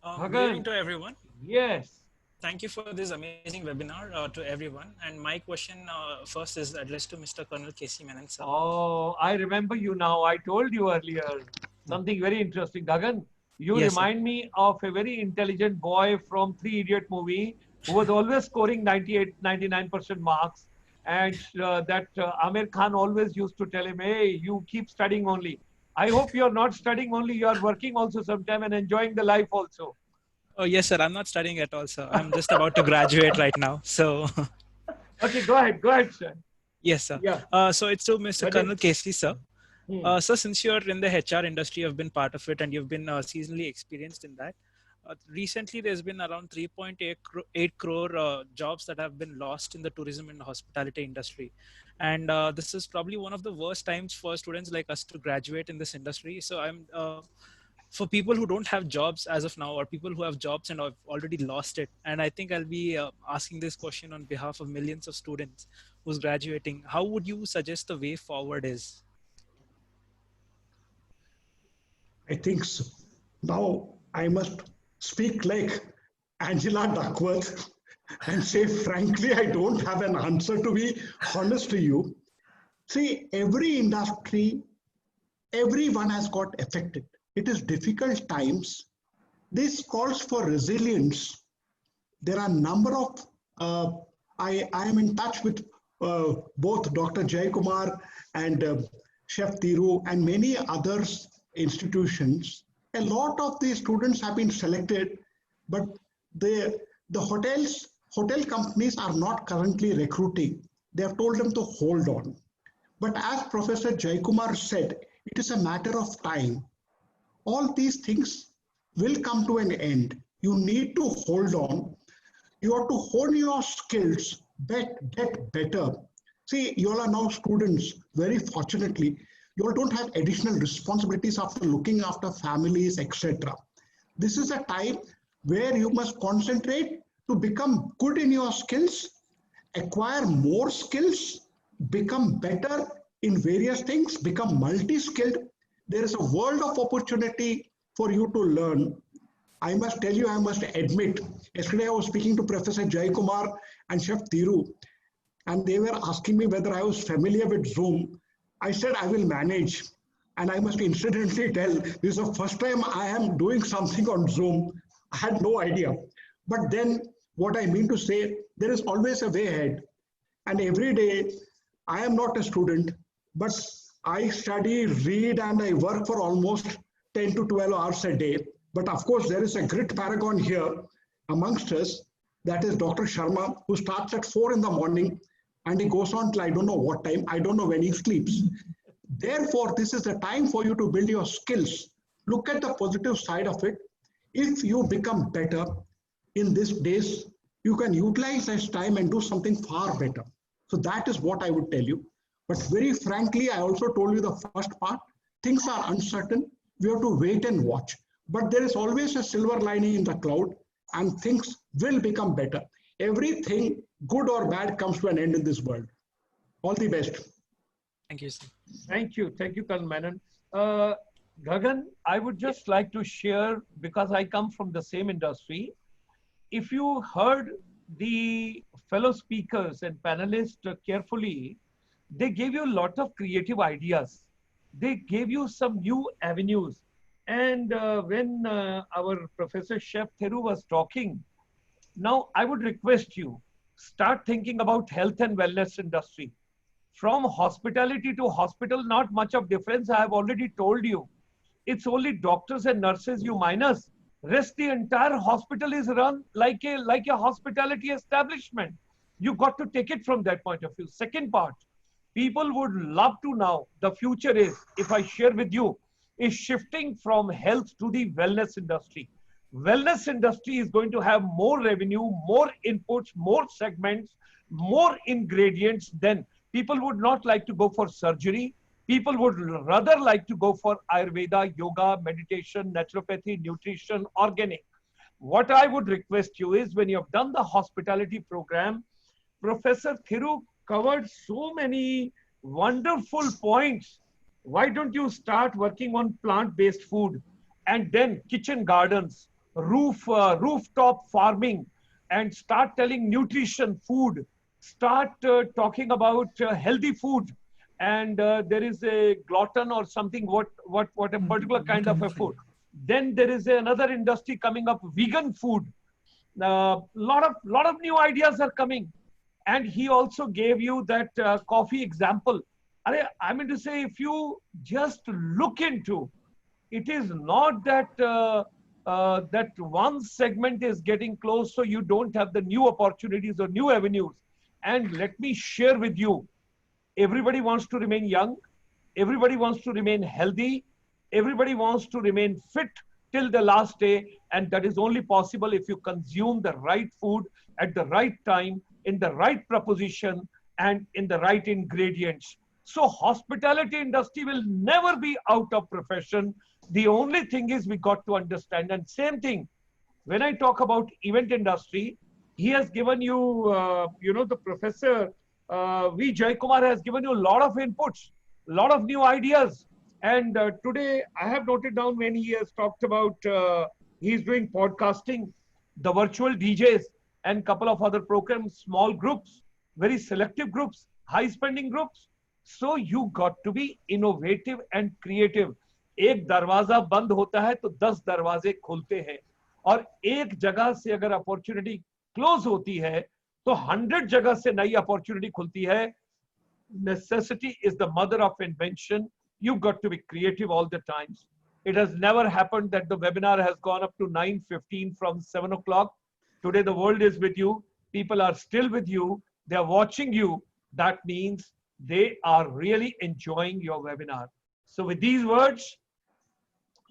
Good evening to everyone. Yes. Thank you for this amazing webinar to everyone. And my question first is addressed to Mr. Colonel K.C. Menon, sir. Oh, I remember you now. I told you earlier something very interesting. Gagan, you Yes, remind me of a very intelligent boy from Three Idiot movie who was always scoring 98, 99% marks. And that Amir Khan always used to tell him, hey, you keep studying only. I hope you're not studying only, you're working also sometime and enjoying the life also. Oh, yes, sir. I'm not studying at all, sir. I'm just about to graduate right now. So, Okay, go ahead, sir. yes, sir. Yeah. So it's to Mr. But Colonel Casey, sir. Hmm. So since you're in the HR industry, you've been part of it and you've been seasonally experienced in that. Recently, there's been around 3.8 crore jobs that have been lost in the tourism and hospitality industry. And this is probably one of the worst times for students like us to graduate in this industry. So for people who don't have jobs as of now, or people who have jobs and have already lost it. And I think I'll be asking this question on behalf of millions of students who's graduating. How would you suggest the way forward is? I think so. Now I must speak like Angela Duckworth and say, frankly, I don't have an answer, to be honest to you. See, every industry, everyone has got affected. It is difficult times. This calls for resilience. There are a number of, I am in touch with both Dr. Jayakumar and Chef Thiru and many others institutions. A lot of these students have been selected, but the hotel companies are not currently recruiting. They have told them to hold on. But as Professor Jayakumar said, it is a matter of time. All these things will come to an end. You need to hold on. You have to hone your skills, get better. See, you all are now students, very fortunately. You all don't have additional responsibilities after looking after families, etc. This is a time where you must concentrate to become good in your skills, acquire more skills, become better in various things, become multi-skilled. There is a world of opportunity for you to learn. I must tell you, I must admit, yesterday I was speaking to Professor Jayakumar and Chef Thiru, and they were asking me whether I was familiar with Zoom. I said I will manage. And I must incidentally tell, this is the first time I am doing something on Zoom. I had no idea. But then what I mean to say, there is always a way ahead. And every day, I am not a student, but I study, read, and I work for almost 10 to 12 hours a day. But of course, there is a grit paragon here amongst us. That is Dr. Sharma, who starts at 4 in the morning and he goes on till I don't know what time. I don't know when he sleeps. Therefore, this is the time for you to build your skills. Look at the positive side of it. If you become better in these days, you can utilize this time and do something far better. So that is what I would tell you. But very frankly, I also told you the first part, things are uncertain. We have to wait and watch. But there is always a silver lining in the cloud and things will become better. Everything, good or bad, comes to an end in this world. All the best. Thank you, sir. Thank you, Colonel Menon. Gagan, I would just like to share, because I come from the same industry. If you heard the fellow speakers and panelists carefully, they gave you a lot of creative ideas. They gave you some new avenues. And when our Professor Chef Thiru was talking, now I would request you, start thinking about health and wellness industry. From hospitality to hospital, not much of difference. I have already told you. It's only doctors and nurses you minus. Rest the entire hospital is run like a hospitality establishment. You got to take it from that point of view. Second part, people would love to know, the future is, if I share with you, is shifting from health to the wellness industry. Wellness industry is going to have more revenue, more inputs, more segments, more ingredients. Then people would not like to go for surgery. People would rather like to go for Ayurveda, yoga, meditation, naturopathy, nutrition, organic. What I would request you is, when you have done the hospitality program, Professor Thiru covered so many wonderful points. Why don't you start working on plant-based food and then kitchen gardens, rooftop farming, and start telling nutrition, food, start talking about healthy food. And there is a glutton or something, what a particular kind of a food. Then there is another industry coming up, vegan food. Lot of new ideas are coming. And he also gave you that coffee example. I mean to say, if you just look into, it is not that that one segment is getting closed, so you don't have the new opportunities or new avenues. And let me share with you, everybody wants to remain young, everybody wants to remain healthy, everybody wants to remain fit till the last day, and that is only possible if you consume the right food at the right time, in the right proposition, and in the right ingredients. So hospitality industry will never be out of profession. The only thing is we got to understand. And same thing, when I talk about event industry, he has given you, the professor V. Jaikumar has given you a lot of inputs, a lot of new ideas. And today I have noted down when he has talked about, he's doing podcasting, the virtual DJs, and couple of other programs, small groups, very selective groups, high spending groups. So you got to be innovative and creative. एक दरवाजा बंद होता है तो 10 दरवाजे खुलते हैं, और एक जगह से अगर अपॉर्चुनिटी क्लोज होती है तो 100 जगह से नई अपॉर्चुनिटी खुलती है. Necessity is the mother of invention. You've got to be creative all the times. It has never happened that the webinar has gone up to 9:15 from 7 o'clock. Today the world is with you. People are still with you. They are watching you. That means they are really enjoying your webinar. So with these words,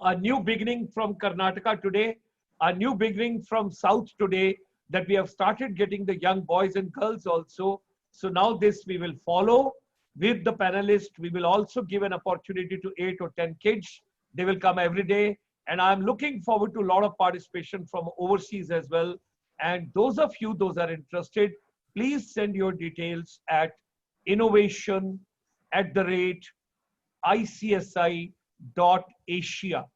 a new beginning from Karnataka today, a new beginning from South today, that we have started getting the young boys and girls also. So now this we will follow with the panelists. We will also give an opportunity to 8 or 10 kids. They will come every day. And I'm looking forward to a lot of participation from overseas as well. And those of you, those are interested, please send your details at innovation@icsi.asia.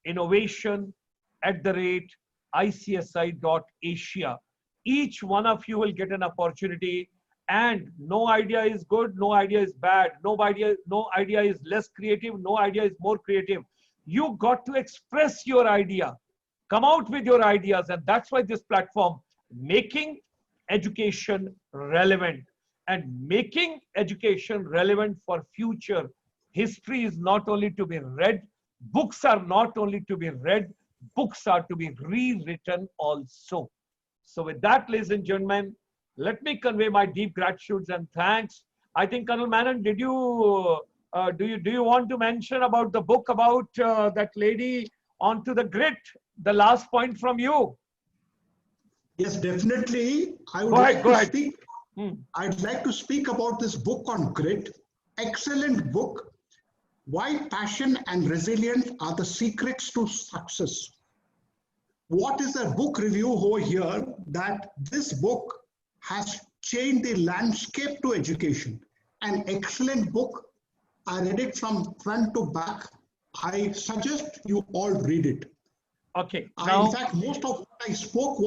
innovation@icsi.asia. Each one of you will get an opportunity, and no idea is good, no idea is bad, no idea is less creative, no idea is more creative. You got to express your idea. Come out with your ideas, and that's why this platform, making education relevant, and making education relevant for future. History is not only to be read, books are not only to be read, books are to be rewritten also. So with that, ladies and gentlemen, let me convey my deep gratitude and thanks. I think Colonel Manon, did you do you want to mention about the book about that lady onto the grit? The last point from you. Yes, definitely. I would I'd like to speak about this book on grit. Excellent book. Why passion and resilience are the secrets to success. What is the book review over here? That this book has changed the landscape to education. An excellent book. I read it from front to back. I suggest you all read it. Okay. In fact, most of what I spoke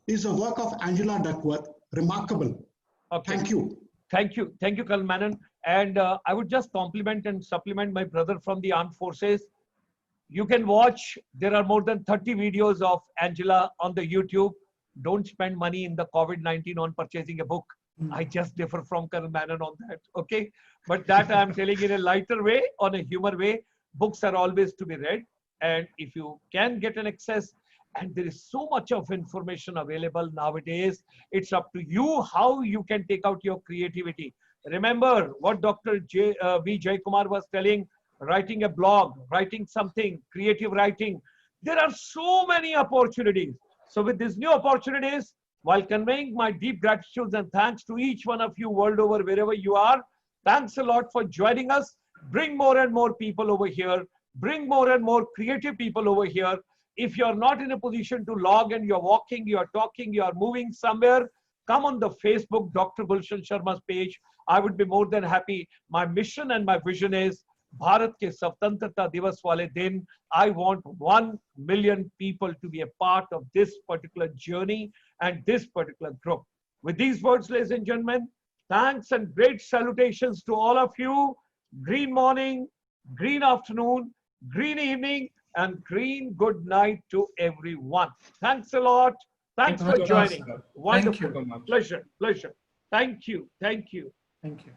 is the work of Angela Duckworth. Remarkable. Okay. Thank you. Thank you. Thank you, Colonel Manon. And I would just compliment and supplement my brother from the armed forces. You can watch, there are more than 30 videos of Angela on the YouTube. Don't spend money in the COVID-19 on purchasing a book. I just differ from Colonel Manon on that. Okay. But that I'm telling in a lighter way, on a humor way. Books are always to be read. And if you can get an access, and there is so much of information available nowadays, it's up to you how you can take out your creativity. Remember what Dr. V. Jaikumar was telling, writing a blog, writing something, creative writing. There are so many opportunities. So with these new opportunities, while conveying my deep gratitude and thanks to each one of you world over, wherever you are, thanks a lot for joining us. Bring more and more people over here. Bring more and more creative people over here. If you're not in a position to log and you're walking, you're talking, you're moving somewhere, come on the Facebook, Dr. Gulshan Sharma's page. I would be more than happy. My mission and my vision is Bharat ke Swatantrata Divas wale din, I want 1 million people to be a part of this particular journey and this particular group. With these words, ladies and gentlemen, thanks and great salutations to all of you. Green morning, green afternoon, green evening, and green good night to everyone. Thanks a lot. Thanks Thank for you so much, joining. sir. Wonderful. Thank you so much. Pleasure. Pleasure. Thank you. Thank you. Thank you.